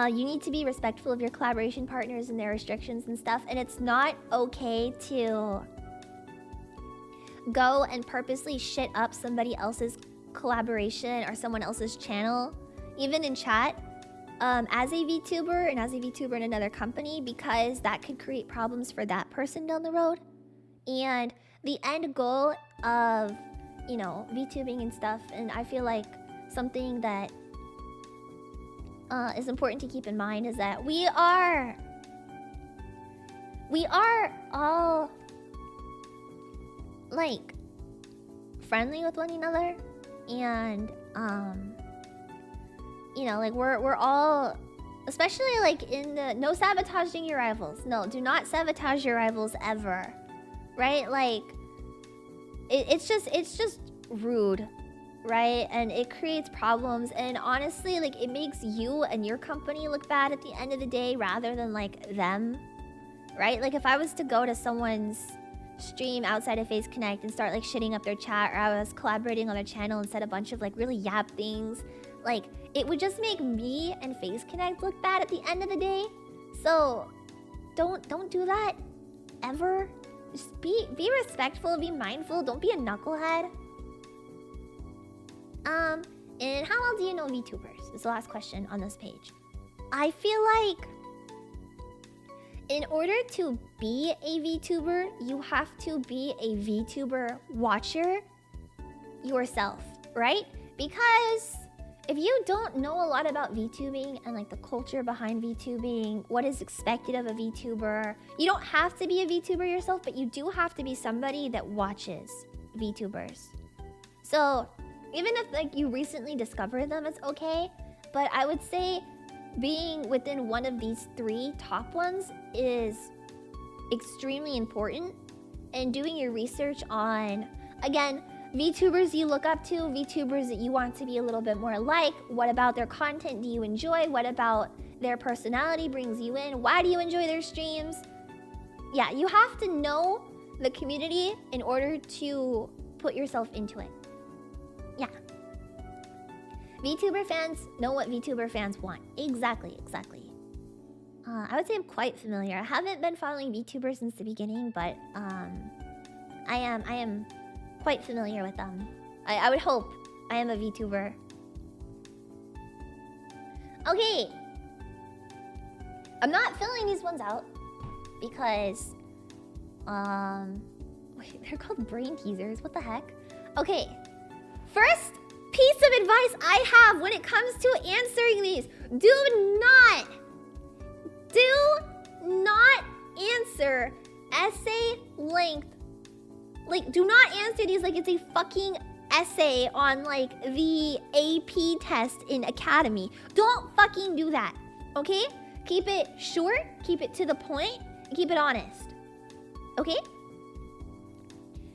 you need to be respectful of your collaboration partners and their restrictions and stuff, and it's not okay to go and purposely shit up somebody else's collaboration or someone else's channel, even in chat, as a Vtuber and as a Vtuber in another company, because that could create problems for that person down the road. And the end goal of, you know, Vtubing and stuff, and I feel like something that is important to keep in mind is that we are all like friendly with one another, and you know, like we're all, especially like in the no sabotaging your rivals. No, do not sabotage your rivals ever, right? Like it's just rude, right? And it creates problems, and honestly, like it makes you and your company look bad at the end of the day rather than like them, right? Like if I was to go to someone's stream outside of Face Connect and start like shitting up their chat, or I was collaborating on their channel and said a bunch of like really yap things, like it would just make me and Face Connect look bad at the end of the day. So don't do that ever. Just be respectful, be mindful, don't be a knucklehead. And how well do you know VTubers? Is the last question on this page. I feel like in order to be a VTuber, you have to be a VTuber watcher yourself, right? Because if you don't know a lot about VTubing and like the culture behind VTubing, what is expected of a VTuber, you don't have to be a VTuber yourself, but you do have to be somebody that watches VTubers. So even if like you recently discovered them, it's okay. But I would say being within one of these 3 top ones is extremely important. And doing your research on, again, VTubers you look up to, VTubers that you want to be a little bit more like. What about their content do you enjoy? What about their personality brings you in? Why do you enjoy their streams? Yeah, you have to know the community in order to put yourself into it. Yeah. VTuber fans know what VTuber fans want. Exactly. I would say I'm quite familiar. I haven't been following VTubers since the beginning, but I am quite familiar with them. I would hope I am a VTuber. Okay. I'm not filling these ones out because wait, they're called brain teasers. What the heck? Okay. First piece of advice I have when it comes to answering these: do not answer essay length. Like, do not answer these like it's a fucking essay on like the AP test in Academy. Don't fucking do that, okay? Keep it short, keep it to the point, keep it honest, okay?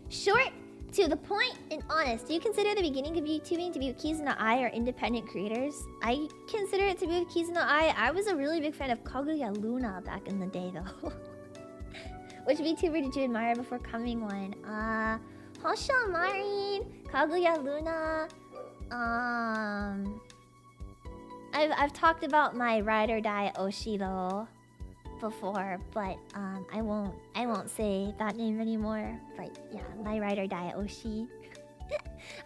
Short, to the point, and honest. Do you consider the beginning of YouTubing to be with Keys in the Eye or independent creators? I consider it to be with Keys in the Eye. I was a really big fan of Kaguya Luna back in the day, though. Which VTuber did you admire before coming one? Hosho Marin, Kaguya Luna. I've talked about my ride or die Oshi though before, but I won't say that name anymore. But yeah, my ride or die Oshi.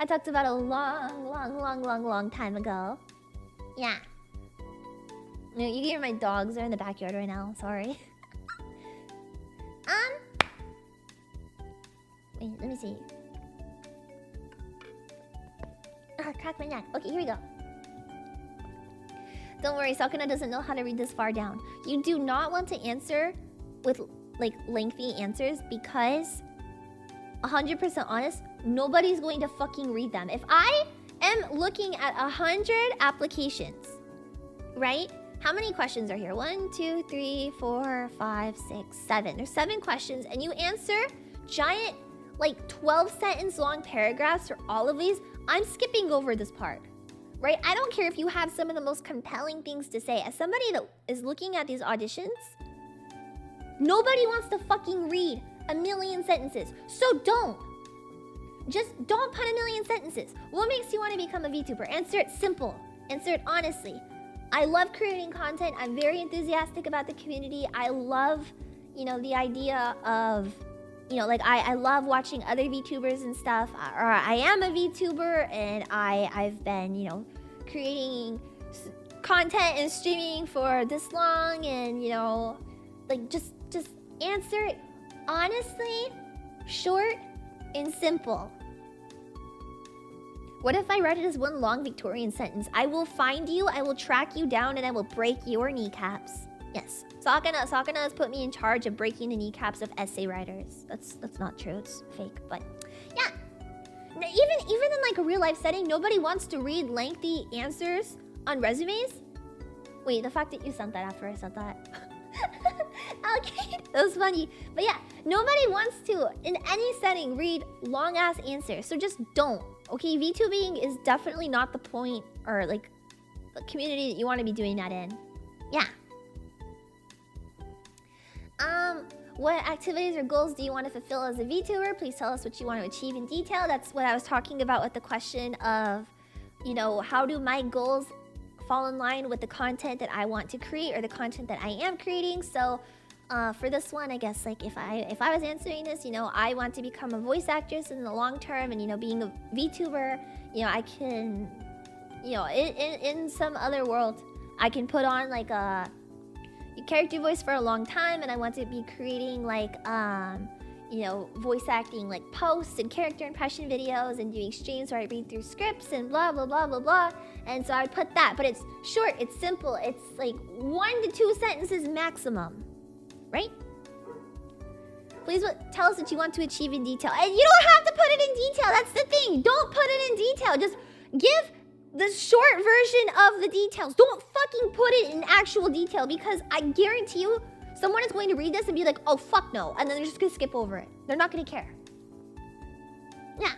I talked about a long time ago. Yeah. No, you can hear my dogs are in the backyard right now. Sorry. Wait, let me see. Crack my neck. Okay, here we go. Don't worry, Sakura doesn't know how to read this far down. You do not want to answer with like lengthy answers because 100% honest, nobody's going to fucking read them. If I am looking at 100 applications, right? How many questions are here? 1, 2, 3, 4, 5, 6, 7. There's 7 questions and you answer giant like 12-sentence long paragraphs for all of these. I'm skipping over this part. Right? I don't care if you have some of the most compelling things to say. As somebody that is looking at these auditions, nobody wants to fucking read a million sentences. So don't. Just don't put a million sentences. What makes you want to become a VTuber? Answer it simple. Answer it honestly. I love creating content. I'm very enthusiastic about the community. I love, you know, the idea of, you know, like I love watching other VTubers and stuff. Or I am a VTuber and I've been, you know, creating content and streaming for this long, and you know, like just answer it honestly, short and simple. What if I write it as one long Victorian sentence? I will find you, I will track you down, and I will break your kneecaps. Yes. Sakura has put me in charge of breaking the kneecaps of essay writers. That's not true. It's fake. But yeah. Even in like a real life setting, nobody wants to read lengthy answers on resumes. Wait, the fact that you sent that after I said that. Okay, that was funny. But yeah, nobody wants to, in any setting, read long ass answers. So just don't. Okay, VTubing is definitely not the point or like the community that you want to be doing that in. Yeah. What activities or goals do you want to fulfill as a VTuber? Please tell us what you want to achieve in detail. That's what I was talking about with the question of, you know, how do my goals fall in line with the content that I want to create or the content that I am creating. So for this one, I guess, like, if I was answering this, you know, I want to become a voice actress in the long term, and, you know, being a VTuber, you know, I can, you know, in some other world, I can put on like a character voice for a long time, and I want to be creating like you know, voice acting like posts and character impression videos and doing streams where I read through scripts and blah blah blah blah blah. And so I put that, but it's short, it's simple, it's like 1 to 2 sentences maximum, right? Please tell us what you want to achieve in detail. And you don't have to put it in detail, that's the thing. Don't put it in detail, just give the short version of the details. Don't fucking put it in actual detail, because I guarantee you someone is going to read this and be like, oh fuck no, and then they're just gonna skip over it. They're not gonna care. Yeah.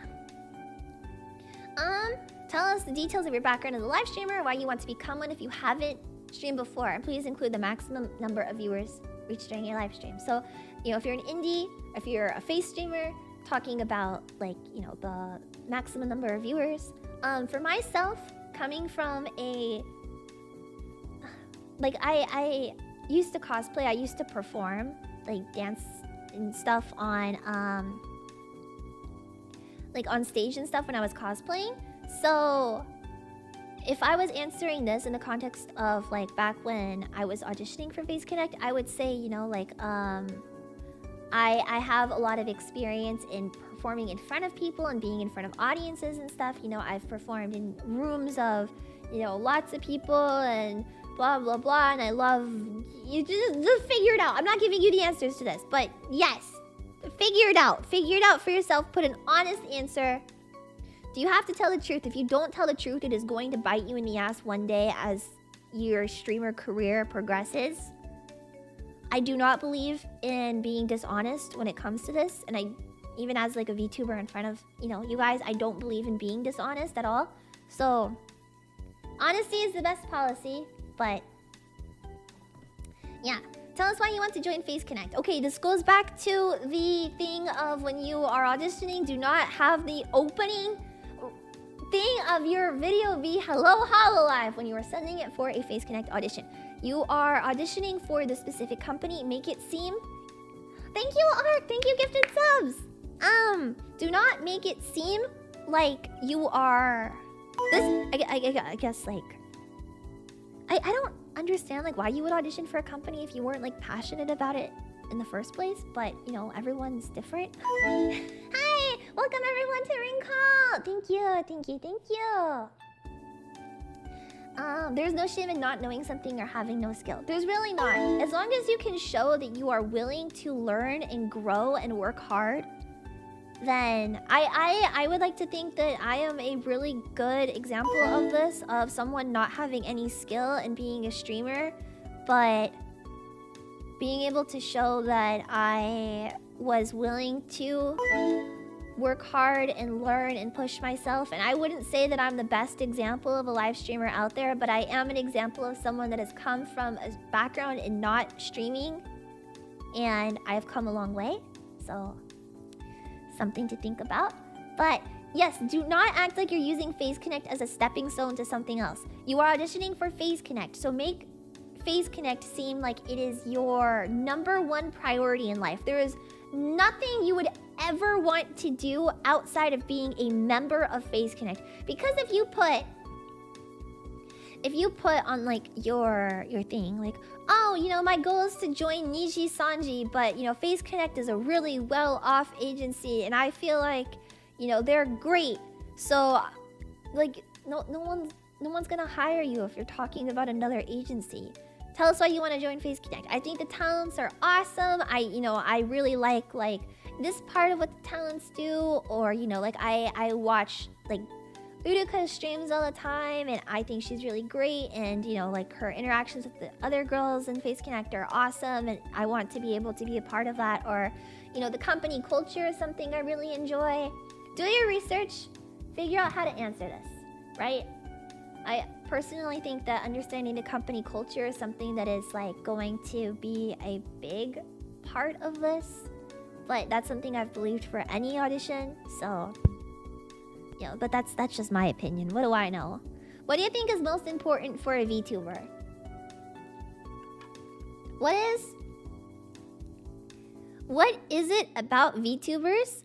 Tell us the details of your background as a live streamer, why you want to become one if you haven't streamed before, and please include the maximum number of viewers reached during your live stream. So, you know, if you're an indie, if you're a face streamer, talking about, like, you know, the maximum number of viewers. For myself, coming from a, like, I used to cosplay, I used to perform, like, dance and stuff on, like, on stage and stuff when I was cosplaying. So if I was answering this in the context of, like, back when I was auditioning for Face Connect, I would say, you know, like, I have a lot of experience in performing in front of people and being in front of audiences and stuff. You know, I've performed in rooms of, you know, lots of people and blah blah blah, and I love, you just figure it out. I'm not giving you the answers to this, but yes, figure it out for yourself. Put an honest answer. Do you have to tell the truth? If you don't tell the truth, it is going to bite you in the ass one day as your streamer career progresses. I do not believe in being dishonest when it comes to this, and I, even as like a VTuber in front of, you know, you guys, I don't believe in being dishonest at all. So honesty is the best policy. But yeah, tell us why you want to join Face Connect. Okay, this goes back to the thing of when you are auditioning, do not have the opening thing of your video be hello hololive when you are sending it for a Face Connect audition. You are auditioning for the specific company. Make it seem, thank you Art, thank you gifted subs. Do not make it seem like you are this, I guess, like, I don't understand, like, why you would audition for a company if you weren't, like, passionate about it in the first place. But, you know, everyone's different. Hi! Welcome everyone to Rinkou! Thank you, thank you, thank you! There's no shame in not knowing something or having no skill. There's really not. As long as you can show that you are willing to learn and grow and work hard, then I would like to think that I am a really good example of this, of someone not having any skill and being a streamer, but being able to show that I was willing to work hard and learn and push myself. And I wouldn't say that I'm the best example of a live streamer out there, but I am an example of someone that has come from a background in not streaming, and I've come a long way. So something to think about. But yes, do not act like you're using Face Connect as a stepping stone to something else. You are auditioning for Face Connect, so make Face Connect seem like it is your #1 priority in life. There is nothing you would ever want to do outside of being a member of Face Connect. Because if you put on, like, your thing, like, oh, you know, my goal is to join Niji Sanji, but, you know, Face Connect is a really well-off agency, and I feel like, you know, they're great. So, like, no one's gonna hire you if you're talking about another agency. Tell us why you want to join Face Connect. I think the talents are awesome. I really like this part of what the talents do, or, you know, like, I watch, like, Uruka's streams all the time, and I think she's really great, and, you know, like, her interactions with the other girls in Face Connect are awesome, and I want to be able to be a part of that. Or, you know, the company culture is something I really enjoy. Do your research, figure out how to answer this, right? I personally think that understanding the company culture is something that is, like, going to be a big part of this, but that's something I've believed for any audition. So, you know, but that's just my opinion. What do I know? What do you think is most important for a VTuber? What is it about VTubers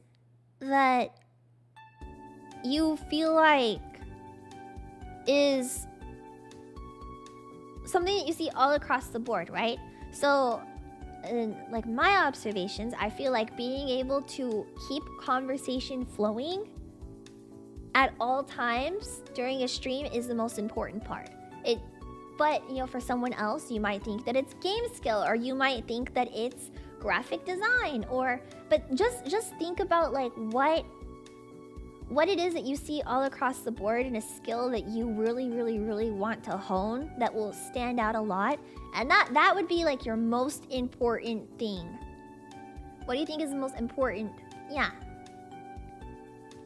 that you feel like is something that you see all across the board, right? So, in like my observations, I feel like being able to keep conversation flowing at all times during a stream is the most important part. But you know, for someone else, you might think that it's game skill, or you might think that it's graphic design, but just think about like what it is that you see all across the board in a skill that you really want to hone that will stand out a lot, and that would be like your most important thing. What do you think is the most important? Yeah.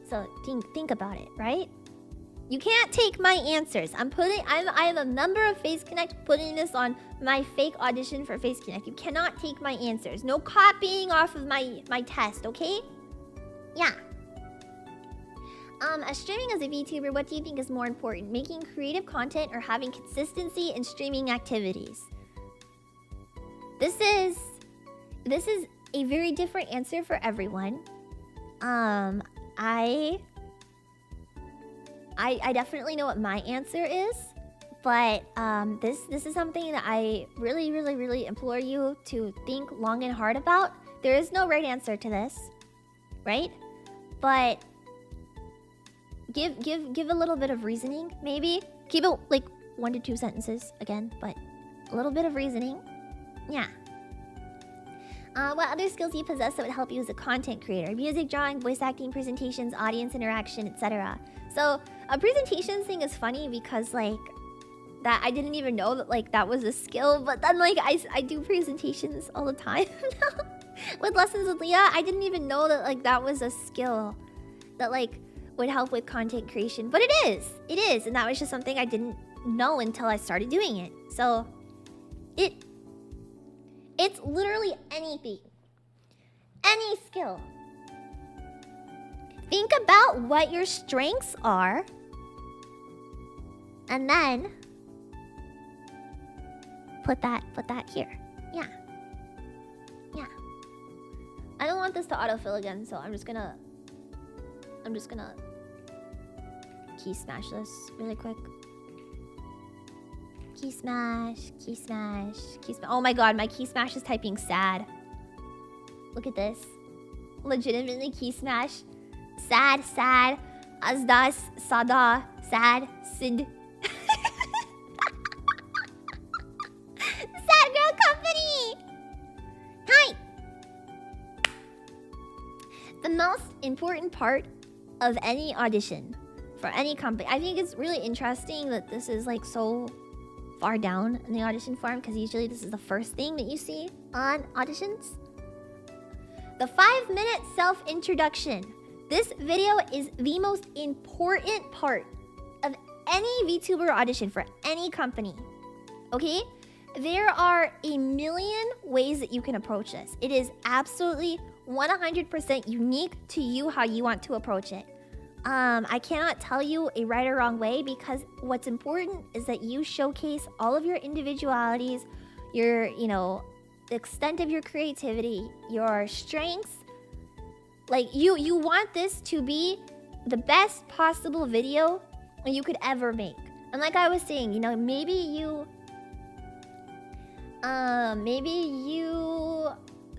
So think about it, right? You can't take my answers. I am a member of Face Connect, putting this on my fake audition for Face Connect. You cannot take my answers. No copying off of my test, okay? Yeah. Streaming as a VTuber, what do you think is more important? Making creative content or having consistency in streaming activities? This is a very different answer for everyone. I definitely know what my answer is, but this is something that I really implore you to think long and hard about. There is no right answer to this, right? But give a little bit of reasoning, maybe. Keep it like 1 to 2 sentences again, but a little bit of reasoning. Yeah. What other skills do you possess that would help you as a content creator? Music, drawing, voice acting, presentations, audience interaction, etc. So a presentations thing is funny because like that I didn't even know that like that was a skill, but then like I do presentations all the time with lessons with Leah. I didn't even know that like that was a skill that like would help with content creation, but it is, and that was just something I didn't know until I started doing it. So it's literally anything, any skill. Think about what your strengths are, and then put that here. Yeah. I don't want this to autofill again, so I'm just gonna key smash this really quick. Key smash. Oh my god, my key smash is typing sad. Look at this. Legitimately key smash. Sad, azdas, sada, sad, sid. Sad Girl Company! Hi! The most important part of any audition for any company. I think it's really interesting that this is like so far down in the audition form, because usually this is the first thing that you see on auditions. The 5-minute self-introduction. This video is the most important part of any VTuber audition for any company. Okay? There are a million ways that you can approach this. It is absolutely 100% unique to you how you want to approach it. I cannot tell you a right or wrong way, because what's important is that you showcase all of your individualities, your, the extent of your creativity, your strengths. Like, you want this to be the best possible video you could ever make. And like I was saying, maybe you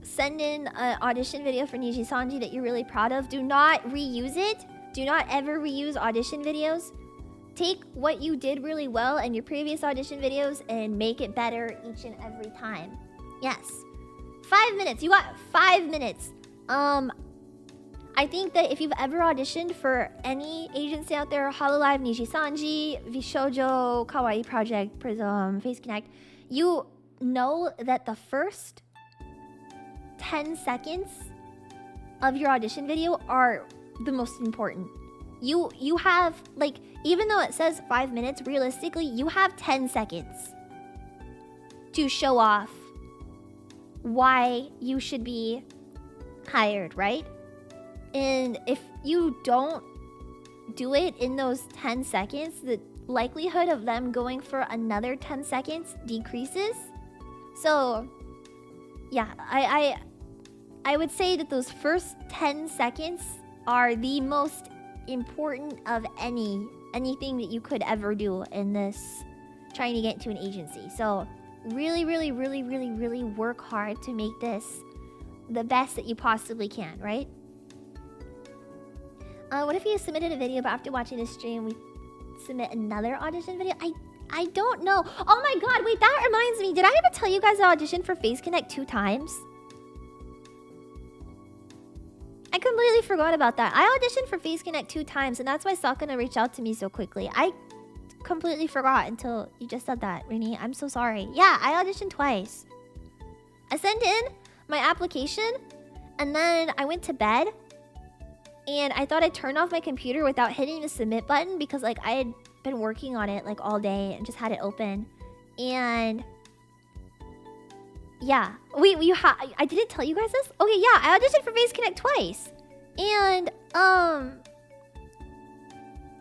send in an audition video for Niji Sanji that you're really proud of. Do not reuse it. Do not ever reuse audition videos. Take what you did really well in your previous audition videos and make it better each and every time. Yes. 5 minutes. You got 5 minutes. I think that if you've ever auditioned for any agency out there, Hololive, Niji Sanji, Vshoujo, Kawaii Project, Prism, Face Connect, you know that the first 10 seconds of your audition video are the most important. You have, like, even though it says 5 minutes, realistically, you have 10 seconds to show off why you should be hired, right? And if you don't do it in those 10 seconds, the likelihood of them going for another 10 seconds decreases. So yeah, I would say that those first 10 seconds are the most important of anything that you could ever do in this trying to get into an agency. So really work hard to make this the best that you possibly can, right? What if you submitted a video, but after watching this stream, we submit another audition video? I don't know. Oh my god, wait, that reminds me. Did I ever tell you guys I auditioned for Face Connect 2 times? I completely forgot about that. I auditioned for Face Connect 2 times, and that's why Sakura reached out to me so quickly. I completely forgot until you just said that, Rini. I'm so sorry. Yeah, I auditioned twice. I sent in my application, and then I went to bed, and I thought I turned off my computer without hitting the submit button because like I had been working on it like all day and just had it open. And yeah, I didn't tell you guys this? Okay, yeah, I auditioned for Face Connect twice. And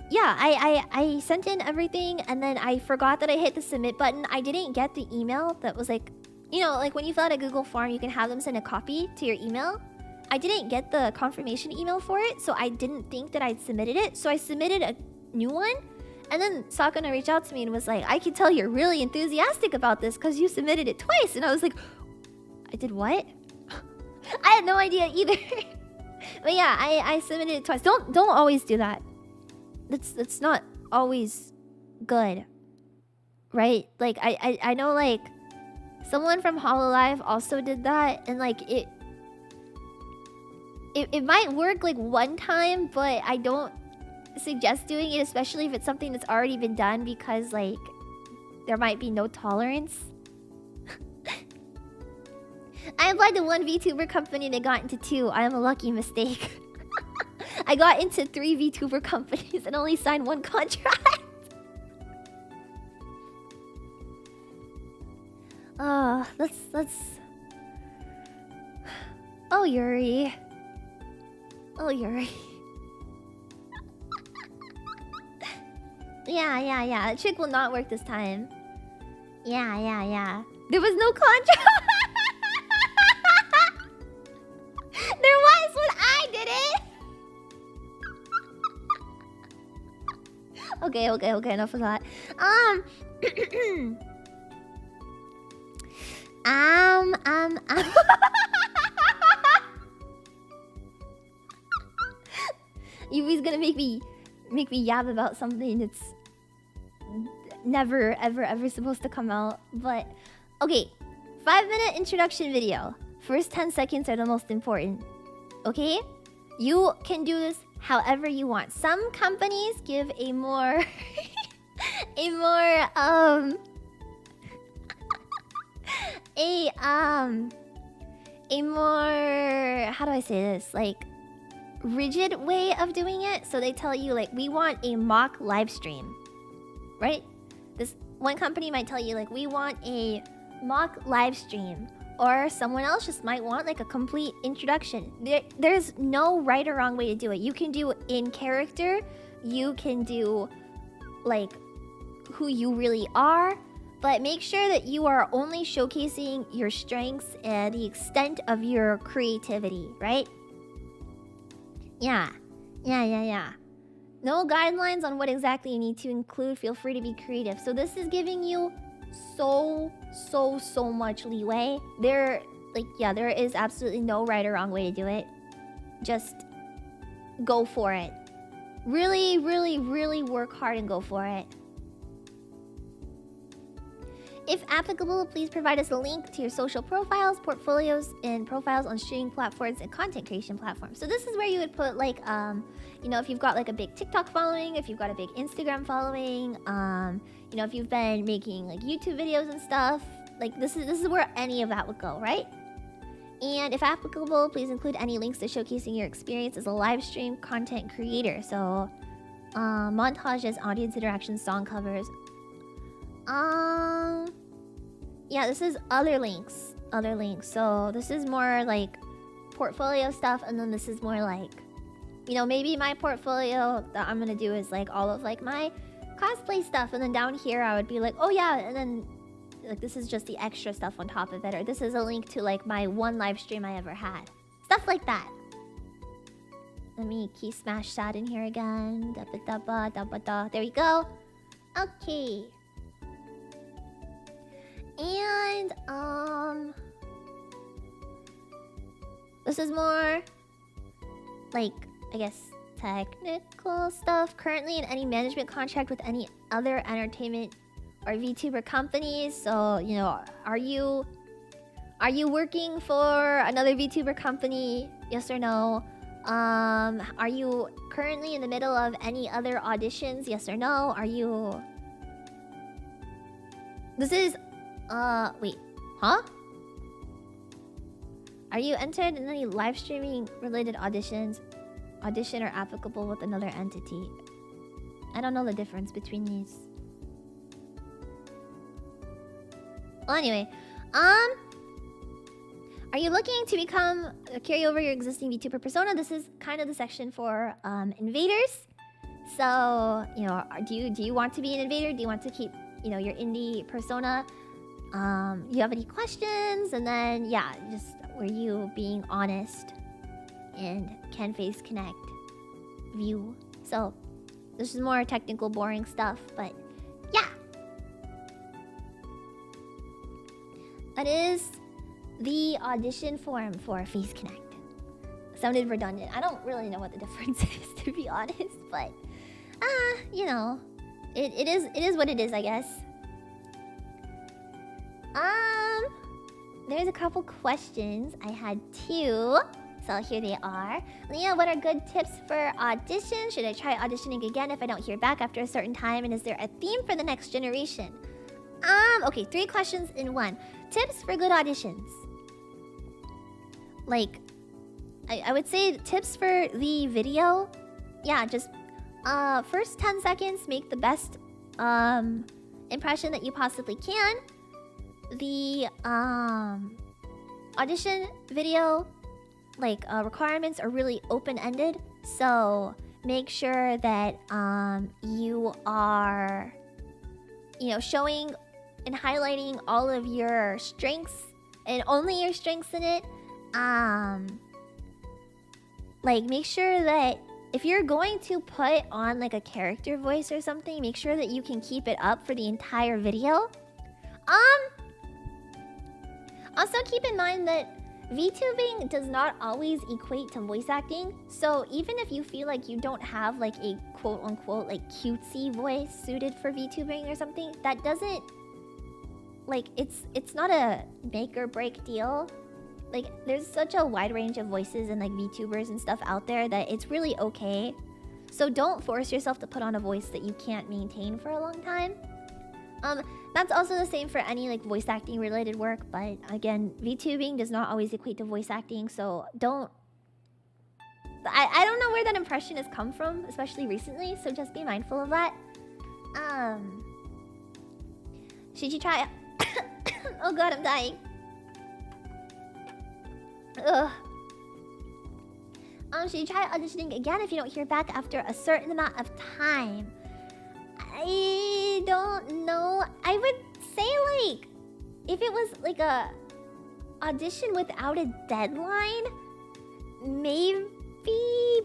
yeah, I sent in everything, and then I forgot that I hit the submit button. I didn't get the email that was like, you know, like when you fill out a Google form, you can have them send a copy to your email. I didn't get the confirmation email for it, so I didn't think that I'd submitted it. So I submitted a new one, and then Sakura reached out to me and was like, I can tell you're really enthusiastic about this because you submitted it twice. And I was like, I did what? I had no idea either. But yeah, I submitted it twice. Don't always do that. That's not always good, right? Like I know like someone from Hololive also did that, and like it might work like one time, but I don't suggest doing it, especially if it's something that's already been done, because like there might be no tolerance. I applied to one VTuber company and I got into 2. I am a lucky mistake. I got into 3 VTuber companies and only signed 1 contract. Let's. Oh, Yuri. Oh, Yuri. Yeah. The trick will not work this time. Yeah. There was no contract. There was when I did it. Okay. Enough of that. Yubi's gonna make me yab about something that's never ever supposed to come out. But okay, 5-minute introduction video. First 10 seconds are the most important. Okay? You can do this however you want. Some companies give a more a more how do I say this? Like rigid way of doing it. So they tell you like, we want a mock live stream, right? This one company might tell you like, we want a mock live stream, or someone else just might want like a complete introduction. There's no right or wrong way to do it. You can do in character, you can do like who you really are, but make sure that you are only showcasing your strengths and the extent of your creativity, right? Yeah. No guidelines on what exactly you need to include. Feel free to be creative. So this is giving you so much leeway. There is absolutely no right or wrong way to do it. Just go for it. Really work hard and go for it. If applicable, please provide us a link to your social profiles, portfolios, and profiles on streaming platforms and content creation platforms. So this is where you would put like, you know, if you've got like a big TikTok following, if you've got a big Instagram following, you know, if you've been making like YouTube videos and stuff, like this is where any of that would go, right? And if applicable, please include any links to showcasing your experience as a live stream content creator. So, montages, audience interactions, song covers. Yeah, this is other links. other links. So this is more like portfolio stuff, and then this is more like, you know, maybe my portfolio that I'm gonna do is like all of like my cosplay stuff, and then down here I would be like, oh yeah, and then like this is just the extra stuff on top of it, or this is a link to like my one live stream I ever had, stuff like that. Let me key smash that in here again. There we go. Okay. And this is more like, I guess, technical stuff. Currently in any management contract with any other entertainment or VTuber companies. So, you know, are you working for another VTuber company? Yes or no? Are you currently in the middle of any other auditions? Yes or no? Are you... This is... wait. Huh? Are you entered in any live streaming related auditions? Audition or applicable with another entity? I don't know the difference between these. Well, anyway. Are you looking to carry over your existing VTuber persona? This is kind of the section for invaders. So, you know, do you want to be an invader? Do you want to keep, you know, your indie persona? You have any questions? And then, yeah, just were you being honest? And can face connect view. So, this is more technical, boring stuff, but yeah. That is the audition form for Face Connect. Sounded redundant. I don't really know what the difference is, to be honest, but you know, it is what it is, I guess. There's a couple questions. I had two, so here they are. Leah, what are good tips for audition? Should I try auditioning again if I don't hear back after a certain time? And is there a theme for the next generation? Okay, 3 questions in one. Tips for good auditions. Like, I would say tips for the video. Yeah, just first 10 seconds, make the best impression that you possibly can. The audition video, like, requirements are really open-ended. So make sure that you are, you know, showing and highlighting all of your strengths and only your strengths in it. Like, make sure that if you're going to put on like a character voice or something, make sure that you can keep it up for the entire video. Also keep in mind that VTubing does not always equate to voice acting. So even if you feel like you don't have like a quote-unquote like cutesy voice suited for VTubing or something, that doesn't, like, it's not a make or break deal. Like, there's such a wide range of voices and like VTubers and stuff out there that it's really okay. So don't force yourself to put on a voice that you can't maintain for a long time. That's also the same for any like voice acting related work, but again, VTubing does not always equate to voice acting, so don't... I don't know where that impression has come from, especially recently, so just be mindful of that. Should you try... Oh god, I'm dying. Ugh. Should you try auditioning again if you don't hear back after a certain amount of time? I don't know. I would say, like, if it was like a audition without a deadline, maybe,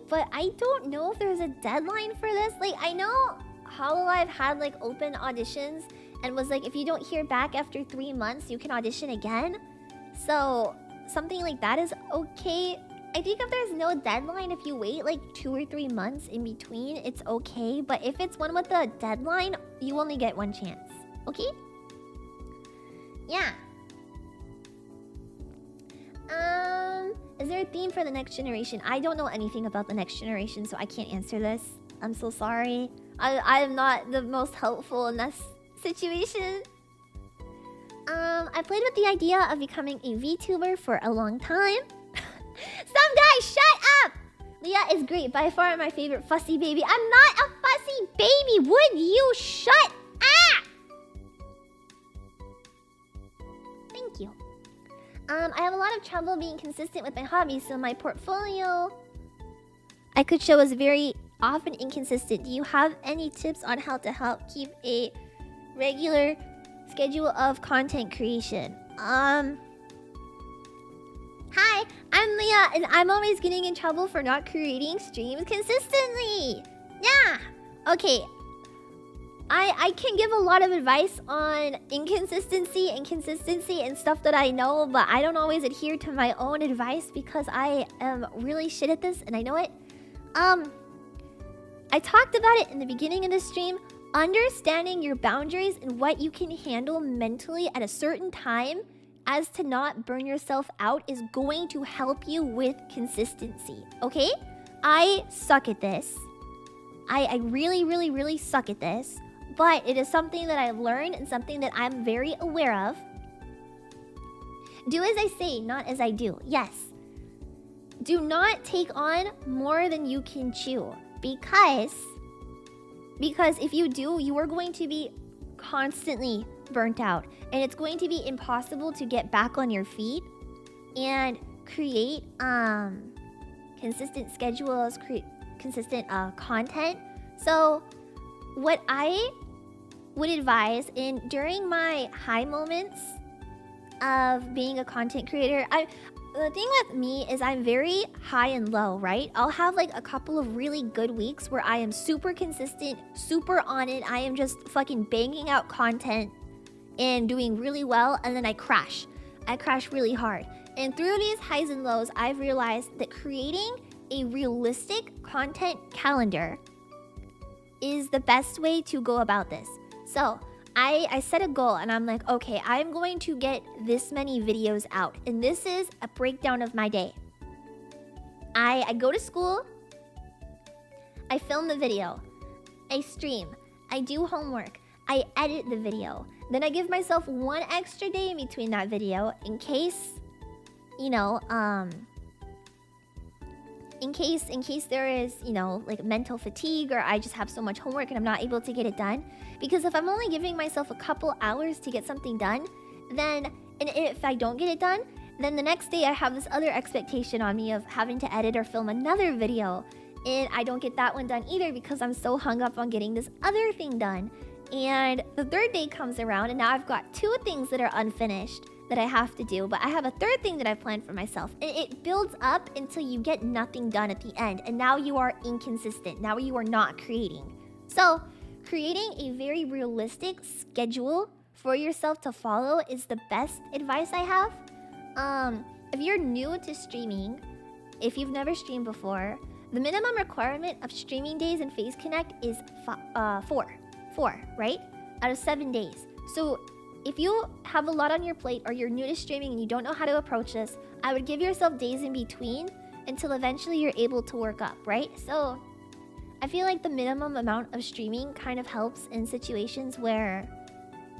but I don't know if there's a deadline for this. Like, I know Hololive had like open auditions and was like, if you don't hear back after 3 months, you can audition again. So something like that is okay. I think if there's no deadline, if you wait like 2 or 3 months in between, it's okay. But if it's one with a deadline, you only get 1 chance. Okay? Yeah. Is there a theme for the next generation? I don't know anything about the next generation, so I can't answer this. I'm so sorry. I'm not the most helpful in this situation. I played with the idea of becoming a VTuber for a long time. Some guy, shut up! Leah is great, by far my favorite fussy baby. I'm not a fussy baby! Would you shut up? Thank you. I have a lot of trouble being consistent with my hobbies, so my portfolio I could show is very often inconsistent. Do you have any tips on how to help keep a regular schedule of content creation? Hi, I'm Leah, and I'm always getting in trouble for not creating streams consistently. Yeah. Okay. I can give a lot of advice on inconsistency and consistency and stuff that I know, but I don't always adhere to my own advice because I am really shit at this and I know it. I talked about it in the beginning of the stream. Understanding your boundaries and what you can handle mentally at a certain time as to not burn yourself out is going to help you with consistency, okay? I suck at this. I really, really, really suck at this. But it is something that I've learned and something that I'm very aware of. Do as I say, not as I do. Yes. Do not take on more than you can chew. Because if you do, you are going to be constantly burnt out. And it's going to be impossible to get back on your feet and create consistent schedules, create consistent content. So what I would advise during my high moments of being a content creator, the thing with me is I'm very high and low, right? I'll have like a couple of really good weeks where I am super consistent, super on it. I am just fucking banging out content and doing really well, and then I crash. I crash really hard. And through these highs and lows, I've realized that creating a realistic content calendar is the best way to go about this. So I set a goal and I'm like, okay, I'm going to get this many videos out. And this is a breakdown of my day. I go to school. I film the video. I stream. I do homework. I edit the video. Then I give myself one extra day in between that video in case, you know, in case there is, you know, like mental fatigue or I just have so much homework and I'm not able to get it done. Because if I'm only giving myself a couple hours to get something done, then, and if I don't get it done, then the next day I have this other expectation on me of having to edit or film another video. And I don't get that one done either because I'm so hung up on getting this other thing done. And the third day comes around and now I've got 2 things that are unfinished that I have to do, but I have a third thing that I've planned for myself. And it builds up until you get nothing done at the end. And now you are inconsistent. Now you are not creating. So creating a very realistic schedule for yourself to follow is the best advice I have. If you're new to streaming, if you've never streamed before, the minimum requirement of streaming days in Phase Connect is 4, right? Out of 7 days. So if you have a lot on your plate or you're new to streaming and you don't know how to approach this, I would give yourself days in between until eventually you're able to work up, right? So I feel like the minimum amount of streaming kind of helps in situations where,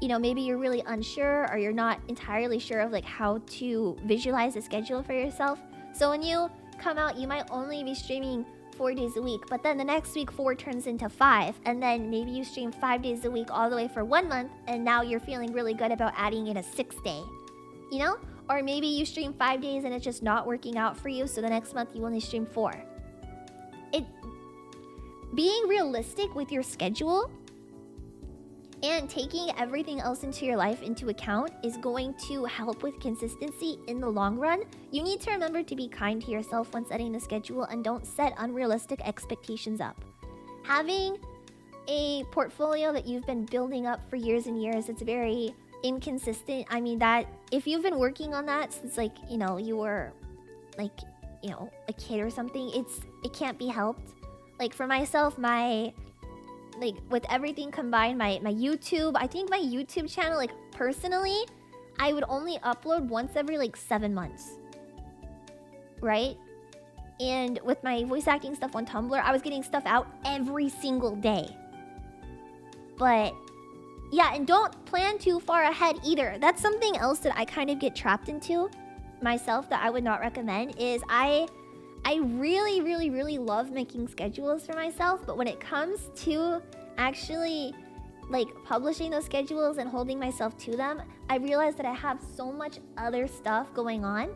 you know, maybe you're really unsure or you're not entirely sure of like how to visualize a schedule for yourself. So when you come out, you might only be streaming 4 days a week, but then the next week 4 turns into 5, and then maybe you stream 5 days a week all the way for 1 month, and now you're feeling really good about adding in a 6th day, you know? Or maybe you stream 5 days and it's just not working out for you, so the next month you only stream 4. Being realistic with your schedule and taking everything else into your life into account is going to help with consistency in the long run. You need to remember to be kind to yourself when setting the schedule and don't set unrealistic expectations up. Having a portfolio that you've been building up for years and years, it's very inconsistent. I mean, that if you've been working on that since like, you know, you were like, you know, a kid or something, it can't be helped. Like for myself, like with everything combined, my YouTube, I think my YouTube channel, like personally, I would only upload once every like 7 months, right? And with my voice acting stuff on Tumblr, I was getting stuff out every single day. But yeah, and don't plan too far ahead either. That's something else that I kind of get trapped into myself that I would not recommend is I really, really, really love making schedules for myself, but when it comes to actually like publishing those schedules and holding myself to them, I realized that I have so much other stuff going on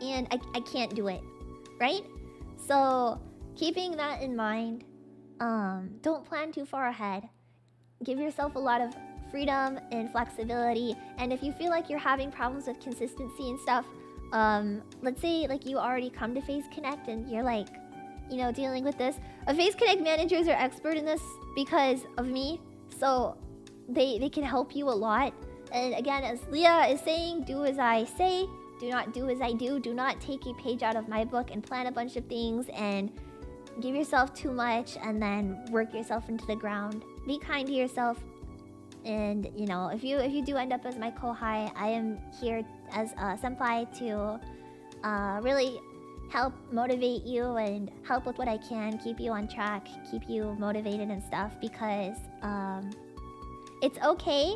and I can't do it, right? So keeping that in mind, don't plan too far ahead. Give yourself a lot of freedom and flexibility, and if you feel like you're having problems with consistency and stuff, let's say like you already come to Phase Connect and you're like, you know, dealing with this. Phase Connect managers are expert in this because of me, so they can help you a lot. And again, as Leah is saying, do as I say, do not do as I do. Do not take a page out of my book and plan a bunch of things and give yourself too much and then work yourself into the ground. Be kind to yourself. And you know, if you do end up as my kohai, I am here as a senpai to really help motivate you and help with what I can, keep you on track, keep you motivated and stuff, because it's okay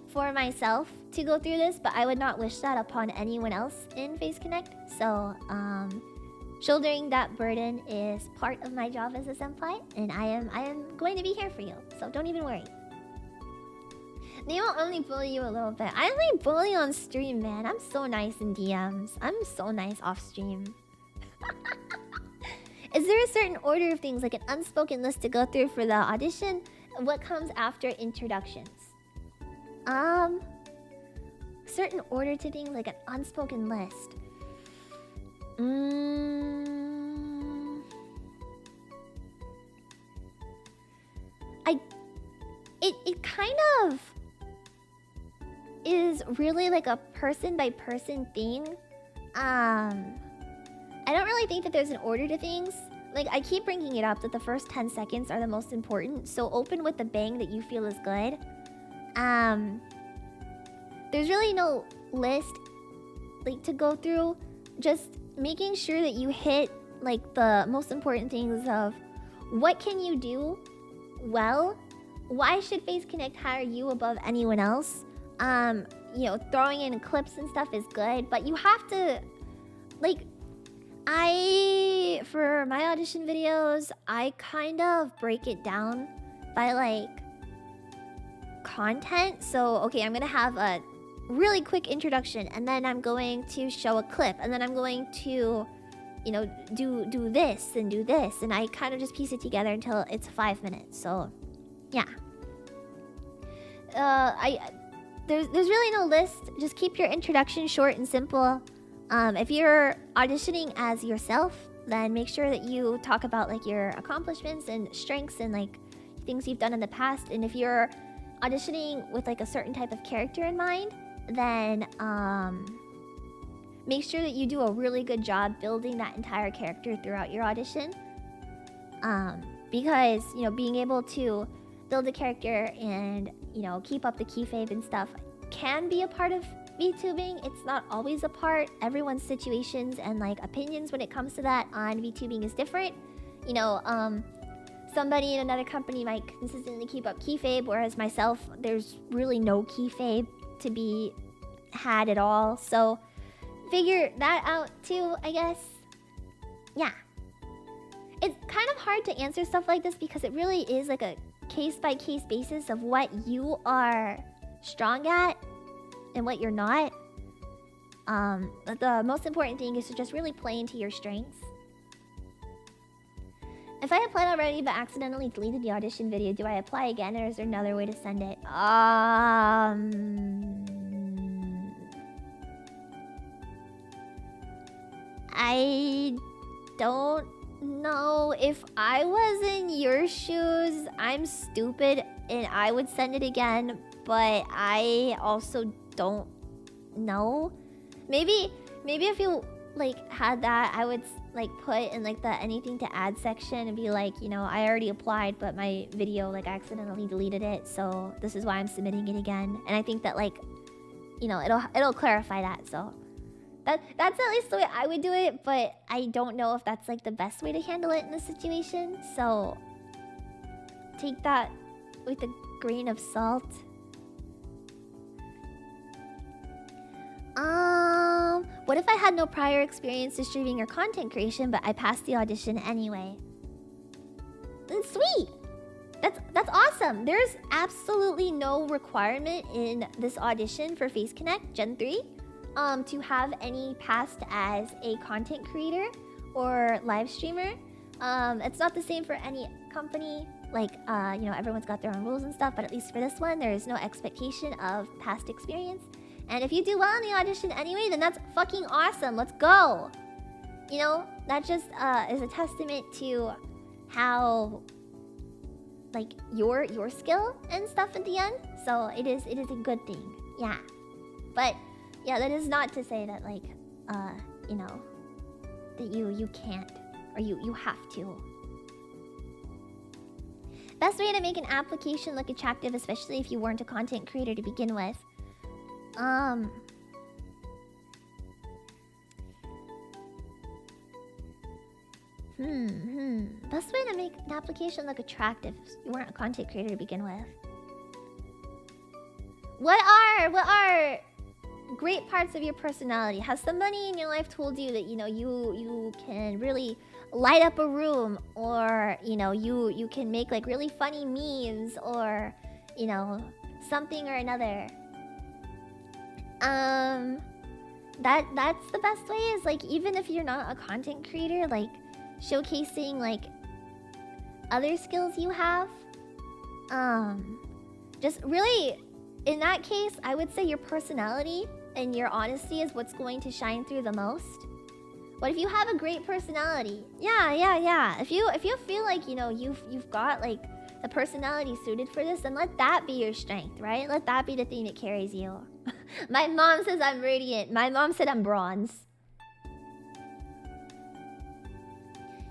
for myself to go through this, but I would not wish that upon anyone else in Phase Connect. So shouldering that burden is part of my job as a senpai, and I am going to be here for you, so don't even worry. They will only bully you a little bit. I only bully on stream, man. I'm so nice in DMs. I'm so nice off stream. Is there a certain order of things, like an unspoken list to go through for the audition? What comes after introductions? Certain order to things, like an unspoken list. It kind of is really like a person by person thing. I don't really think that there's an order to things. Like, I keep bringing it up that the first 10 seconds are the most important, so open with the bang that you feel is good. There's really no list like to go through. Just making sure that you hit like the most important things of what can you do well, why should Phase Connect hire you above anyone else. You know, throwing in clips and stuff is good, but you have to, like, for my audition videos, I kind of break it down by like content. So, okay, I'm gonna have a really quick introduction, and then I'm going to show a clip, and then I'm going to, you know, do this and do this, and I kind of just piece it together until it's 5 minutes. So, yeah. There's really no list. Just keep your introduction short and simple. If you're auditioning as yourself, then make sure that you talk about like your accomplishments and strengths and like things you've done in the past. And if you're auditioning with like a certain type of character in mind, then make sure that you do a really good job building that entire character throughout your audition. Because, you know, being able to build a character and, you know, keep up the keyframes and stuff can be a part of VTubing. It's not always a part. Everyone's situations and like opinions when it comes to that on VTubing is different. You know, somebody in another company might consistently keep up keyframes, whereas myself, there's really no keyframe to be had at all. So figure that out too, I guess. Yeah. It's kind of hard to answer stuff like this because it really is like a case-by-case basis of what you are strong at and what you're not. But the most important thing is to just really play into your strengths. If I applied already but accidentally deleted the audition video, do I apply again, or is there another way to send it? I don't know. If I was in your shoes, I'm stupid and I would send it again, but I also don't know. Maybe if you like had that, I would like put in like the anything to add section and be like, you know, I already applied but my video like accidentally deleted it, so this is why I'm submitting it again. And I think that like, you know, it'll clarify that. So that's at least the way I would do it, but I don't know if that's like the best way to handle it in this situation. So take that with a grain of salt. What if I had no prior experience distributing or content creation, but I passed the audition anyway? That's sweet. That's awesome. There's absolutely no requirement in this audition for Face Connect Gen 3 to have any past as a content creator or live streamer. It's not the same for any company. Like, you know, everyone's got their own rules and stuff, but at least for this one, there is no expectation of past experience. And if you do well in the audition anyway, then that's fucking awesome. Let's go. You know, that just is a testament to how, like, your skill and stuff at the end. So it is a good thing. Yeah. But yeah, that is not to say that, like, you know, that you can't or you have to. Best way to make an application look attractive, especially if you weren't a content creator to begin with. Best way to make an application look attractive if you weren't a content creator to begin with. What are great parts of your personality? Has somebody in your life told you that, you know, you can really light up a room, or, you know, you can make like really funny memes, or, you know, something or another? That's the best way, is like, even if you're not a content creator, like showcasing like other skills you have. Just really, in that case, I would say your personality and your honesty is what's going to shine through the most. But if you have a great personality, yeah. If you feel like, you know, you've got like the personality suited for this, then let that be your strength, right? Let that be the thing that carries you. My mom says I'm radiant. My mom said I'm bronze.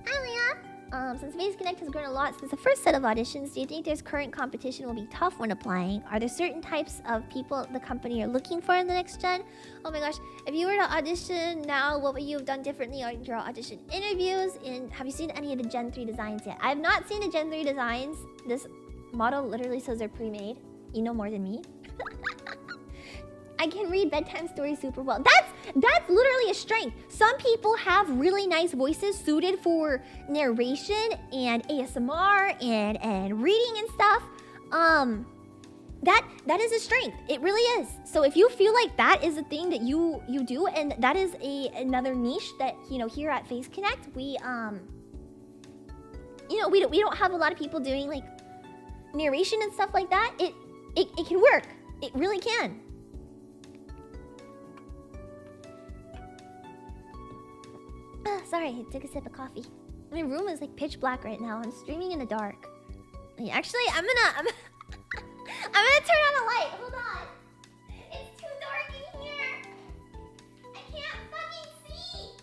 Hi, Leah. Since Face Connect has grown a lot since the first set of auditions, do you think there's current competition will be tough when applying? Are there certain types of people the company are looking for in the next gen? Oh my gosh, if you were to audition now, what would you have done differently on your audition interviews? And have you seen any of the Gen 3 designs yet? I have not seen the Gen 3 designs. This model literally says they're pre-made. You know more than me. I can read bedtime stories super well. That's literally a strength. Some people have really nice voices suited for narration and ASMR and reading and stuff. That is a strength. It really is. So if you feel like that is a thing that you do, and that is another niche that, you know, here at Face Connect, we you know, we don't have a lot of people doing like narration and stuff like that. It can work. It really can. Sorry, I took a sip of coffee. My room is like pitch black right now. I'm streaming in the dark. Actually, I'm gonna turn on a light. Hold on. It's too dark in here. I can't fucking see.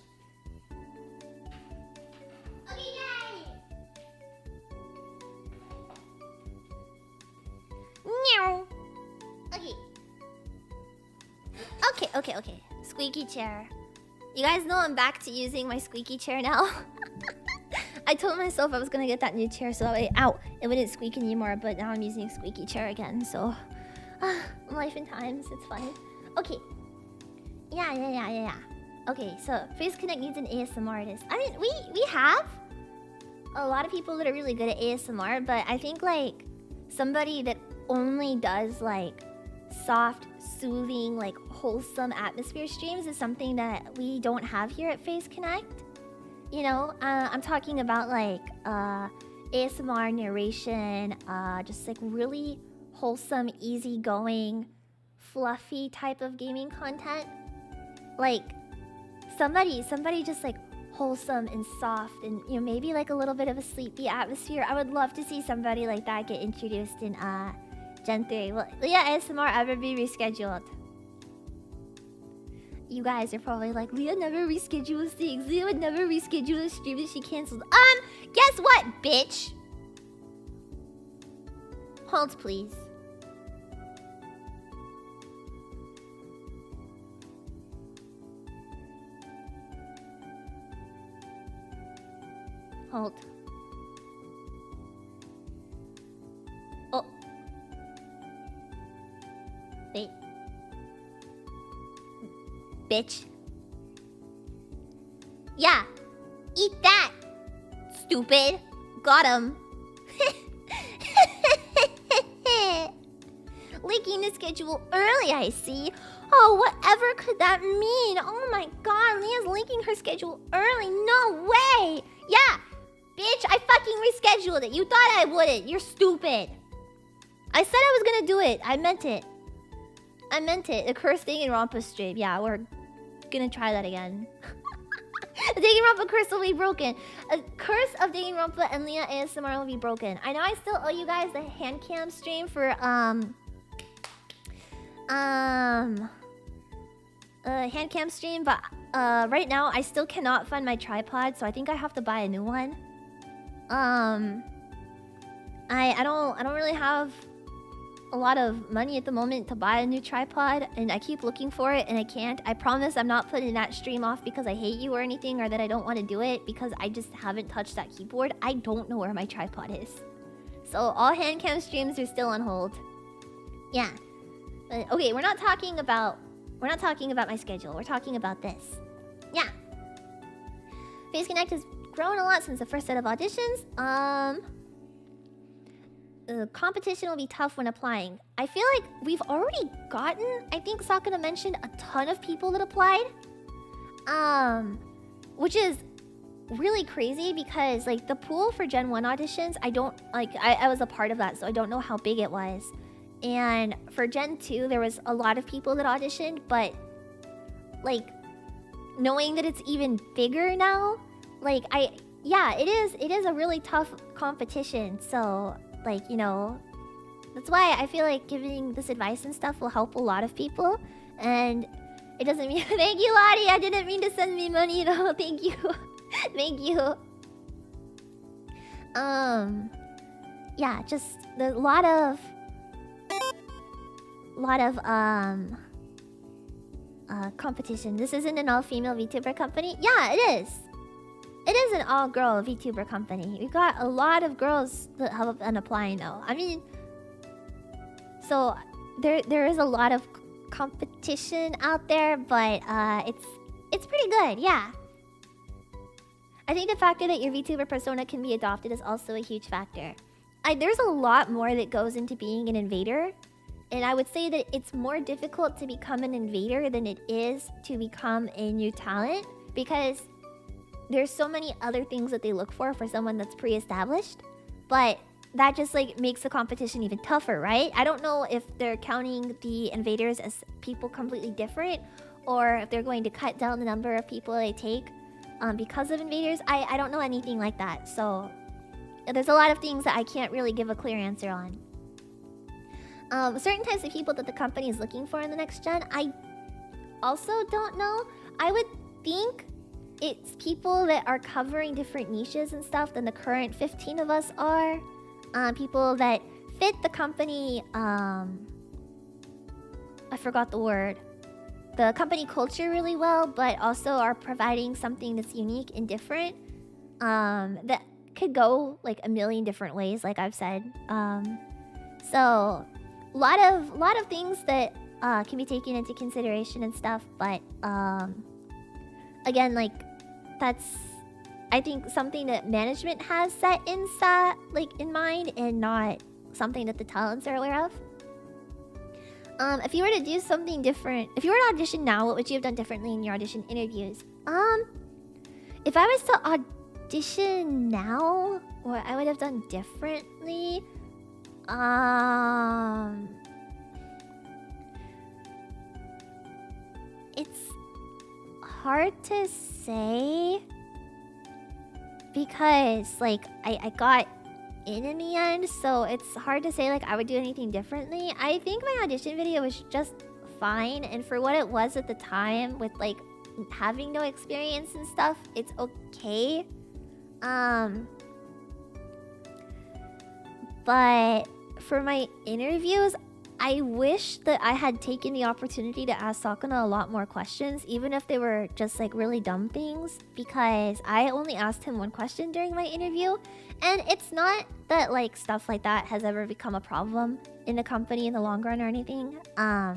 Okay, yay. Meow. Okay. Squeaky chair. You guys know I'm back to using my squeaky chair now. I told myself I was gonna get that new chair so that way, it wouldn't squeak anymore, but now I'm using a squeaky chair again, so... life and times, it's funny. Okay. Yeah. Okay, so Face Connect needs an ASMR artist. I mean, we have a lot of people that are really good at ASMR, but I think, like, somebody that only does, like, soft, soothing, like, wholesome atmosphere streams is something that we don't have here at Face Connect. You know, I'm talking about like ASMR narration, just like really wholesome, easygoing, fluffy type of gaming content. Like somebody just like wholesome and soft, and, you know, maybe like a little bit of a sleepy atmosphere. I would love to see somebody like that get introduced in Gen 3. Well, yeah, ASMR ever be rescheduled? You guys are probably like, Leah never reschedules things. Leah would never reschedule a stream that she canceled. Guess what, bitch? Hold, please. Hold. Oh. Wait. Bitch. Yeah. Eat that. Stupid. Got him. making the schedule early, I see. Oh, whatever could that mean? Oh my god, Leah's linking her schedule early. No way! Yeah, bitch, I fucking rescheduled it. You thought I wouldn't. You're stupid. I said I was gonna do it. I meant it. I meant it. The curse thing in Rampa stream. Yeah, we're gonna try that again. The Danganronpa curse will be broken. A curse of Danganronpa and Leah ASMR will be broken. I know I still owe you guys the hand cam stream for hand cam stream, but right now I still cannot find my tripod, so I think I have to buy a new one. I don't really have a lot of money at the moment to buy a new tripod, and I keep looking for it and I can't. I promise I'm not putting that stream off because I hate you or anything, or that I don't want to do it, because I just haven't touched that keyboard. I don't know where my tripod is. So all hand cam streams are still on hold. Yeah. But, okay, we're not talking about my schedule. We're talking about this. Yeah. Face Connect has grown a lot since the first set of auditions. The competition will be tough when applying. I feel like we've already gotten, I think Sakura mentioned, a ton of people that applied. Which is really crazy because like the pool for Gen 1 auditions, I was a part of that, so I don't know how big it was. And for Gen 2, there was a lot of people that auditioned, but like knowing that it's even bigger now, like it is a really tough competition. So like, you know, that's why I feel like giving this advice and stuff will help a lot of people. And it doesn't mean... Thank you, Lottie! I didn't mean to send me money though. Thank you. Thank you. Yeah, just a lot of competition. This isn't an all-female VTuber company. Yeah, it is. It is an all-girl VTuber company. We've got a lot of girls that have been applying though. I mean, so there is a lot of competition out there, but it's pretty good, yeah. I think the factor that your VTuber persona can be adopted is also a huge factor. There's a lot more that goes into being an invader, and I would say that it's more difficult to become an invader than it is to become a new talent, because there's so many other things that they look for someone that's pre-established, but that just like makes the competition even tougher, right? I don't know if they're counting the invaders as people completely different, or if they're going to cut down the number of people they take because of invaders. I don't know anything like that, so there's a lot of things that I can't really give a clear answer on. Certain types of people that the company is looking for in the next gen, I also don't know. I would think it's people that are covering different niches and stuff than the current 15 of us are. People that fit the company, I forgot the word. The company culture really well, but also are providing something that's unique and different. That could go like a million different ways, like I've said. So a lot of things that can be taken into consideration and stuff, but again, like that's, I think, something that management has set in mind, and not something that the talents are aware of. If you were to do something different, if you were to audition now, what would you have done differently in your audition interviews? If I was to audition now, what I would have done differently, it's hard to say, because like I got in the end, so it's hard to say like I would do anything differently. I think my audition video was just fine, and for what it was at the time, with like having no experience and stuff, it's okay. But for my interviews, I wish that I had taken the opportunity to ask Sakura a lot more questions, even if they were just like really dumb things, because I only asked him one question during my interview, and it's not that like stuff like that has ever become a problem in the company in the long run or anything. I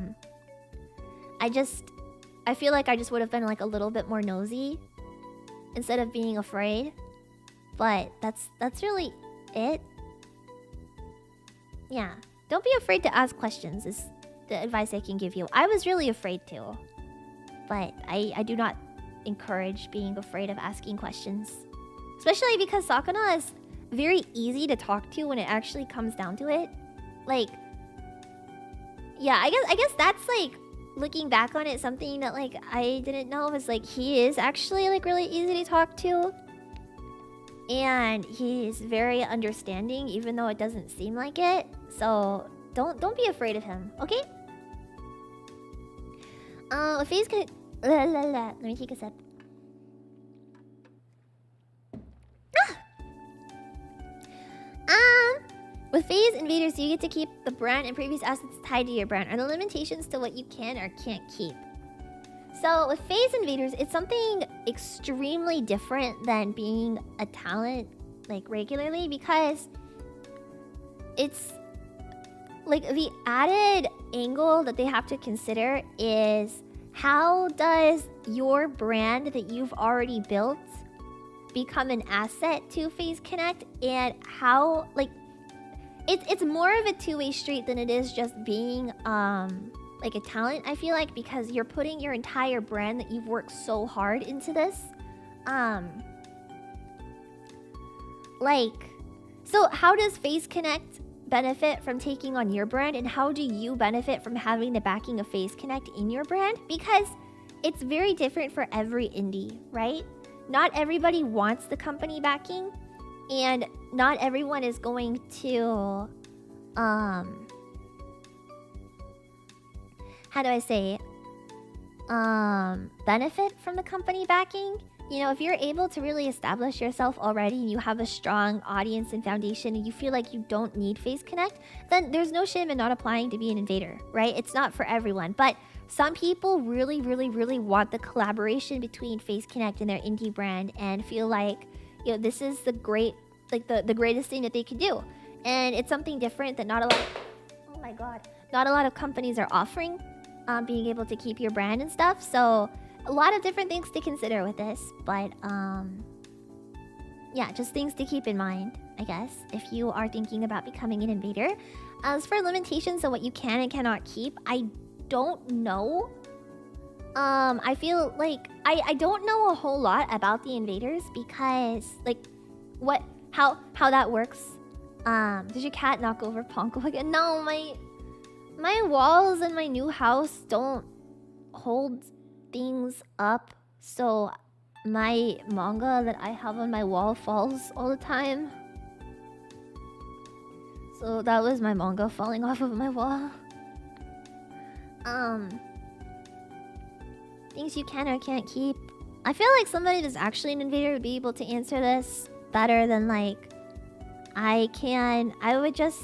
feel like I just would have been like a little bit more nosy instead of being afraid. But that's really it. Yeah. Don't be afraid to ask questions is the advice I can give you. I was really afraid to, but I do not encourage being afraid of asking questions, especially because Sakura is very easy to talk to when it actually comes down to it. Like, yeah, I guess that's like, looking back on it, something that like I didn't know was like he is actually like really easy to talk to, and he's very understanding, even though it doesn't seem like it. So don't be afraid of him, okay? If he's gonna let me take a sip. With phase invaders, you get to keep the brand and previous assets tied to your brand. Are there limitations to what you can or can't keep? So with phase invaders, it's something extremely different than being a talent like regularly, because it's like the added angle that they have to consider is how does your brand that you've already built become an asset to Phase Connect, and how like it's more of a two-way street than it is just being like a talent, I feel like, because you're putting your entire brand that you've worked so hard into this. Like, so how does Phase Connect benefit from taking on your brand, and how do you benefit from having the backing of Phase Connect in your brand? Because it's very different for every indie, right? Not everybody wants the company backing, and not everyone is going to how do I say benefit from the company backing. You know, if you're able to really establish yourself already and you have a strong audience and foundation and you feel like you don't need Phase Connect, then there's no shame in not applying to be an invader, right? It's not for everyone, but some people really, really, really want the collaboration between Phase Connect and their indie brand and feel like, you know, this is the great, like the greatest thing that they could do. And it's something different that not a lot, oh my god, not a lot of companies are offering, being able to keep your brand and stuff. So a lot of different things to consider with this, but yeah, just things to keep in mind, I guess, if you are thinking about becoming an invader. As for limitations of what you can and cannot keep, I don't know. I feel like I don't know a whole lot about the invaders, because like how that works. Did your cat knock over Ponko again? No, my walls in my new house don't hold things up, so my manga that I have on my wall falls all the time. So that was my manga falling off of my wall. Things you can or can't keep. I feel like somebody that's actually an invader would be able to answer this better than like I can. I would just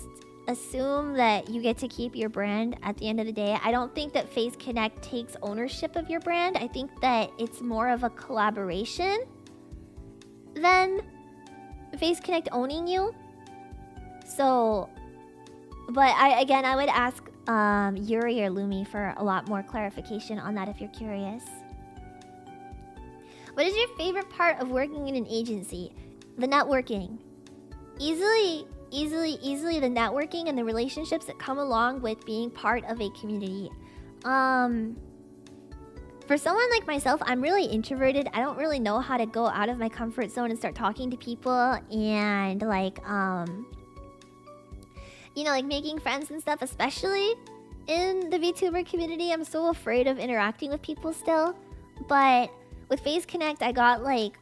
assume that you get to keep your brand at the end of the day. I don't think that Phase Connect takes ownership of your brand. I think that it's more of a collaboration than Phase Connect owning you. So, but I would ask Yuri or Lumi for a lot more clarification on that if you're curious. What is your favorite part of working in an agency? The networking. Easily the networking and the relationships that come along with being part of a community. For someone like myself, I'm really introverted. I don't really know how to go out of my comfort zone and start talking to people and like you know, like making friends and stuff, especially in the VTuber community. I'm so afraid of interacting with people still. But with Phase Connect, I got like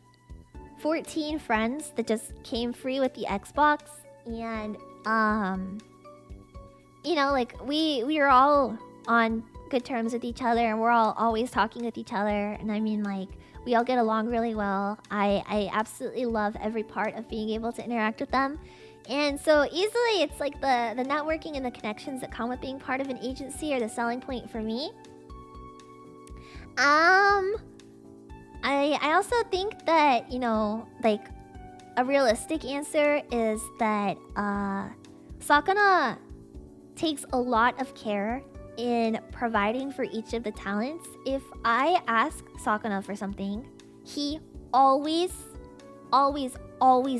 14 friends that just came free with the Xbox, and you know, like we are all on good terms with each other, and we're all always talking with each other, and I mean, like, we all get along really well. I absolutely love every part of being able to interact with them. And so easily it's like the networking and the connections that come with being part of an agency are the selling point for me. I also think that, you know, like a realistic answer is that Sakura takes a lot of care in providing for each of the talents. If I ask Sakura for something, he always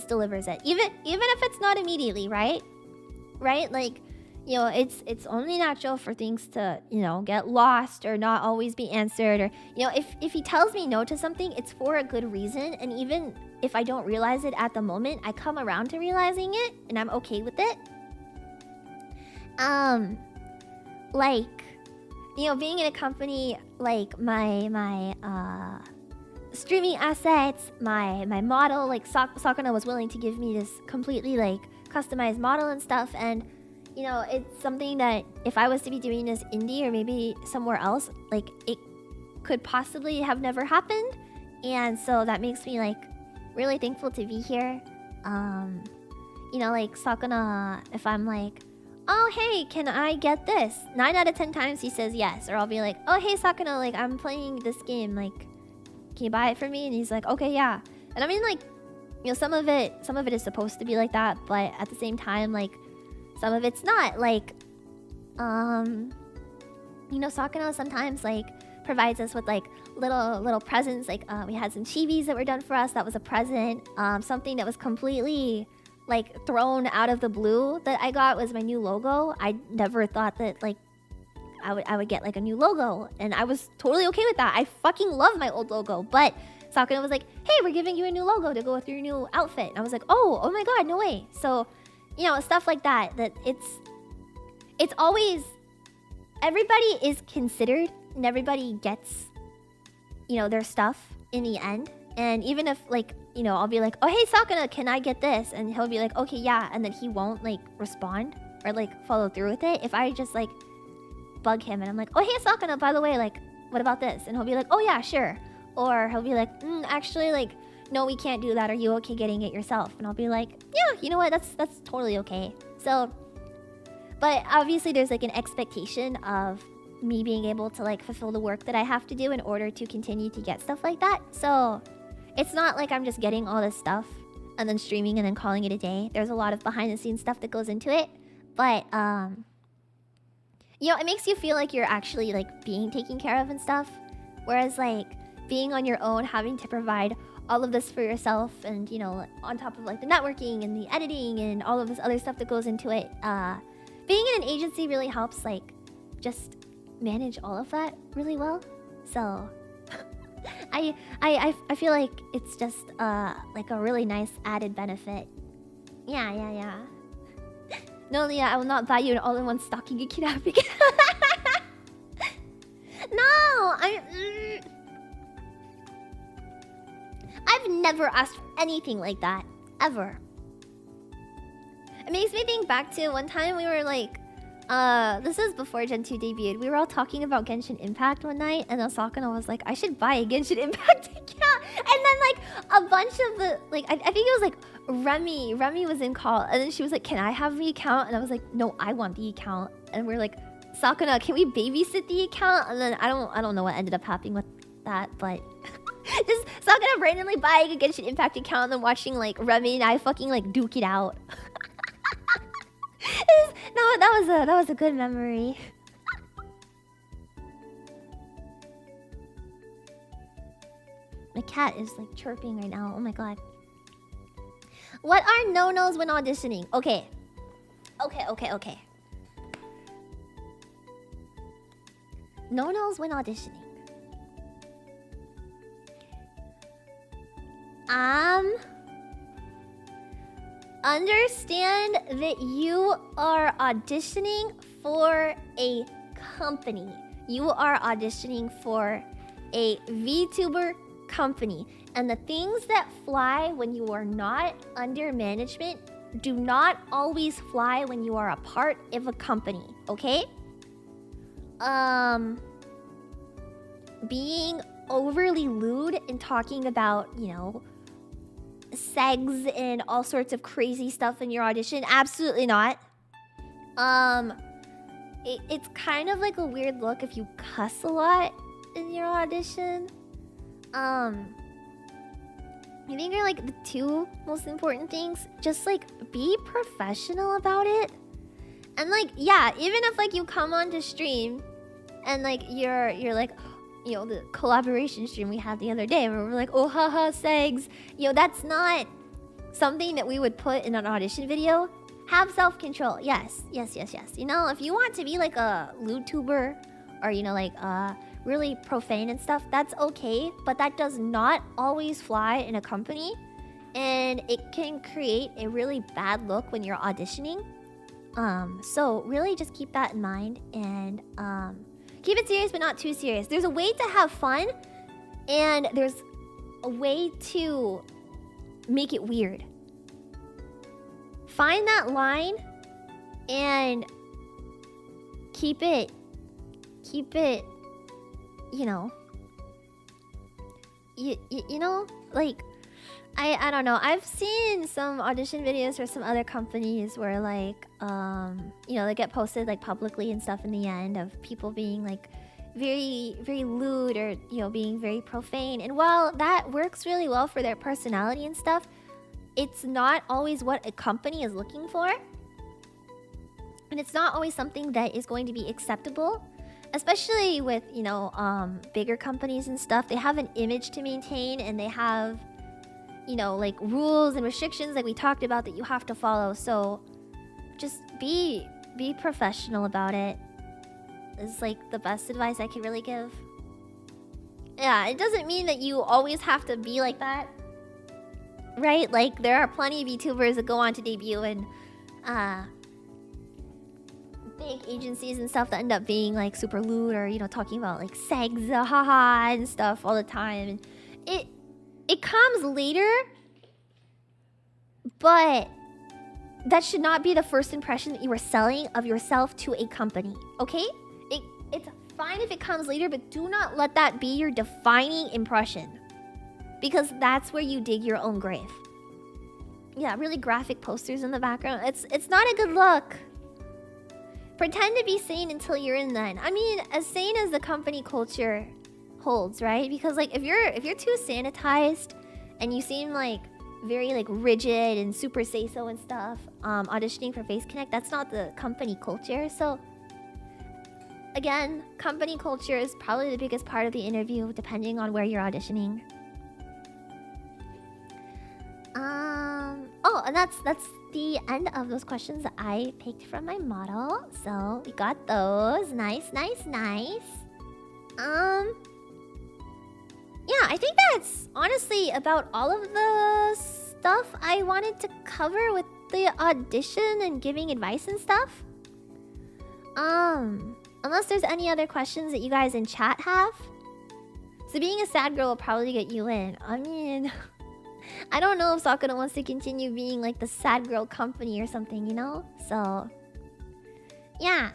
delivers it. Even if it's not immediately, right? Like, you know, it's only natural for things to, you know, get lost or not always be answered. Or, you know, if he tells me no to something, it's for a good reason. And even if I don't realize it at the moment, I come around to realizing it and I'm okay with it. Like, you know, being in a company, like my streaming assets, my model, like Sakura was willing to give me this completely like customized model and stuff. And you know, it's something that if I was to be doing this indie or maybe somewhere else, like it could possibly have never happened. And so that makes me like really thankful to be here. You know, like Sakura, if I'm like, oh hey, can I get this? 9 out of 10 times he says yes. Or I'll be like, oh hey Sakura, like I'm playing this game, like can you buy it for me? And he's like, okay, yeah. And I mean, like, you know, some of it is supposed to be like that, but at the same time, like some of it's not. Like, you know, Sakura sometimes like provides us with like little presents. Like we had some chibis that were done for us. That was a present. Something that was completely like thrown out of the blue that I got was my new logo. I never thought that like I would get like a new logo, and I was totally okay with that. I fucking love my old logo, but Sakura was like, hey, we're giving you a new logo to go with your new outfit. And I was like, oh my god, no way. So, you know, stuff like that, that it's always, everybody is considered and everybody gets, you know, their stuff in the end. And even if like, you know, I'll be like, oh hey Sakura, can I get this? And he'll be like, okay, yeah. And then he won't like respond or like follow through with it. If I just like bug him and I'm like, oh hey Sakura, by the way, like what about this? And he'll be like, oh yeah, sure. Or he'll be like, actually, like, no, we can't do that. Are you okay getting it yourself? And I'll be like, yeah, you know what? That's totally okay. So, but obviously there's like an expectation of me being able to like fulfill the work that I have to do in order to continue to get stuff like that. So it's not like I'm just getting all this stuff and then streaming and then calling it a day. There's a lot of behind the scenes stuff that goes into it. But, you know, it makes you feel like you're actually like being taken care of and stuff. Whereas like being on your own, having to provide all of this for yourself, and you know, on top of like the networking and the editing and all of this other stuff that goes into it, being in an agency really helps like just manage all of that really well. So I feel like it's just like a really nice added benefit. Yeah. No, Leah, I will not buy you an all-in-one stocking and kidnapping. No, I've never asked for anything like that, ever. It makes me think back to one time we were like, this is before Gen 2 debuted. We were all talking about Genshin Impact one night, and Sakura was like, I should buy a Genshin Impact account. And then like a bunch of the, like, I think it was like Remy was in call, and then she was like, can I have the account? And I was like, no, I want the account. And we're like, Sakura, can we babysit the account? And then I don't know what ended up happening with that, but just Sakura randomly buying a Genshin Impact account and then watching like Remy and I fucking like duke it out. No, that was a good memory. My cat is like chirping right now. Oh my god. What are no-nos when auditioning? Okay. No-nos when auditioning. Understand that you are auditioning for a company. You are auditioning for a VTuber company. And the things that fly when you are not under management do not always fly when you are a part of a company, okay? Being overly lewd and talking about, you know, segs and all sorts of crazy stuff in your audition, absolutely not. It's kind of like a weird look if you cuss a lot in your audition. I think are like the two most important things. Just like be professional about it. And like, yeah, even if like you come onto stream and like you're like, you know, the collaboration stream we had the other day where we're like, oh haha segs, you know, that's not something that we would put in an audition video. Have self-control. Yes. You know, if you want to be like a Vtuber or, you know, like really profane and stuff, that's okay. But that does not always fly in a company. And it can create a really bad look when you're auditioning. So really just keep that in mind. And keep it serious, but not too serious. There's a way to have fun. And there's a way to make it weird. Find that line and keep it, you know, you know, like, I don't know. I've seen some audition videos for some other companies where like, you know, they get posted like publicly and stuff in the end of people being like very, very lewd or, you know, being very profane. And while that works really well for their personality and stuff, it's not always what a company is looking for. And it's not always something that is going to be acceptable. Especially with, you know, bigger companies and stuff. They have an image to maintain and they have, you know, like rules and restrictions like we talked about that you have to follow. So just be professional about it. Is like the best advice I could really give. Yeah, it doesn't mean that you always have to be like that. Right? Like, there are plenty of YouTubers that go on to debut in big agencies and stuff that end up being, like, super lewd or, you know, talking about, like, sex, haha, and stuff all the time. And it comes later, but that should not be the first impression that you are selling of yourself to a company, okay? It's fine if it comes later, but do not let that be your defining impression. Because that's where you dig your own grave. Yeah, really graphic posters in the background. It's not a good look. Pretend to be sane until you're in then. I mean, as sane as the company culture holds, right? Because like if you're too sanitized and you seem like very like rigid and super say-so and stuff, auditioning for Face Connect, that's not the company culture. So again, company culture is probably the biggest part of the interview depending on where you're auditioning. Oh, and that's the end of those questions that I picked from my model. So we got those. Nice. Yeah, I think that's honestly about all of the stuff I wanted to cover with the audition and giving advice and stuff. Unless there's any other questions that you guys in chat have. So being a sad girl will probably get you in. I mean, I don't know if Sakura wants to continue being like the sad girl company or something, you know? So, yeah.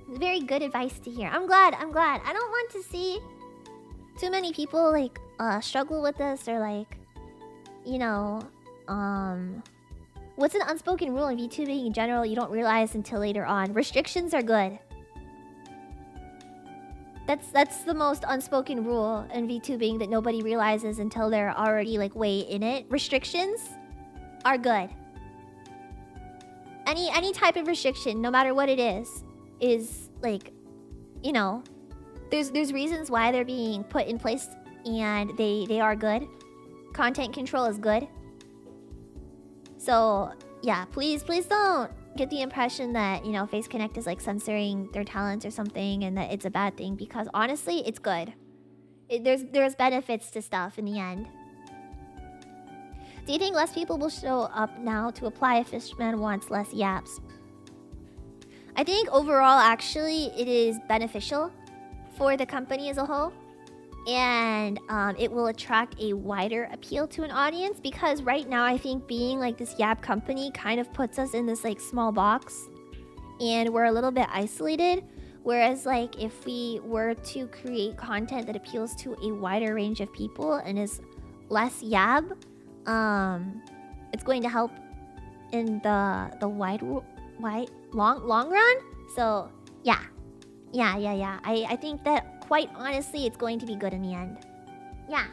Very good advice to hear. I'm glad. I don't want to see too many people like struggle with this or like, you know, what's an unspoken rule in VTubing in general you don't realize until later on? Restrictions are good. That's the most unspoken rule in VTubing that nobody realizes until they're already like way in it. Restrictions are good. Any type of restriction, no matter what it is like, you know, there's reasons why they're being put in place and they are good. Content control is good. So yeah, please don't get the impression that, you know, Face Connect is like censoring their talents or something and that it's a bad thing, because honestly it's good. There's benefits to stuff in the end. Do you think less people will show up now to apply if Fishman wants less yaps? I think overall actually it is beneficial for the company as a whole. And it will attract a wider appeal to an audience, because right now I think being like this yap company kind of puts us in this like small box and we're a little bit isolated. Whereas like if we were to create content that appeals to a wider range of people and is less yab, it's going to help in the long run. So yeah. I think that quite honestly, it's going to be good in the end. Yeah.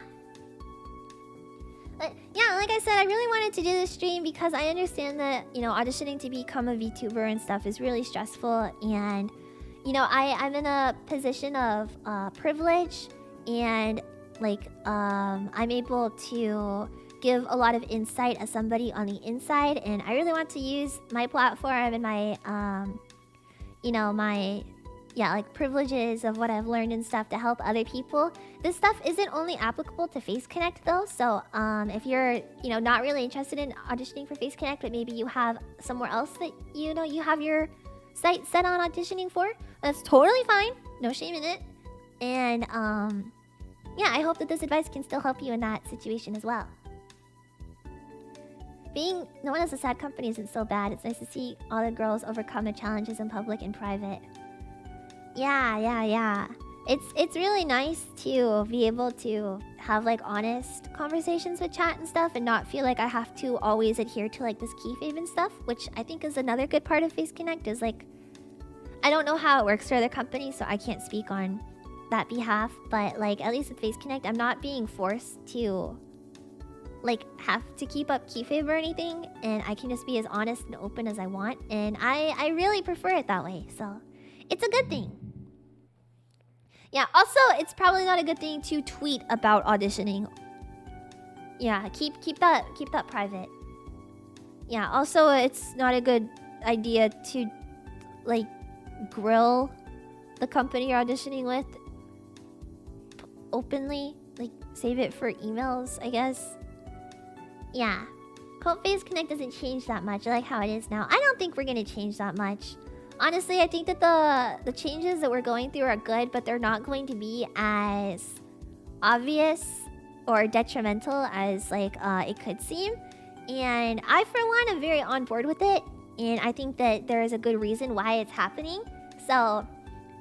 But yeah, like I said, I really wanted to do this stream because I understand that, you know, auditioning to become a VTuber and stuff is really stressful. And, you know, I'm in a position of privilege. And, like, I'm able to give a lot of insight as somebody on the inside, and I really want to use my platform and my you know, my like privileges of what I've learned and stuff to help other people. This stuff isn't only applicable to Face Connect though, so if you're, you know, not really interested in auditioning for Face Connect, but maybe you have somewhere else that you know you have your sight set on auditioning for, that's totally fine. No shame in it. And yeah, I hope that this advice can still help you in that situation as well. Being known as a sad company isn't so bad. It's nice to see all the girls overcome the challenges in public and private. Yeah. It's really nice to be able to have like honest conversations with chat and stuff and not feel like I have to always adhere to like this keyframe and stuff, which I think is another good part of Face Connect. Is like, I don't know how it works for other companies, so I can't speak on that behalf, but like at least with Face Connect, I'm not being forced to like have to keep up keyframe or anything, and I can just be as honest and open as I want, and I really prefer it that way, so it's a good thing. Yeah, also it's probably not a good thing to tweet about auditioning. Yeah, keep that private. Yeah, also it's not a good idea to like grill the company you're auditioning with openly. Like save it for emails, I guess. Yeah. Hope Face Connect doesn't change that much. I like how it is now. I don't think we're gonna change that much. Honestly, I think that the changes that we're going through are good, but they're not going to be as obvious or detrimental as like it could seem. And I, for one, am very on board with it. And I think that there is a good reason why it's happening. So,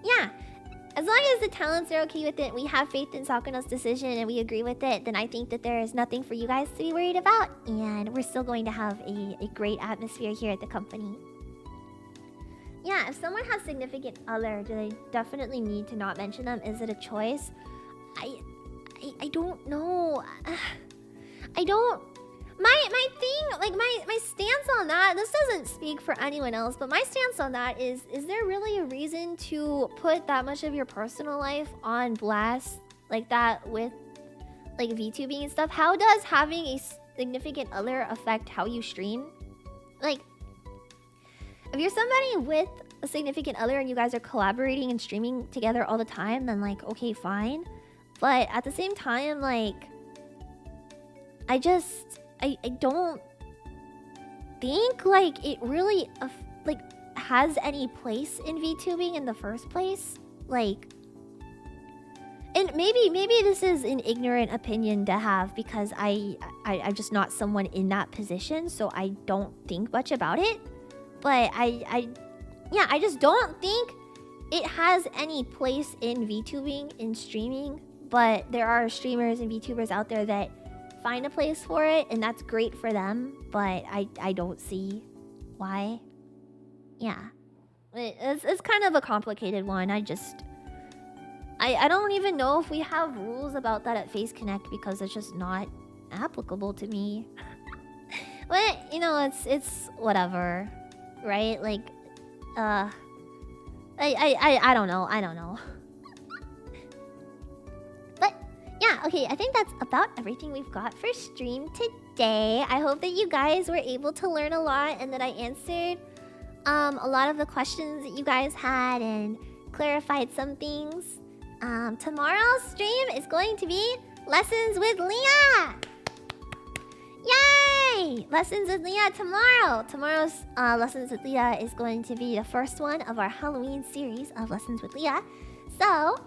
yeah. As long as the talents are okay with it, we have faith in Sakuna's decision and we agree with it, then I think that there is nothing for you guys to be worried about. And we're still going to have a great atmosphere here at the company. Yeah, if someone has significant other, do they definitely need to not mention them? Is it a choice? I don't know. I don't... My thing, like my stance on that, this doesn't speak for anyone else, but my stance on that is there really a reason to put that much of your personal life on blast like that with like VTubing and stuff? How does having a significant other affect how you stream? Like, if you're somebody with a significant other and you guys are collaborating and streaming together all the time, then like, okay, fine. But at the same time, like, I don't think like it really like has any place in VTubing in the first place. Like, and maybe this is an ignorant opinion to have because I'm just not someone in that position, so I don't think much about it. But I just don't think it has any place in VTubing, in streaming. But there are streamers and VTubers out there that find a place for it, and that's great for them, but I don't see why. Yeah. It's kind of a complicated one. I don't even know if we have rules about that at Face Connect because it's just not applicable to me. But, you know, it's whatever, right? Like, I don't know. Yeah, okay, I think that's about everything we've got for stream today. I hope that you guys were able to learn a lot and that I answered a lot of the questions that you guys had and clarified some things. Tomorrow's stream is going to be Lessons with Leah! Yay! Lessons with Leah tomorrow! Tomorrow's Lessons with Leah is going to be the first one of our Halloween series of Lessons with Leah. So,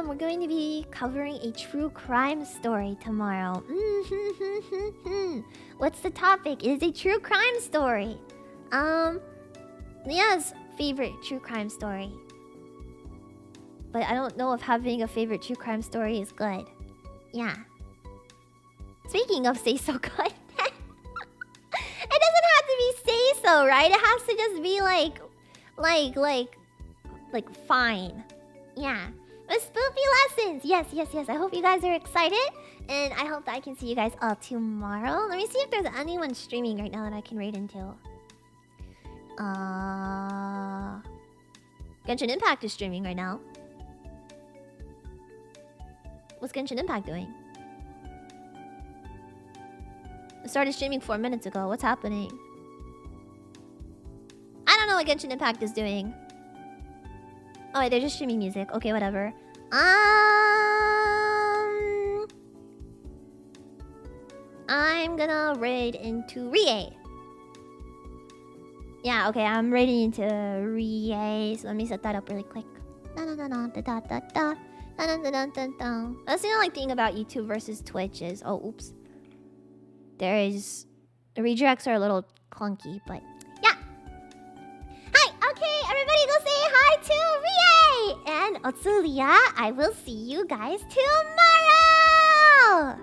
we're going to be covering a true crime story tomorrow. What's the topic? It is a true crime story. Leah's favorite true crime story. But I don't know if having a favorite true crime story is good. Yeah. Speaking of say so good. It doesn't have to be say so, right? It has to just be like fine. Yeah. But spoopy lessons. Yes. I hope you guys are excited. And I hope that I can see you guys all tomorrow. Let me see if there's anyone streaming right now that I can raid into. Genshin Impact is streaming right now. What's Genshin Impact doing? I started streaming 4 minutes ago. What's happening? I don't know what Genshin Impact is doing. Oh, wait, they're just streaming music. Okay, whatever. I'm gonna raid into Rie. Yeah, okay, I'm raiding into Rie. So let me set that up really quick. That's the only thing about YouTube versus Twitch is... Oh, oops. There is... The redirects are a little clunky, but... Yeah! Hi! Okay, everybody go say hi to Rie! And Otsulia, I will see you guys tomorrow!